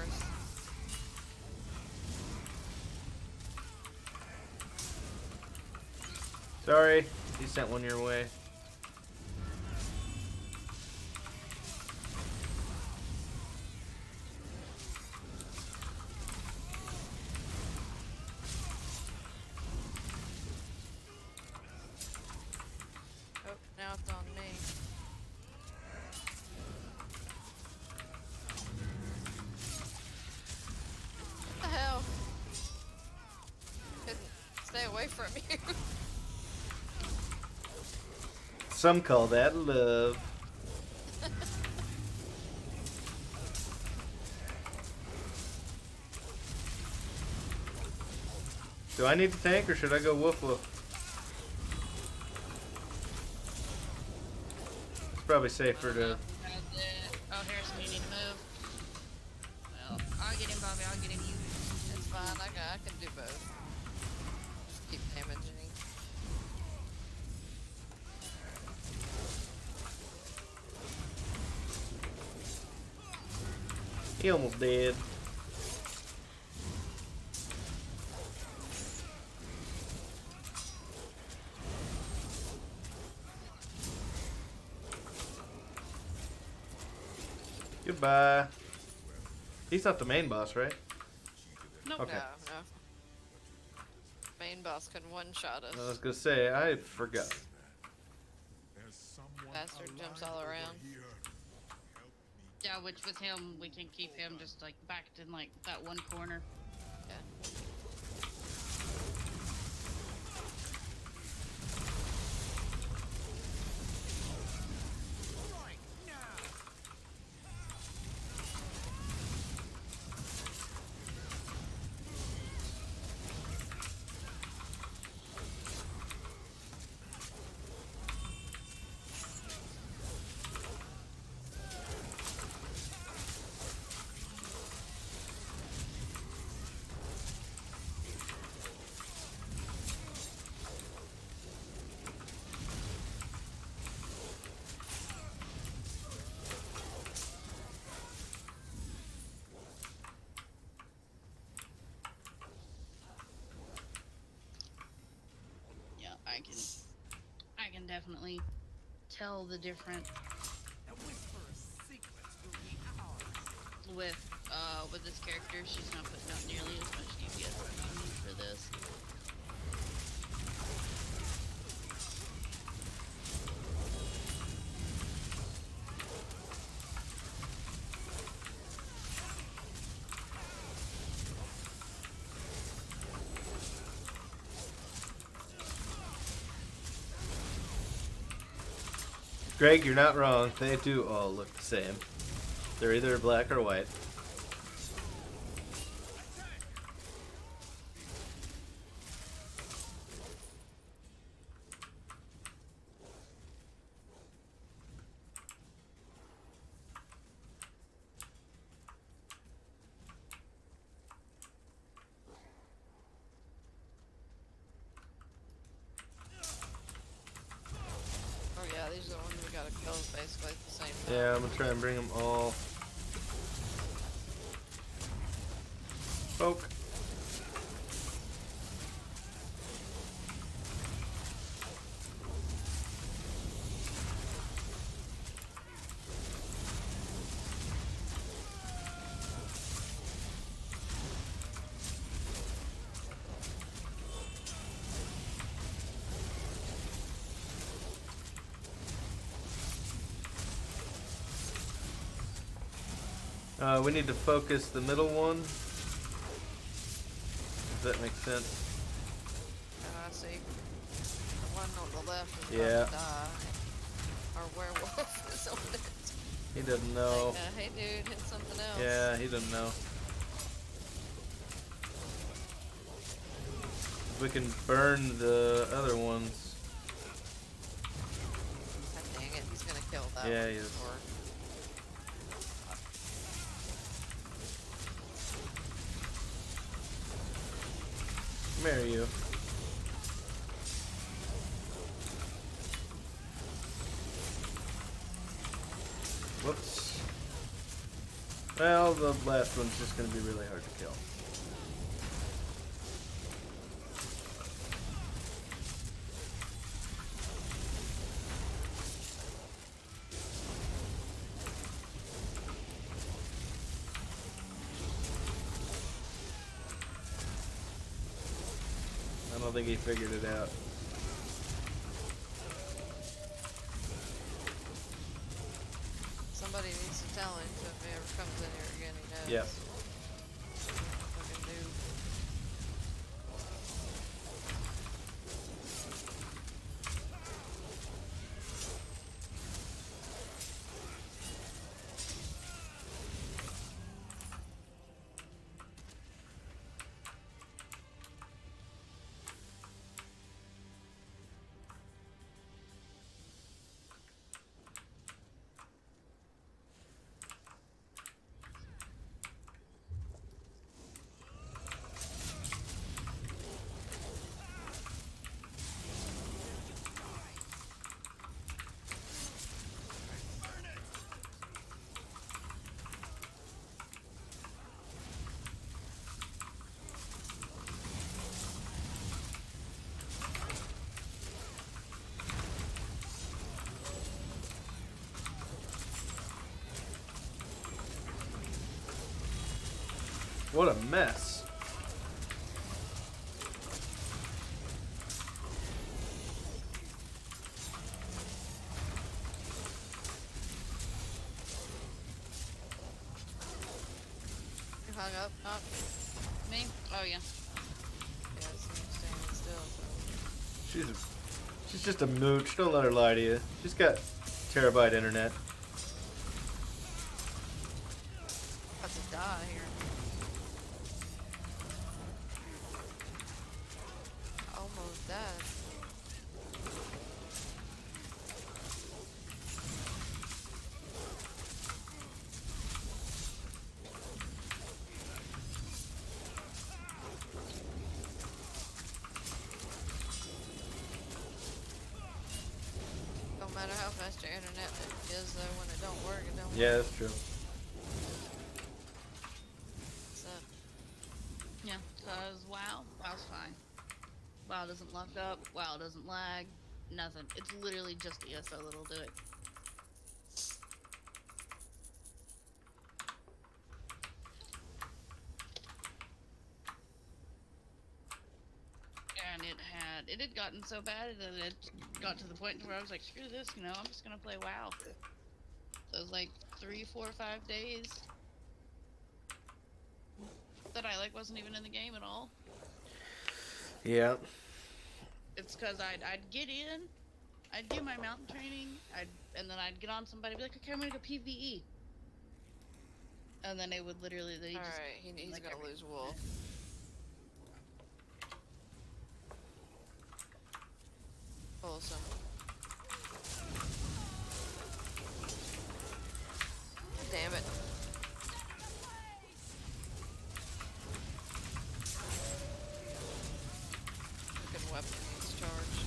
Sorry, he sent one your way. Oh, now it's on me. What the hell? Couldn't stay away from you. Some call that love. Do I need to tank or should I go woof woof? It's probably safer to. That's it. Oh, Harrison, you need to move. Well, I'll get him, Bobby. I'll get him. You. It's fine, I can do both. Just keep damaging. He almost dead. Goodbye. He's not the main boss, right? Nope. Okay. No, no. Main boss can one-shot us. I was gonna say, I forgot. There's someone Bastard jumps alive all over around. here. Help me. Yeah, which with him, we can keep him just like backed in like that one corner. Yeah. Yeah, I can definitely tell the difference with this character. She's not putting out nearly as much DPS as I need for this. Greg, you're not wrong. They do all look the same. They're either black or white. these are the ones we gotta kill basically at the same time. Yeah, I'm gonna try and bring them all. Poke. We need to focus the middle one. Does that make sense? I see. The one on the left is Yeah. about to die. Our werewolf is on it. He doesn't know. Hey dude, hit something else. Yeah, he doesn't know. We can burn the other ones. God dang it, he's gonna kill that Yeah, one he is. before. Come here, you. Whoops. Well, the last one's just going to be really hard to kill. I don't think he figured it out. Somebody needs to tell him so if he ever comes in here again, he knows. Yep. Fucking dude. What a mess. You hung up? Not Me? Oh yeah. yeah, it's standing still, so. She's just a mooch. Don't let her lie to you. She's got terabyte internet. About to die here. Almost died. Don't matter how fast your internet is though, when it don't work, it don't Yeah, work. that's true. So, Yeah. Cause WoW's fine. WoW doesn't lock up. WoW doesn't lag. Nothing. It's literally just ESO that'll do it. And it had gotten so bad that it got to the point where I was like, screw this, I'm just gonna play WoW. So it was like 3, 4, 5 days that I wasn't even in the game at all. Yeah. It's cause I'd get in, I'd do my mountain training, and then I'd get on somebody, be like, okay, I'm gonna go PvE. And then it would literally, they just, alright, he's like, gonna every- lose Wolf. Awesome. Damn it. Fucking weapon needs charged.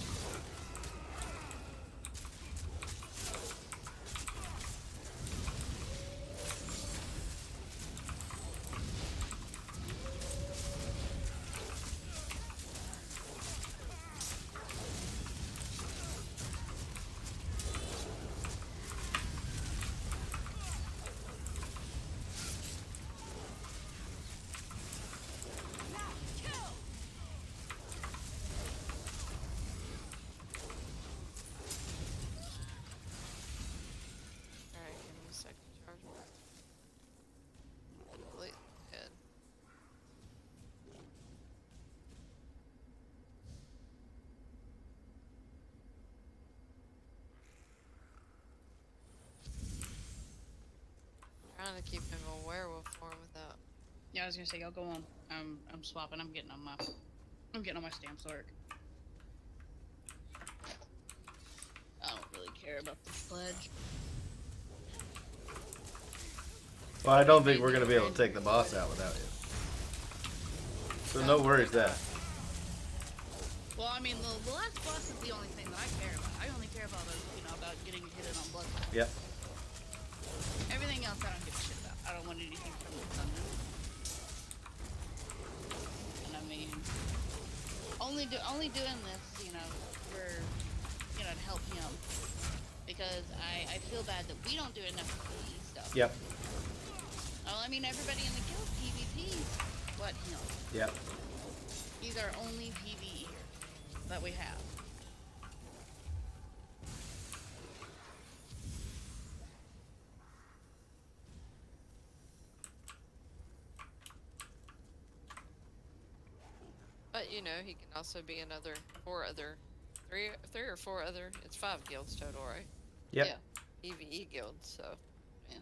keep him a werewolf form without. Yeah, I was gonna say, y'all go on. I'm swapping. I'm getting on my stamps work. I don't really care about the pledge. Well, I don't think we're gonna be able to take the boss out without you. So no worries there. Well, I mean, the last boss is the only thing that I care about. I only care about, about getting hidden on blood. Yep. Everything else, I don't give a shit about. I don't want anything from the sun. And I mean, only doing this, for, to help him. Because I feel bad that we don't do enough PvE stuff. Yep. Well, I mean, everybody in the guild PvPs, but him. Yep. He's our only PvE that we have. But he can also be another three or four other. It's 5 guilds total, right? Yep. Yeah. PvE guilds. So. Yeah.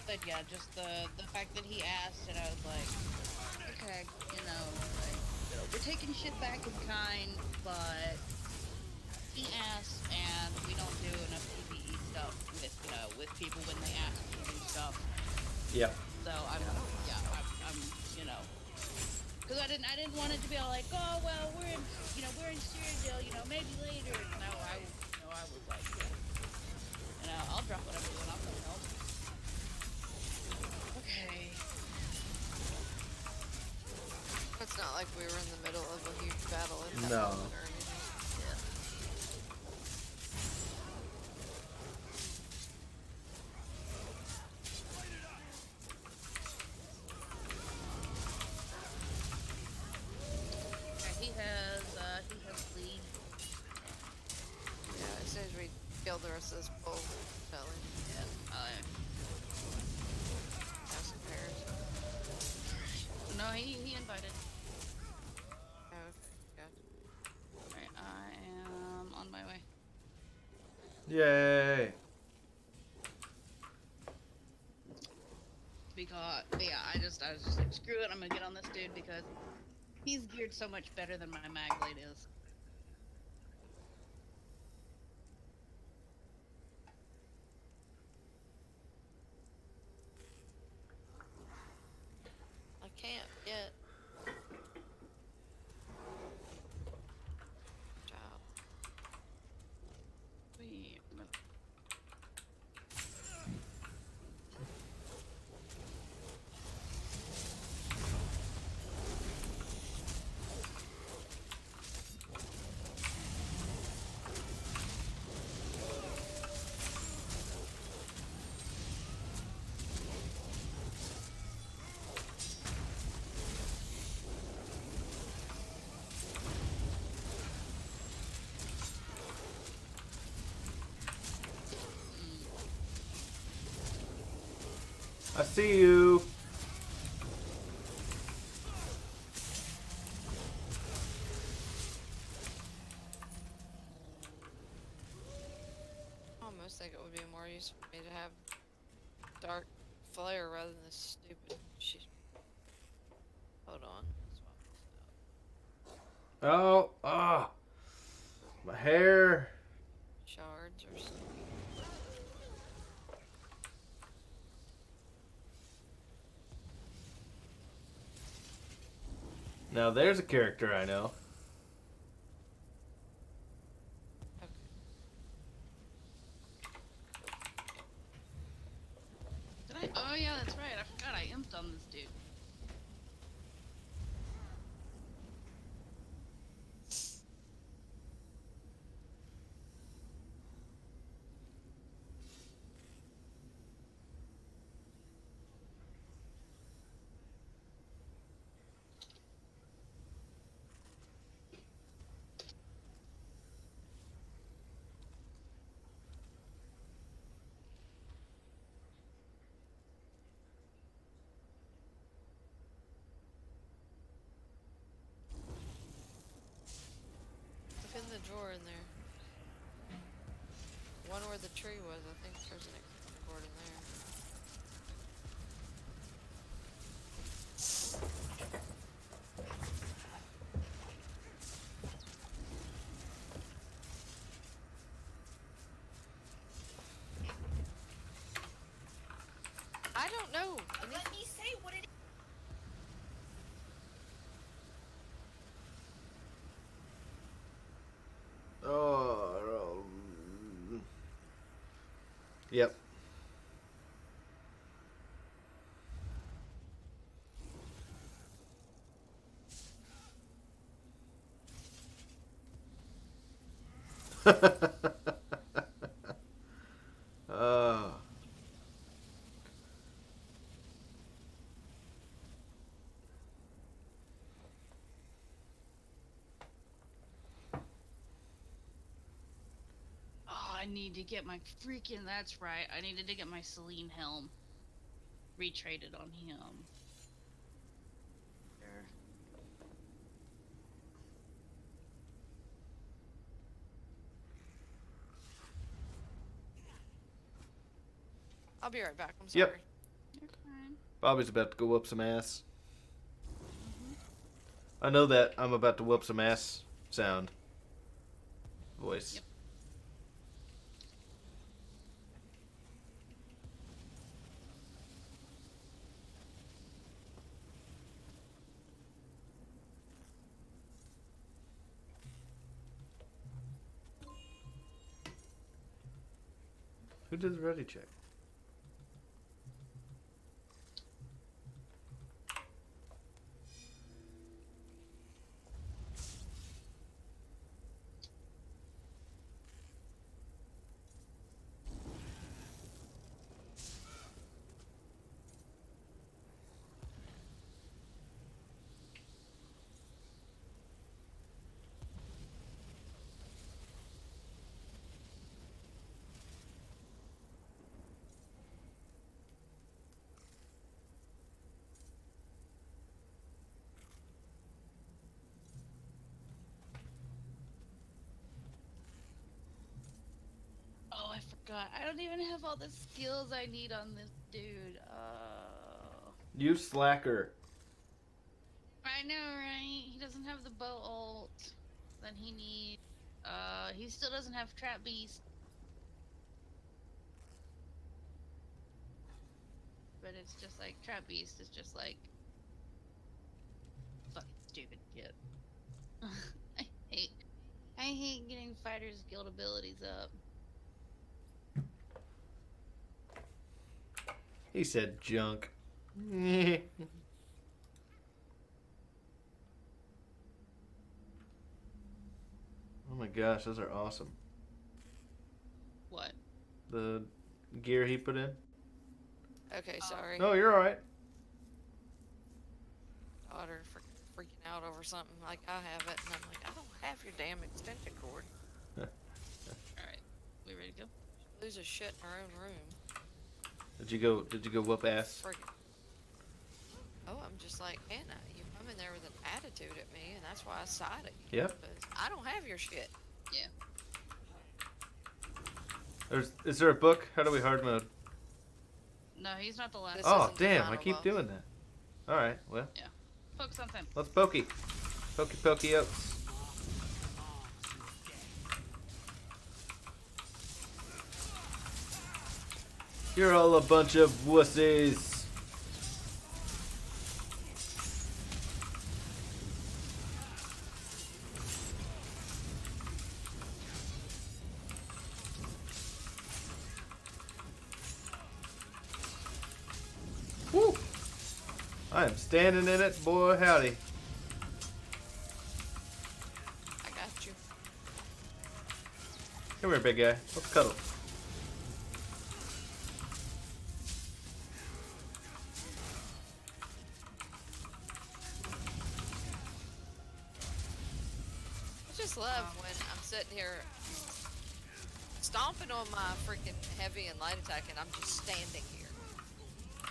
But yeah, just the fact that he asked, and I was like, okay, we're taking shit back in kind, but he asked, and we don't do enough PvE stuff with people when they ask to do stuff. Yep. So I'm because I didn't want it to be all like, oh well, we're in Cyrodiil, maybe later. No, I was like, I'll drop what I'm doing. I'll come help. Okay. It's not like we were in the middle of a huge battle at that No. moment or anything. He has lead. Yeah, as soon as we kill the rest of this bull, tell him. Yeah. Have some pears. No, he invited. Oh, okay, gotcha. Alright, I am on my way. Yay. Because yeah, I was just like, screw it, I'm gonna get on this dude because he's geared so much better than my mag blade is. I can't yet. Job. Wait, I see you. I almost think it would be more useful for me to have dark flare rather than this stupid shit. Hold on. Swap this out. Oh, my hair. Shards or something. Now there's a character I know. did I? Oh yeah, that's right. I forgot I imped on this dude. Look in the drawer in there. one where the tree was. I think there's an extension cord in there. I don't know. Let me say what it is. Oh. Yep. Oh. Oh, I need to get my freaking. That's right. I needed to get my Celine helm retraded on him. There. I'll be right back. I'm sorry. Yep. You're fine. Bobby's about to go whoop some ass. I know that I'm about to whoop some ass sound. Voice. Yep. Who did the ready check? Oh, I forgot. I don't even have all the skills I need on this dude. Oh. You slacker. I know, right? He doesn't have the bow ult that he needs. He still doesn't have Trap Beast. But it's just like, Trap Beast is just like, fucking stupid kid. I hate getting Fighters Guild abilities up. He said junk. Oh my gosh, those are awesome. What? The gear he put in. Okay, sorry. No, you're alright. Daughter freaking out over something like I have it, and I'm like, I don't have your damn extension cord. Alright, we ready to go? Lose a shit in her own room. Did you go whoop ass? Friggin'. Oh, I'm just like, Hannah, you come in there with an attitude at me, and that's why I side at you. Yep. Because I don't have your shit. Yeah. Is there a book? How do we hard mode? No, he's not the last. This Oh isn't the damn, I final keep boss. doing that. Alright, well. Poke something. Let's pokey. Pokey oaks. You're all a bunch of wussies. Woo! I am standing in it, boy howdy. I got you. Come here, big guy. Let's cuddle. I just love when I'm sitting here stomping on my freaking heavy and light attack, and I'm just standing here.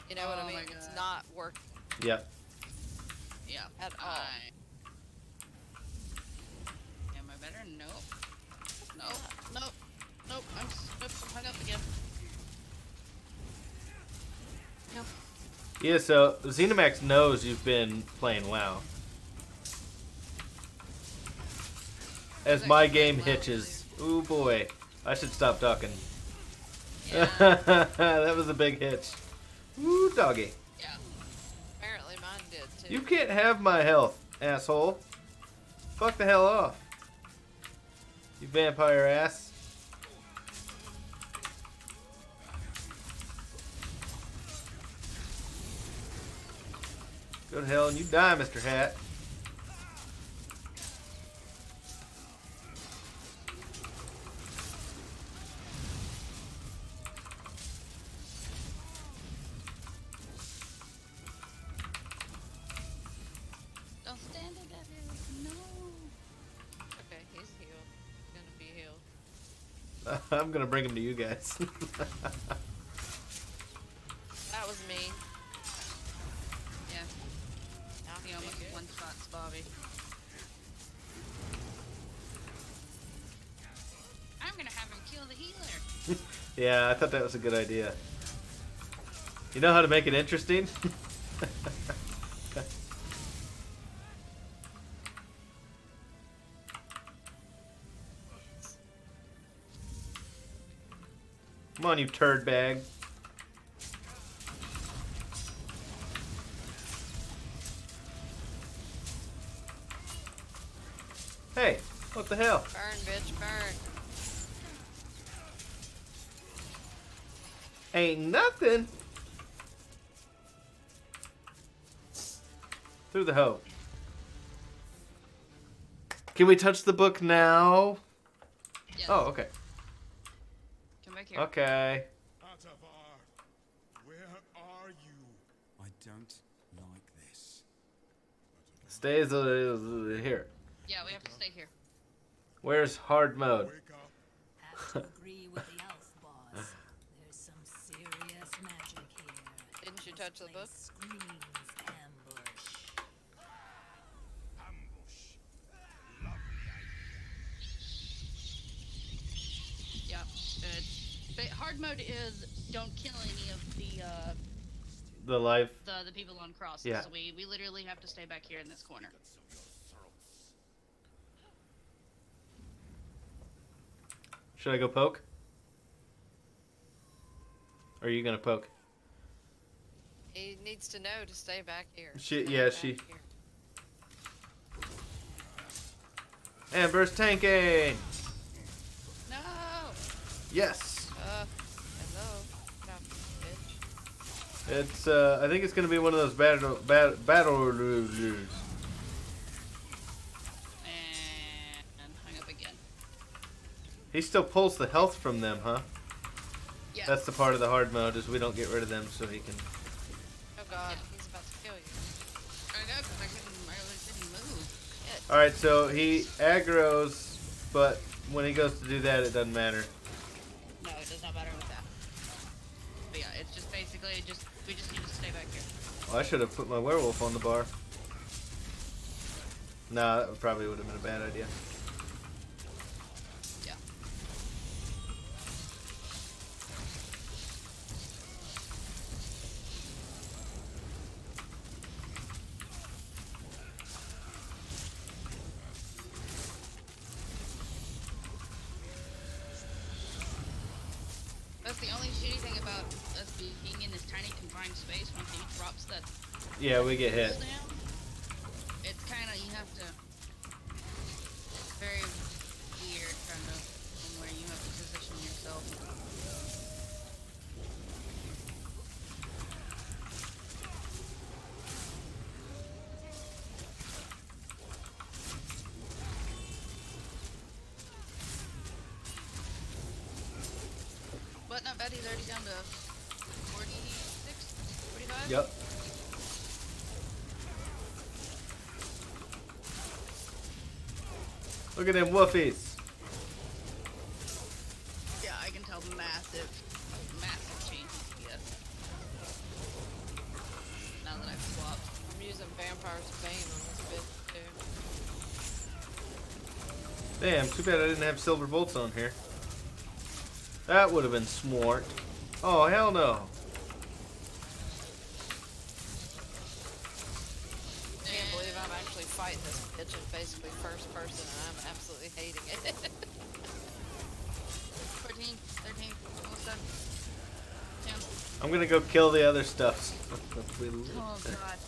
You know what Oh I my mean? It's God. not working Yep. Yeah. at all. Am I better? Nope. Nope. Nope. Nope. Nope. Yeah, so Xenomax knows you've been playing WoW. As He's my actually playing game WoW, hitches. Ooh boy. I should stop talking. Yeah. That was a big hitch. Ooh, doggy. Yeah. Apparently mine did too. You can't have my health, asshole. Fuck the hell off. You vampire ass. Go to hell and you die, Mr. Hat. Don't stand in that area. No. Okay, he's healed. He's gonna be healed. I'm gonna bring him to you guys. That was mean. Yeah. Now He almost one shots Bobby. I'm gonna have him kill the healer. Yeah, I thought that was a good idea. You know how to make it interesting? Come on, you turd bag. Hey, what the hell? Burn, bitch, burn. Ain't nothing. Through the hoe. Can we touch the book now? Yes. Oh, okay. Come back here. Okay. Atavar, where are you? I don't like this. Stay as here. Yeah, we have to stay here. Where's hard mode? Wake up. Have to agree with the elf boss. There's some serious magic here. Didn't you touch the book? Screams ambush. Ambush. Yeah. But hard mode is don't kill any of The life. the people on crosses. Yeah. So we literally have to stay back here in this corner. Should I go poke? Or are you gonna poke? He needs to know to stay back here. She- Stay yeah, back she- here. Amber's tanking! No. Yes! Hello. Get off me, bitch. It's, I think it's gonna be one of those battle. And hung up again. He still pulls the health from them, huh? Yeah. That's the part of the hard mode, is we don't get rid of them so he can... Oh god, Yeah. he's about to kill you. I know, 'cause I really couldn't move. Shit. Alright, so he aggroes, but when he goes to do that, it doesn't matter. No, it does not matter with that. But yeah, it's just basically we just need to stay back here. Well, I should have put my werewolf on the bar. Nah, that probably would have been a bad idea. Yeah. That's the only shitty thing about us being in this tiny confined space. Once he drops that Yeah, we get hit. cooldown, it's kind of, you have to, very weird kind of, from where you have to position yourself. But not bad, he's already down to 46, 45? Yep. Look at them woofies. Yeah, I can tell massive changes, yes. Now that I've swapped. I'm using Vampire's Bane on this bitch too. Damn, too bad I didn't have silver bolts on here. That would have been smart. Oh, hell no. which is basically first person, and I'm absolutely hating it. 14, 13, almost done. 10. I'm gonna go kill the other stuff. Oh god.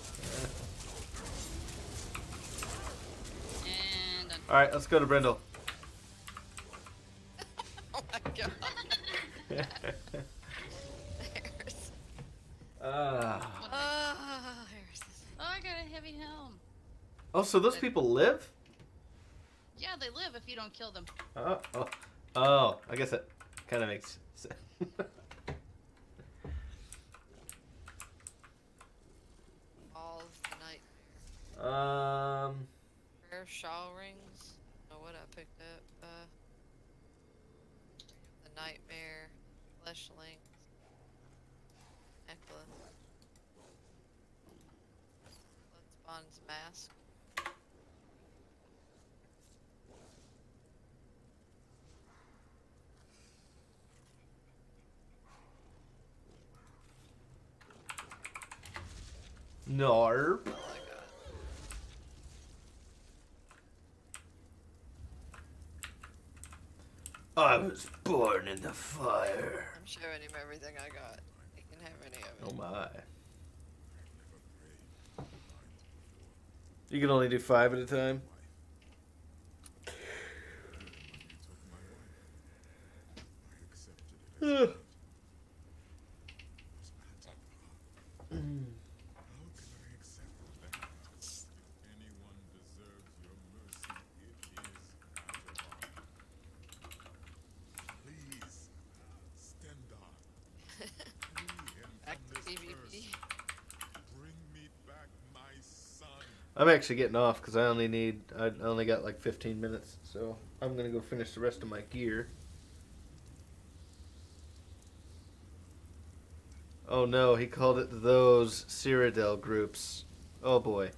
And done. All right, let's go to Brindle. Oh my god. There's. There's this. Oh, I got a heavy helm. Oh, so those people live? Yeah, they live if you don't kill them. Oh, I guess that kind of makes sense. All of the nightmare. Um, Rare shawl rings. Oh, what I picked up. The nightmare. Flesh links. Necklace. Bloodspawns mask. Narp. All I got. I was born in the fire. I'm showing him everything I got. He can have any of it. Oh my. You can only do 5 at a time? I accept that? If anyone deserves your mercy, it is Azeroth. Please, Stendar. Free him Back from to this PvP. curse. Bring me back my son. I'm actually getting off because I only got like 15 minutes, so I'm gonna go finish the rest of my gear. Oh no, he called it those Cyrodiil groups. Oh boy.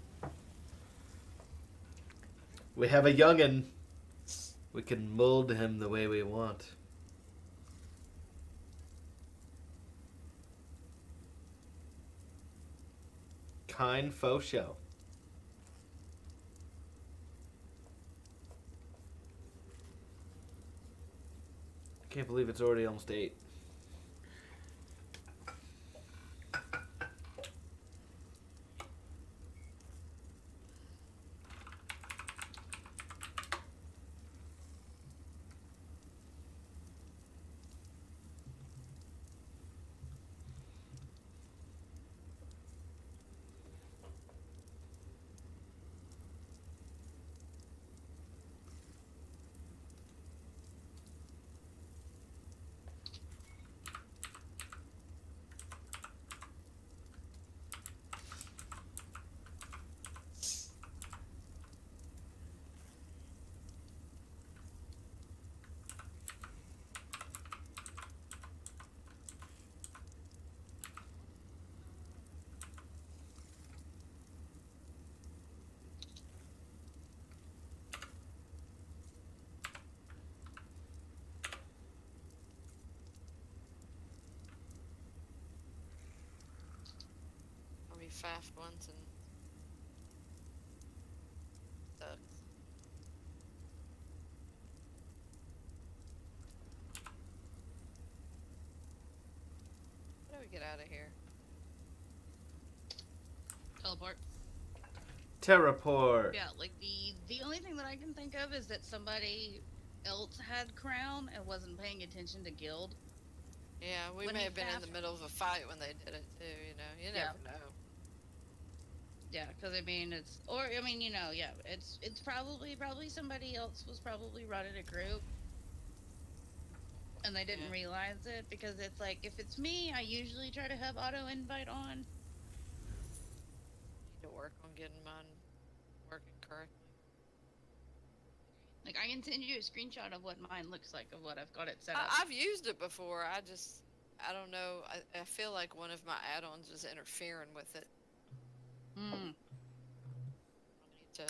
We have a youngin'. We can mold him the way we want. Kind faux show. I can't believe it's already almost 8. I'll be fast once and sucks. How do we get out of here? Teleport. Terraport. Yeah, like the only thing that I can think of is that somebody else had crown and wasn't paying attention to guild. Yeah, we When may he have been in the fast- middle of a fight when they did it too, you know. You Yeah. never know. Yeah, because I mean it's probably somebody else was probably running a group, and they didn't Yeah. realize it because it's like if it's me, I usually try to have auto invite on. Need to work on getting mine working correctly. Like I can send you a screenshot of what mine looks like of what I've got it set up. I've used it before. I don't know. I feel like one of my add-ons is interfering with it. Hmm. I need to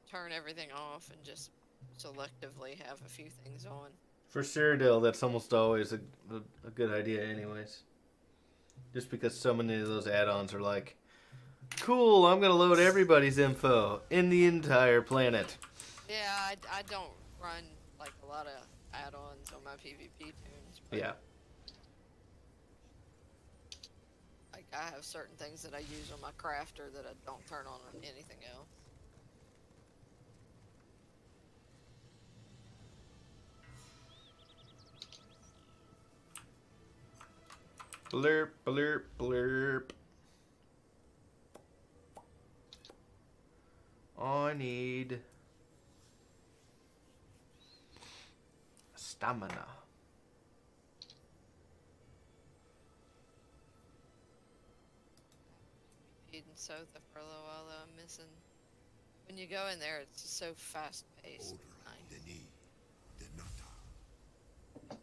turn everything off and just selectively have a few things on. For Cyrodiil, that's almost always a good idea anyways. Just because so many of those add-ons are like Cool, I'm gonna load everybody's info in the entire planet. Yeah, I don't run like a lot of add-ons on my PvP tunes. But, Yeah. like I have certain things that I use on my crafter that I don't turn on anything else. Blurp, blurp, blurp. I need stamina. Feeding Sotha for a little while though. I'm missing. When you go in there, it's just so fast paced. Nice. Denis, Denata.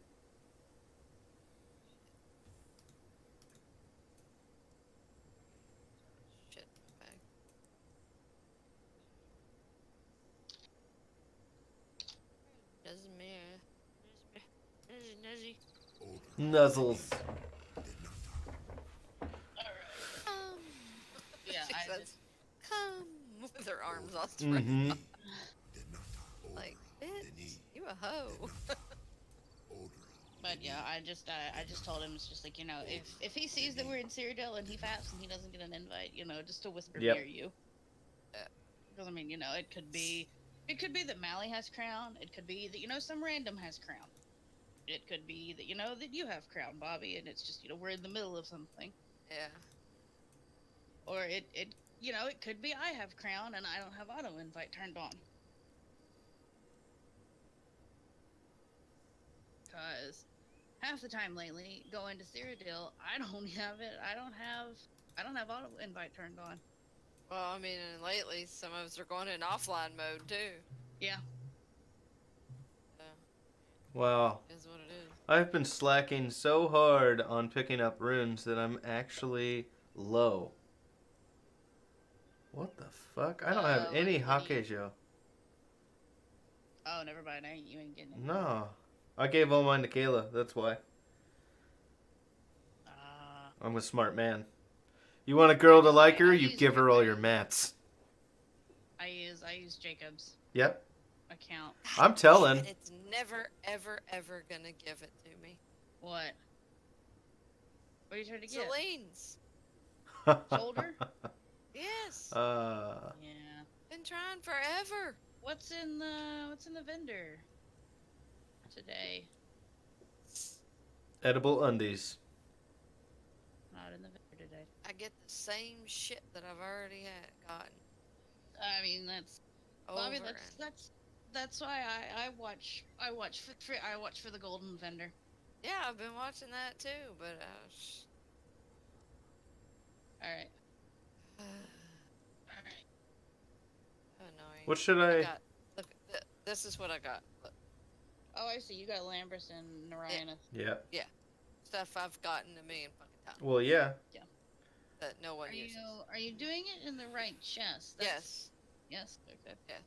Shit, my bag. Doesn't matter. Nuzzy. Nuzzles. Yeah, She I says, just, come with her arms outspread. Mm-hmm. Like, bitch, you a hoe. but yeah, I just told him it's just like, you know, if he sees that we're in Cyrodiil and he faps and he doesn't get an invite, you know, just to whisper Yep. near you. Because I mean, you know, it could be that Mally has crown. It could be that, you know, some random has crown. It could be that, you know, that you have crown, Bobby, and it's just, you know, we're in the middle of something. Yeah. Or it you know, it could be I have crown and I don't have auto invite turned on. Cause half the time lately, going to Cyrodiil, I don't have it. I don't have auto invite turned on. Well, I mean, and lately, some of us are going in offline mode, too. Yeah. So, Wow. it is what it is. I've been slacking so hard on picking up runes that I'm actually low. What the fuck? I don't have what any do you need? Hakejo. Oh, never mind. You ain't getting it. No. I gave all mine to Kayla, that's why. I'm a smart man. You want a girl to like her, you give her all your mats. I use Jacob's Yep. account. I'm telling. It's never, ever, ever gonna give it to me. What? What are you trying to get? Celine's. Shoulder? Yes. Uh, Yeah. Been trying forever. What's in the vendor today? edible undies. Not in the vendor today. I get the same shit that I've already gotten. I mean, that's Bobby. Over That's why I watch for the golden vendor. Yeah, I've been watching that too, but All right. annoying. What should I? got, look, this is what I got. Look, Oh, I see. You got Lambris and Narayana. Yeah. stuff I've gotten a million fucking times Well, yeah. that no one Are uses. you doing it in the right chest? Yes, Yes. Okay.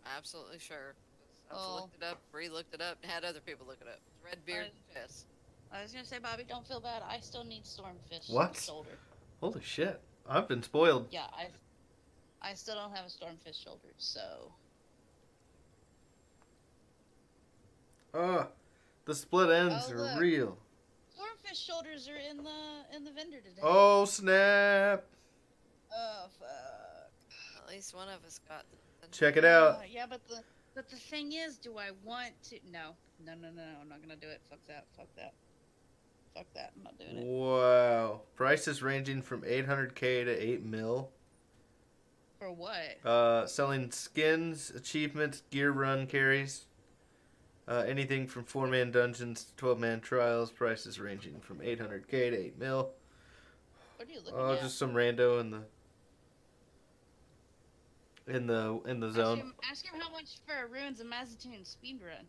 absolutely sure. I've Oh. looked it up, re-looked it up, and had other people look it up. It's Redbeard chest. I was gonna say, Bobby, don't feel bad. I still need Stormfish What? shoulder. Holy shit. I've been spoiled. Yeah, I still don't have a Stormfish shoulder, so The split ends Oh, are look. real. Stormfish shoulders are in the vendor today. Oh, snap. Oh fuck. At least one of us got something. Check it out. Yeah, but the thing is, do I want to? No, I'm not gonna do it. Fuck that. I'm not doing it. Wow. Prices ranging from 800K to 8 mil. For what? Selling skins, achievements, gear run carries. Anything from 4-man dungeons to 12-man trials. Prices ranging from 800K to 8 mil. What are you looking Oh, at? just some rando in the zone. Ask him how much for a Ruins of Mazatoon speedrun.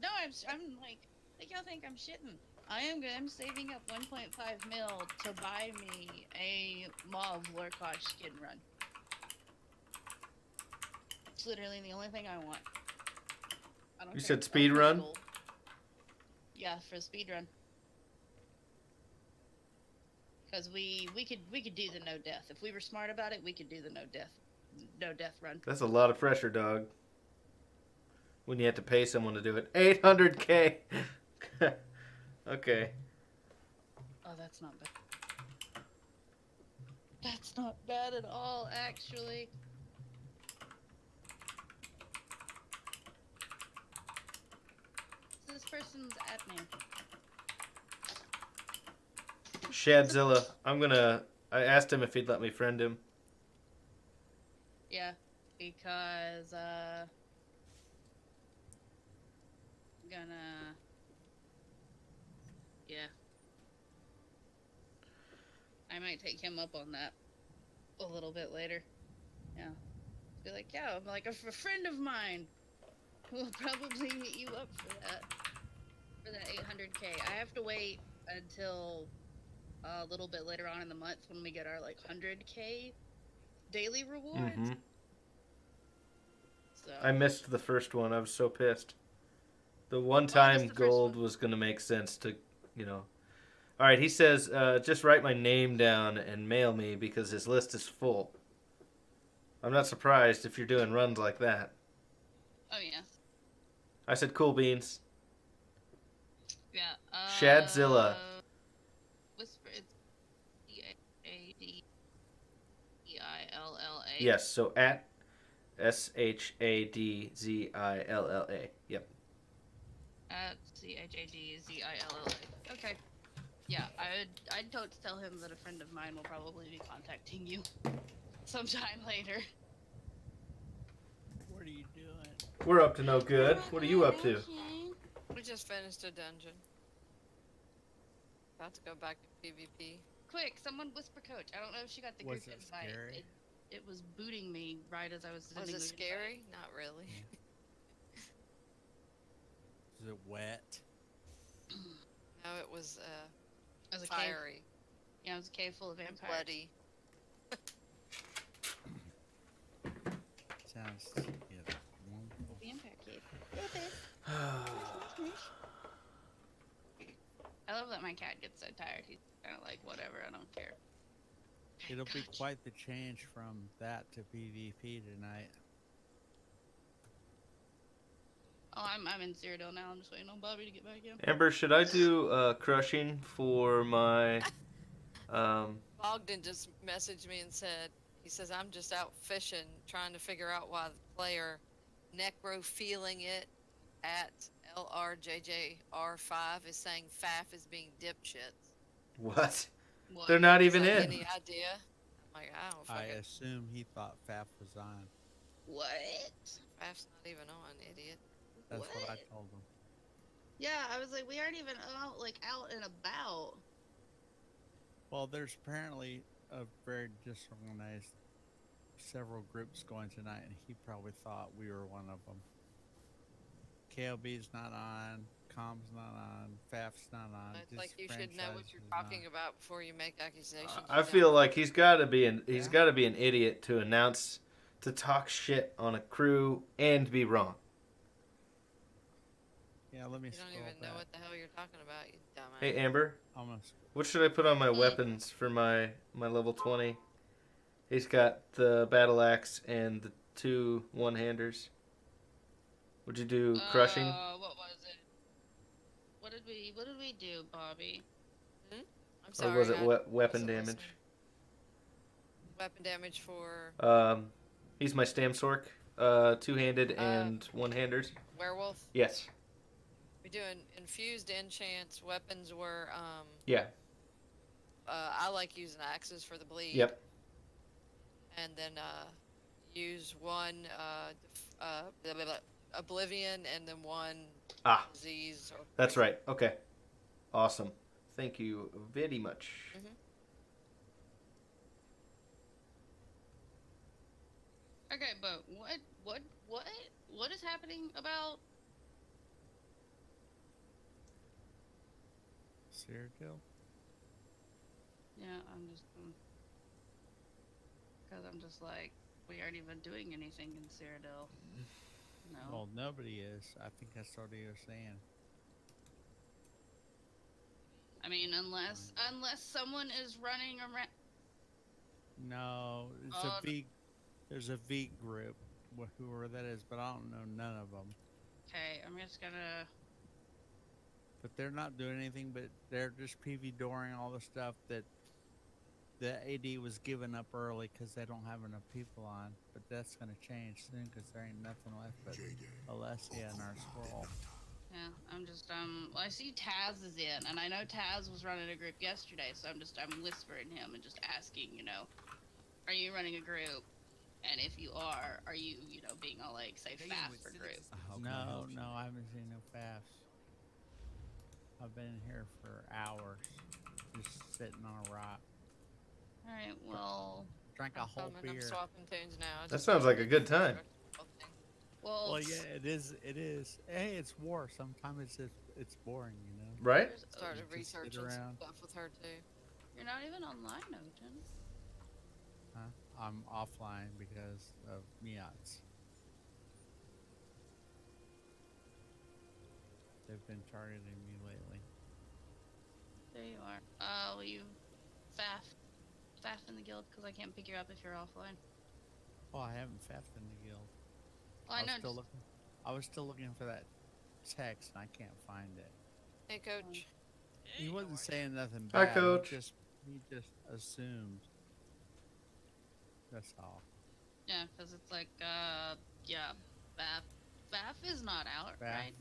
No, I'm like y'all think I'm shitting. I'm saving up 1.5 mil to buy me a Mauve Lurkosh skin run. It's literally the only thing I want. I don't You care said if it's speed Elfquest run? Gold. Yeah, for a speed run. Because we could do the no death. If we were smart about it, we could do the no death run. That's a lot of pressure, dog. When you have to pay someone to do it. 800K. Okay. Oh, that's not bad. That's not bad at all, actually. This person's at me. Shadzilla. I asked him if he'd let me friend him. Yeah, because yeah. I might take him up on that a little bit later. Yeah. Be like, yeah, I'm like a friend of mine will probably hit you up for that 800K. I have to wait until a little bit later on in the month when we get our like 100K daily rewards. Mm-hmm. So I missed the first one. I was so pissed. The one missed time the first gold one. was going to make sense to, All right, he says, just write my name down and mail me because his list is full. I'm not surprised if you're doing runs like that. Oh yeah. I said, cool beans. Yeah. Shadzilla. Whisper. It's Shadilla. Yes, so at Shadzilla. Yep. At Chadzilla. Okay. Yeah, I'd tell him that a friend of mine will probably be contacting you sometime later. What are you doing? We're up to no good. What are you up to? We just finished a dungeon. About to go back to PvP. Quick, someone whisper coach. I don't know if she got the Was group it invite. scary? It was booting me right as I was sending Was it the scary? Not really. Is it wet? No, it was It was a cave. fiery, Yeah, it was a cave full of and vampires. bloody. Sounds wonderful. Vampire cave. I love that my cat gets so tired. He's kind of like, whatever, I don't care. It'll be quite the change from that to PvP tonight. Oh, I'm in Cyrodiil now. I'm just waiting on Bobby to get back in. Amber, should I do crushing for my... Bogdan just messaged me and said, he says, I'm just out fishing, trying to figure out why the player Necro feeling it at LRJJR5 is saying Faf is being dipshits. What? What? They're not Is even that in. any idea? I'm like, I don't I fucking... assume he thought Faf was on. What? Faf's not even on, idiot. That's what I What? told him. Yeah, I was like, we aren't even out and about. Well, there's apparently a very disorganized several groups going tonight, and he probably thought we were one of them. KLB's not on, Com's not on, Faf's not on. It's like you should know what Disenfranchised you're is talking not. about before you make accusations. I you feel don't. like he's got to be an idiot to announce, to talk shit on a crew and be wrong. Yeah, let me You don't scroll even know back. what the hell you're talking about, you dumbass. Hey Amber, I'm gonna what should I put on my weapons for my level 20? He's got the battle axe and the 2 one-handers. Would you do crushing? What was it? What did we do, Bobby? I'm sorry. Or was it I weapon wasn't damage? listening. Weapon damage for He's my Stamsork, two-handed and one-handers. werewolf? Yes. We're doing infused enchants. Weapons were, Yeah. I like using axes for the bleed. Yep. And then, use one, oblivion and then one Ah, disease. Or that's right. Okay. Awesome. Thank you very much. Okay, but what is happening about? Cyrodiil? Yeah, because I'm just like, we aren't even doing anything in Cyrodiil. No. Well, nobody is. I think that's what he was saying. I mean, unless someone is running around. No, it's Uh, a V. There's a V group, whoever that is, but I don't know none of them. Okay, I'm just gonna. But they're not doing anything, but they're just PV dooring all the stuff that the AD was giving up early because they don't have enough people on. But that's going to change soon because there ain't nothing left but Alessia and our scroll. Yeah, I'm just well, I see Taz is in, and I know Taz was running a group yesterday, so I'm whispering him and just asking, are you running a group? And if you are you being all like say fast for group? No, I haven't seen no FAFs. I've been here for hours, just sitting on a rock. All right, well. Drank a whole I'm beer. swapping tunes now. I That just sounds like a good time. Well, Well, yeah, it is. It is. Hey, it's war. Sometimes it's boring, you know. Right? started Just sit researching some around. stuff with her too. You're not even online, Ocean. Huh? I'm offline because of Miats. They've been targeting me lately. There you are. Will you faff in the guild because I can't pick you up if you're offline. Oh, I haven't faffed in the guild. Well, I know. Still looking. I was still looking for that text, and I can't find it. Hey, coach. He wasn't saying nothing Hi, bad. Coach. He just assumed. That's all. Yeah, because it's like, yeah, Faff is not out, Faff right?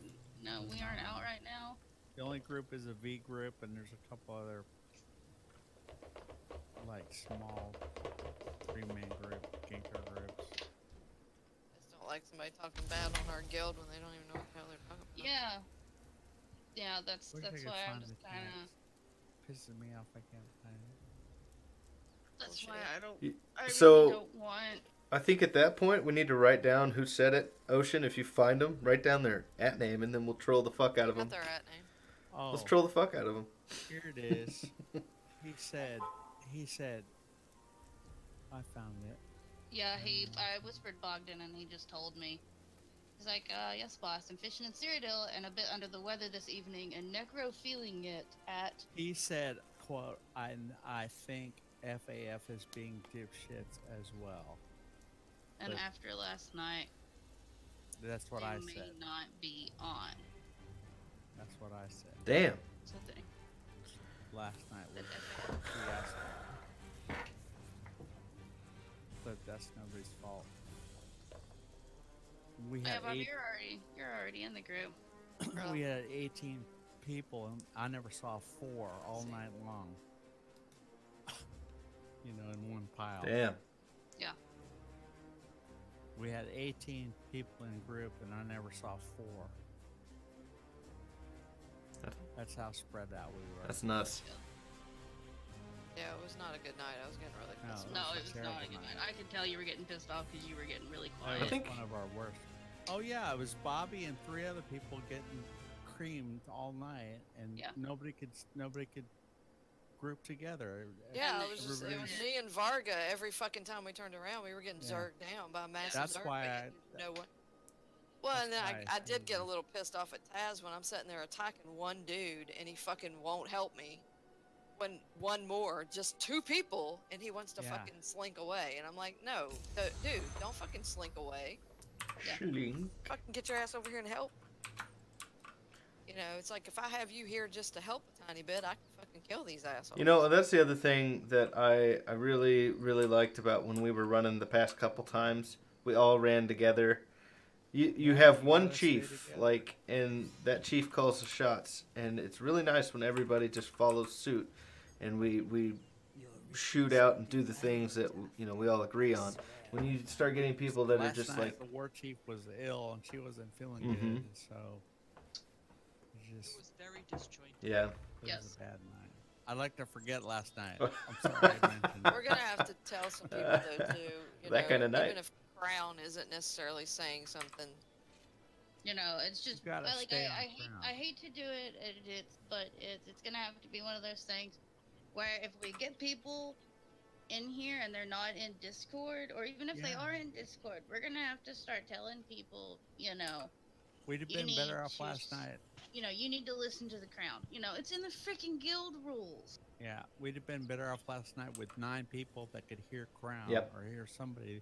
No, we aren't out right now. The only group is a V group, and there's a couple other, like, small 3-man group, ganker groups. I just don't like somebody talking bad on our guild when they don't even know what the hell they're talking about. Yeah. Yeah, that's Wish I could why I'm find just the kind of. text. Pisses me off. I can't find it. That's Bullshit. why I don't. Y- I really so- don't want. I think at that point we need to write down who said it. Ocean, if you find them, write down their @ name, and then we'll troll the fuck out of them. Got their at name. Oh, Let's troll the fuck out of them. here it is. He said, I found it. Yeah, I whispered Bogdan, and he just told me. He's like, yes, boss. I'm fishing in Cyrodiil and a bit under the weather this evening, and necro feeling it at. He said, quote, I think FAF is being dipshits as well. And But- after last night, That's what they I may said. not be on. That's what I said. Damn. That's the thing. Last night was That fiasco. But that's nobody's fault. We Yeah, had Bob, you're already in the group. we had 18 people, and I never saw 4 all night long. You know, in one pile. Damn. Yeah. We had 18 people in a group, and I never saw 4. That's how spread out we were. That's nuts. Yeah, it was not a good night. I was getting really No. pissed. No, It it was was a not a terrible good night. night. I could tell you were getting pissed off because you were getting really That quiet. was think- one of our worst. Oh yeah, it was Bobby and 3 other people getting creamed all night, and Yeah. nobody could group together. Yeah, And it was just it was everybody- me and Varga. Every fucking time we turned around, we were getting Yeah. zerged down by massive That's zerg. why and no one. Well, and then that's why I I did get a said- little pissed off at Taz when I'm sitting there attacking one dude and he fucking won't help me. When one more, just 2 people, and he wants to Yeah. fucking slink away, and I'm like, no, dude, don't fucking slink away. Shling. Fucking get your ass over here and help. You know, it's like if I have you here just to help a tiny bit, I can fucking kill these assholes. You know, that's the other thing that I really, really liked about when we were running the past couple times. We all ran together. You Yeah, have we one gotta stay chief, together. like, and that chief calls the shots. And it's really nice when everybody just follows suit. And we shoot out and do the things that, you know, we all agree on. When you start getting people that are Last just night, like, the war chief was ill, and she wasn't feeling Mhm. good, so it It just was very disjointed. yeah. it Yes. was a bad night. I'd like to forget last night. I'm sorry I mentioned We're gonna have to tell some people though too. You That know, kinda night. Even if Crown isn't necessarily saying something. You know, it's just You gotta like stay on I hate ground. I hate to do it, but it's gonna have to be one of those things where if we get people in here and they're not in Discord, or even if they Yeah. are in Discord, we're gonna have to start telling people, you know, We'd have You been better need off last to night. you know, you need to listen to the crown. You know, it's in the freaking guild rules. Yeah, we'd have been better off last night with 9 people that could hear Crown Yep. or hear somebody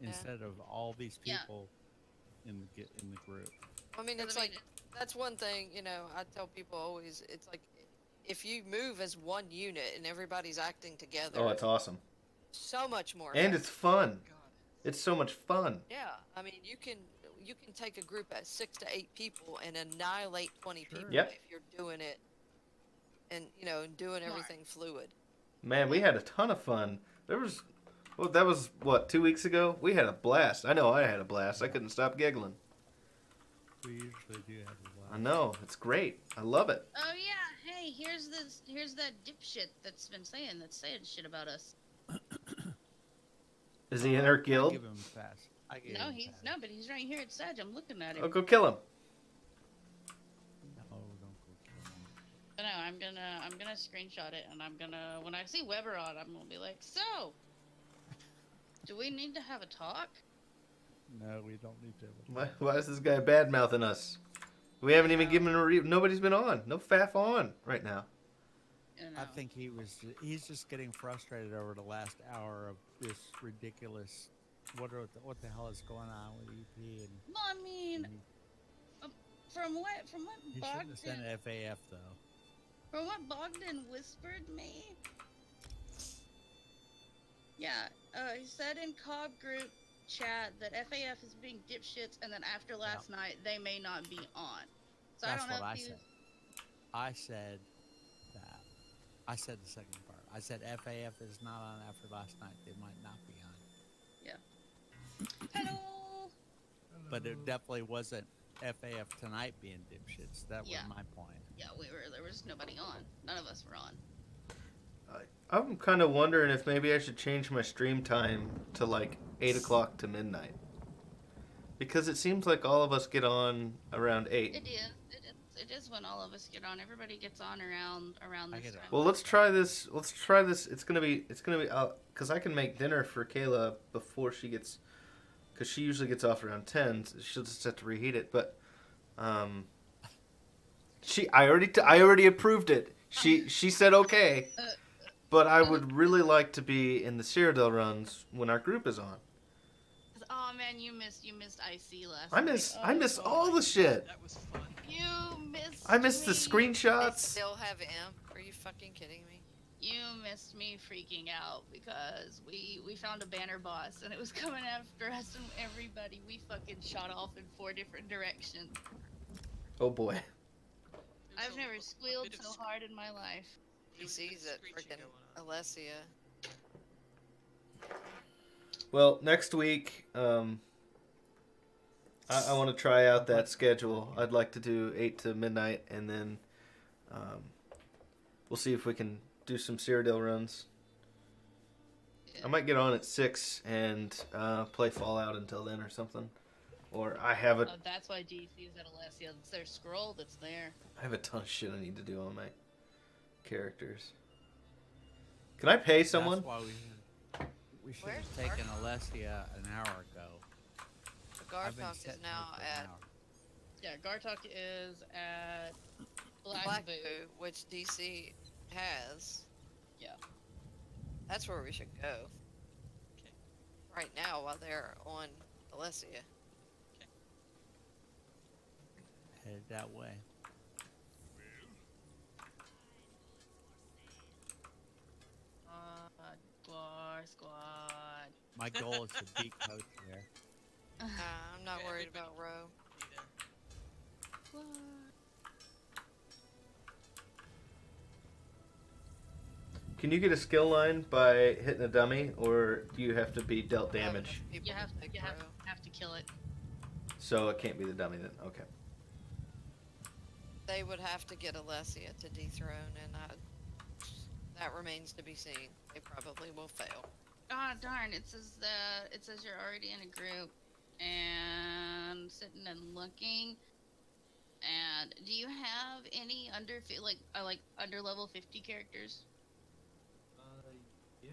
instead of all these Yeah. people in the group. I mean, 'Cause, it's I like mean, that's one thing. You know, I tell people always, it's like if you move as one unit and everybody's acting together, Oh, it's awesome. so much more. And it's effective. fun. It's so much fun. Yeah, I mean, you can take a group at 6 to 8 people and annihilate 20 Sure. people Yep. if you're doing it, and doing Smart. everything fluid. Man, we had a ton of fun. That was what, 2 weeks ago? We had a blast. I know I had a blast. I couldn't stop giggling. We usually do have a I lot. know. It's great. I love it. oh yeah, hey, here's that dipshit that's saying shit about us. Is he in our I guild? give him a pass. I give No, him a he's pass. no, but he's right here at Sag. I'm looking at him. Oh, go kill him. No, don't go kill him. No, I'm gonna screenshot it, and when I see Weber on, I'm gonna be like, so, do we need to have a talk? No, we don't need to. Why is this guy bad mouthing us? We haven't even given him nobody's been on. No faff on right now. You I know. think he's just getting frustrated over the last hour of this ridiculous. What the hell is going on with EP? And Well, I mean, from what he shouldn't have sent Bogdan FAF though. from what Bogdan whispered me. Yeah, he said in Cobb group chat that FAF is being dipshits, and then after last night they may not be on. So That's I don't know what I if you. said. I said that. I said the second part. I said FAF is not on after last night. They might not be on. Hello. But it definitely wasn't FAF tonight being dipshits. That was Yeah. my point. Yeah, there was nobody on. None of us were on. I'm kind of wondering if maybe I should change my stream time to like 8 o'clock to midnight. Because it seems like all of us get on around 8. It is when all of us get on. Everybody gets on around I this get it. time. Well, let's try this. It's gonna be because I can make dinner for Kayla before she gets, because she usually gets off around 10. So she'll just have to reheat it. But I already approved it. She said okay. But I would really like to be in the Cyrodiil runs when our group is on. Oh man, you missed IC last I night. miss all the shit. That was fun. You missed I missed the me. They screenshots. still have imp. Are you fucking kidding me? You missed me freaking out because we found a banner boss and it was coming after us and everybody. We fucking shot off in 4 different directions. Oh boy. I've never squealed so hard in my life. He sees it, freaking Alessia. Well, next week, I want to try out that schedule. I'd like to do 8 to midnight, and then we'll see if we can do some Cyrodiil runs. Yeah. I might get on at 6 and play Fallout until then or something. Or I have Oh, that's why DC's at Alessia. It's their scroll that's there. I have a ton of shit I need to do on my characters. Can I pay someone? That's why we should Where's have taken Alessia an hour ago. The I've been Gartok is setting now her for an at hour. Yeah, Gartok is at Black Black Boot. Boot, which DC has. Yeah. That's where we should go. Right now, while they're on Alessia. Headed that way. Squad. My goal is to beat Coach there. I'm not Yeah, worried everybody- about Roe. Can you get a skill line by hitting a dummy, or do you have to be dealt damage? People You have to take you Roe. have to kill it. So it can't be the dummy then. Okay. They would have to get Alessia to dethrone, and that remains to be seen. They probably will fail. Ah, darn! It says you're already in a group, and sitting and looking. And do you have any under under level 50 characters? Yeah.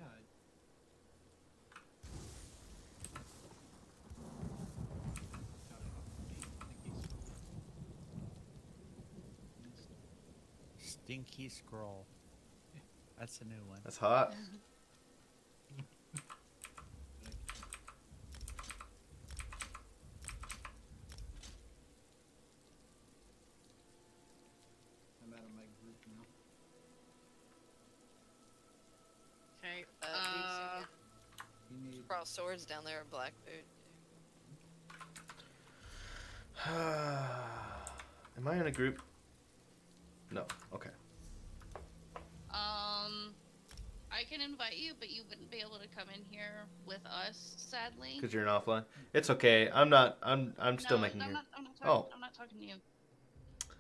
Dinky Scroll. That's a new one. That's hot. I'm out of my group now. Okay. You need. Cross swords down there at Blackboot. Am I in a group? No. Okay. I can invite you, but you wouldn't be able to come in here with us, sadly. Because you're in offline. It's okay. I'm not. I'm still No, making I'm your. not, I'm not Oh. talking, I'm not talking to you.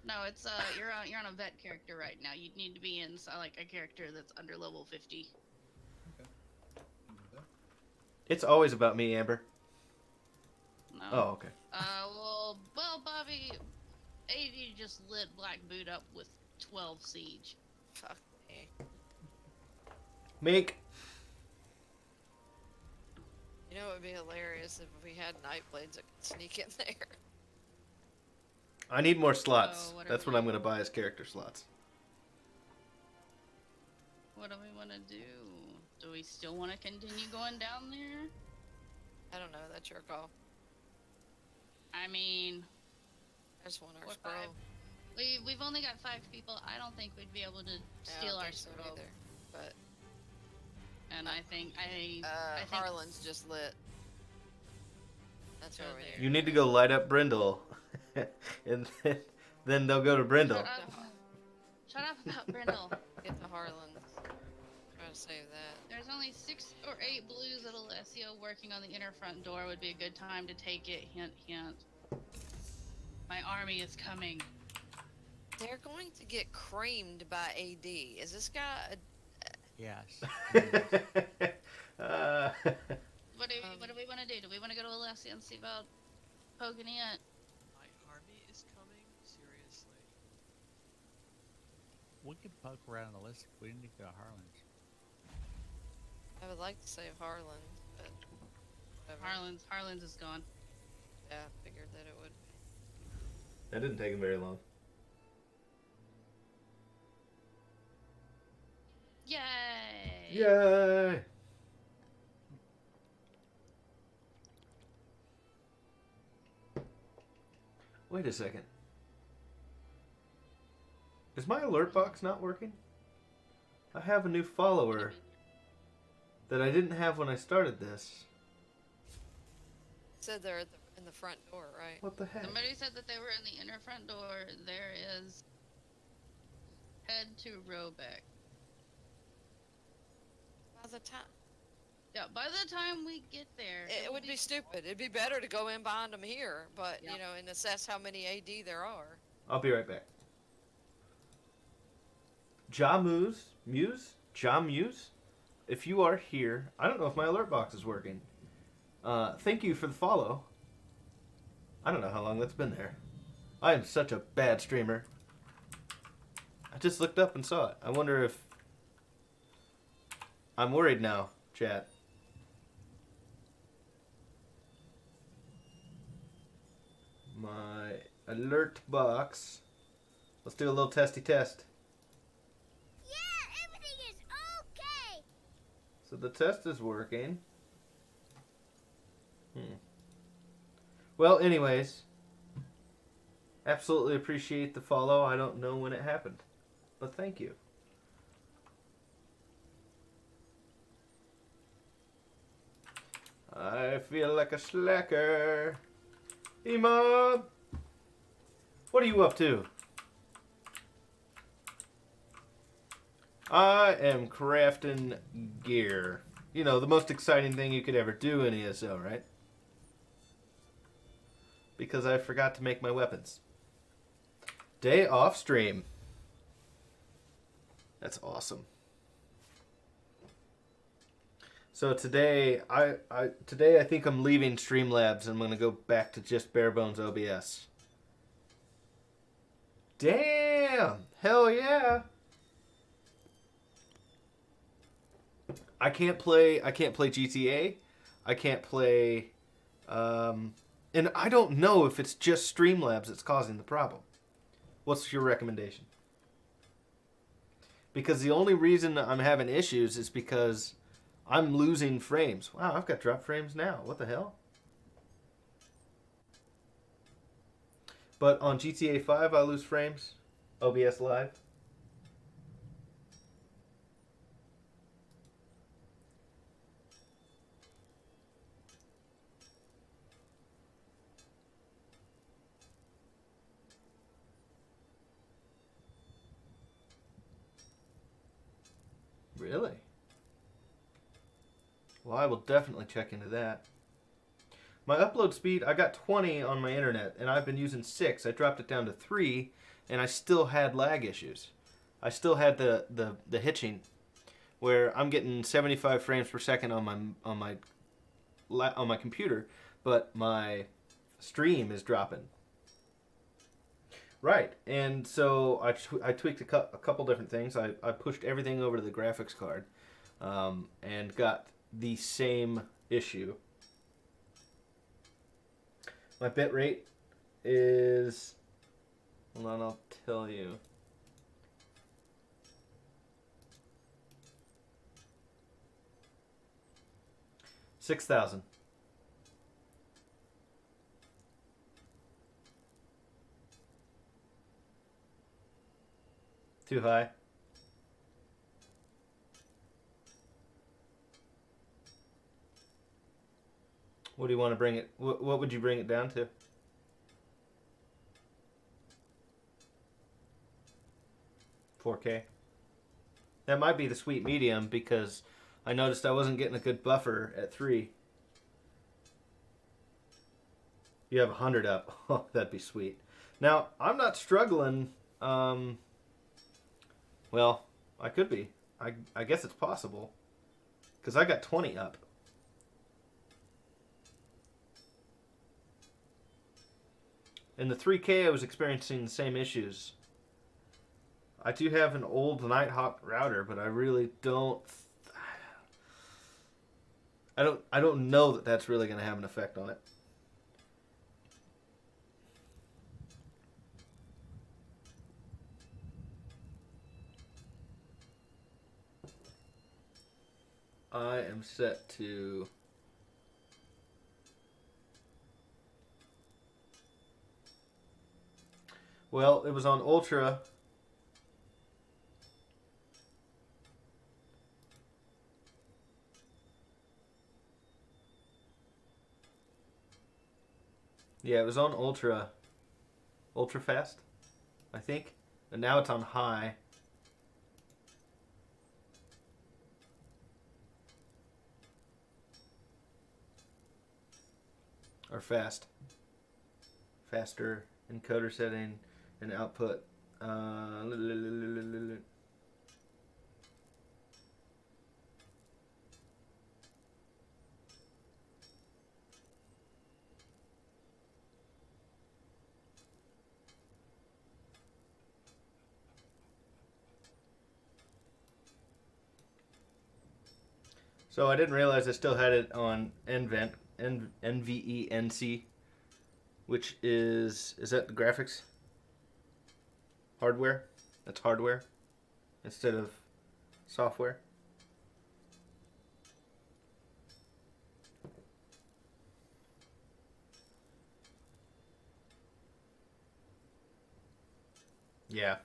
No, it's you're on a vet character right now. You'd need to be in like a character that's under level 50. Okay. Can do that. It's always about me, Amber. No. Oh, okay. Well, Bobby, AD just lit Black Boot up with 12 siege. Fuck me. Make. You know, it would be hilarious if we had Nightblades that could sneak in there. I need more slots. what are That's what we- I'm gonna buy as character slots. What do we want to do? Do we still want to continue going down there? I don't know, that's your call. I mean, I just want our Or scroll. five. We've only got 5 people. I don't think we'd be able to I steal don't our think so scroll. either. But And I think I think Harlan's just lit. That's Go over there. there. You need to go light up Brindle, and then they'll go to Brindle. Shut up. Shut up about Brindle. Get the Harlan's. Try to save that. There's only 6 or 8 blues at Alessio working on the inner front door. Would be a good time to take it. Hint, hint. My army is coming. They're going to get creamed by AD. Is this guy a Yes. uh, What do we want to do? Do we want to go to Alessio and see about poking it? My army is coming? Seriously? We can poke around the list. We need to go to Harlan's. I would like to save Harlan, but whatever. Harlan's is gone. Yeah, I figured that it would. that didn't take him very long. Yay! Yay! Wait a second. Is my alert box not working? I have a new follower that I didn't have when I started this. Said they're at in the front door, right? What the heck? Somebody said that they were in the inner front door. There is. Head to Robeck. By the time Yeah, by the time we get there, it would be stupid. It'd be better to go in behind them here, but Yep. you know, and assess how many AD there are. I'll be right back. Muse, if you are here, I don't know if my alert box is working. Thank you for the follow. I don't know how long that's been there. I am such a bad streamer. I just looked up and saw it. I wonder if... I'm worried now, chat. My alert box. Let's do a little testy test. Yeah, everything is okay. So the test is working. Well, anyways, absolutely appreciate the follow. I don't know when it happened, but thank you. I feel like a slacker. Hey, Mom. What are you up to? I am crafting gear. You know, the most exciting thing you could ever do in ESO, right? Because I forgot to make my weapons. Day off stream. That's awesome. So today, I think I'm leaving Streamlabs and I'm going to go back to just bare bones OBS. Damn! Hell yeah! I can't play GTA. I can't play and I don't know if it's just Streamlabs that's causing the problem. What's your recommendation? because the only reason I'm having issues is because I'm losing frames. Wow, I've got drop frames now. What the hell? But on GTA 5, I lose frames. OBS Live. Really? Well, I will definitely check into that. My upload speed, I got 20 on my internet, and I've been using 6. I dropped it down to 3, and I still had lag issues. I still had the hitching, where I'm getting 75 frames per second on my computer, but my stream is dropping. Right, and so I tweaked a couple different things. I pushed everything over to the graphics card, and got the same issue. My bit rate is, hold on, I'll tell you. $6,000. Too high. What do you want to bring it? What would you bring it down to? $4K. That might be the sweet medium because I noticed I wasn't getting a good buffer at 3. You have 100 up. Oh, that'd be sweet. Now, I'm not struggling. Well, I could be. I guess it's possible. Because I got 20 up. In the 3K, I was experiencing the same issues. I do have an old Nighthawk router, but I really don't... I don't know that that's really going to have an effect on it. I am set to... Well, it was on Ultra. Yeah, it was on Ultra fast, I think. And now it's on high. Or fast. Faster encoder setting and output. So I didn't realize I still had it on NVENC, which is that the graphics? Hardware? That's hardware instead of software. Yeah.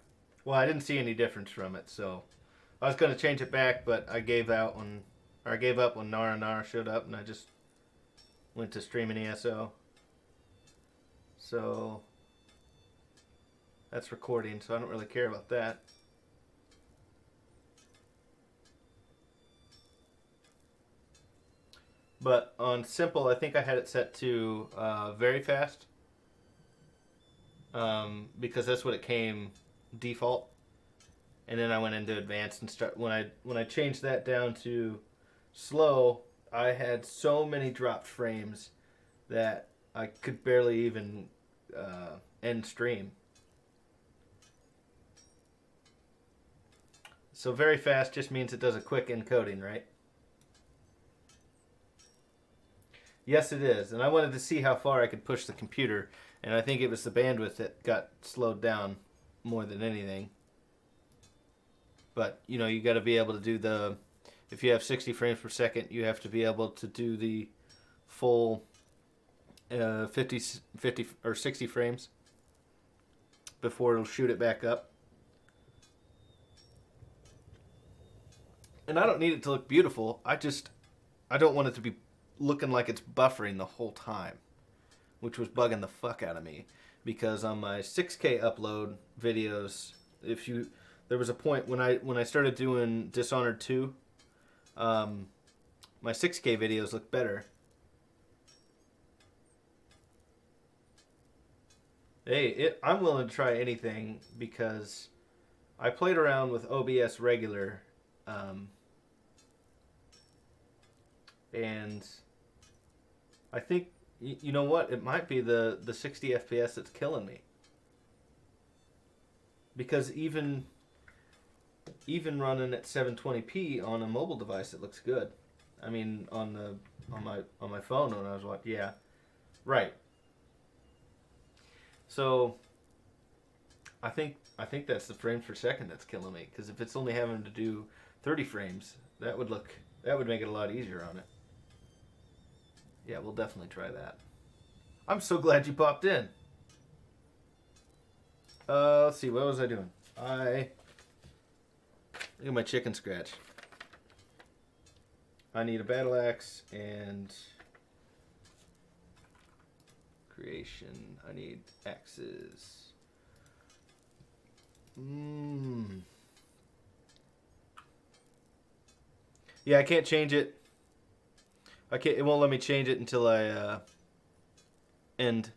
Well, I didn't see any difference from it, so I was going to change it back, but I gave up when Nara showed up, and I just went to streaming ESO. So that's recording, so I don't really care about that. But on simple, I think I had it set to very fast, because that's what it came default. And then I went into advanced and when I changed that down to slow, I had so many dropped frames that I could barely even end stream. So very fast just means it does a quick encoding, right? Yes, it is. And I wanted to see how far I could push the computer, and I think it was the bandwidth that got slowed down more than anything. But you know, you got to be able to do the. If you have 60 frames per second, you have to be able to do the full 50 or 60 frames before it'll shoot it back up. And I don't need it to look beautiful. I don't want it to be looking like it's buffering the whole time, which was bugging the fuck out of me. Because on my 6K upload videos, there was a point when I started doing Dishonored 2, my 6K videos looked better. Hey, I'm willing to try anything because I played around with OBS regular, and I think, you know what, it might be the 60 FPS that's killing me. Because even running at 720p on a mobile device, it looks good. I mean, on my phone when I was watching, yeah, right. So I think that's the frames per second that's killing me. Because if it's only having to do 30 frames, that would make it a lot easier on it. Yeah, we'll definitely try that. I'm so glad you popped in. Let's see, what was I doing? Look at my chicken scratch. I need a battle axe and creation. I need axes. Yeah, I can't change it. It won't let me change it until I end.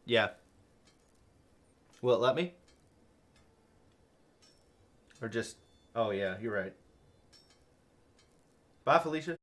Yeah. Will it let me? Or just... Oh, yeah, you're right. Bye, Felicia.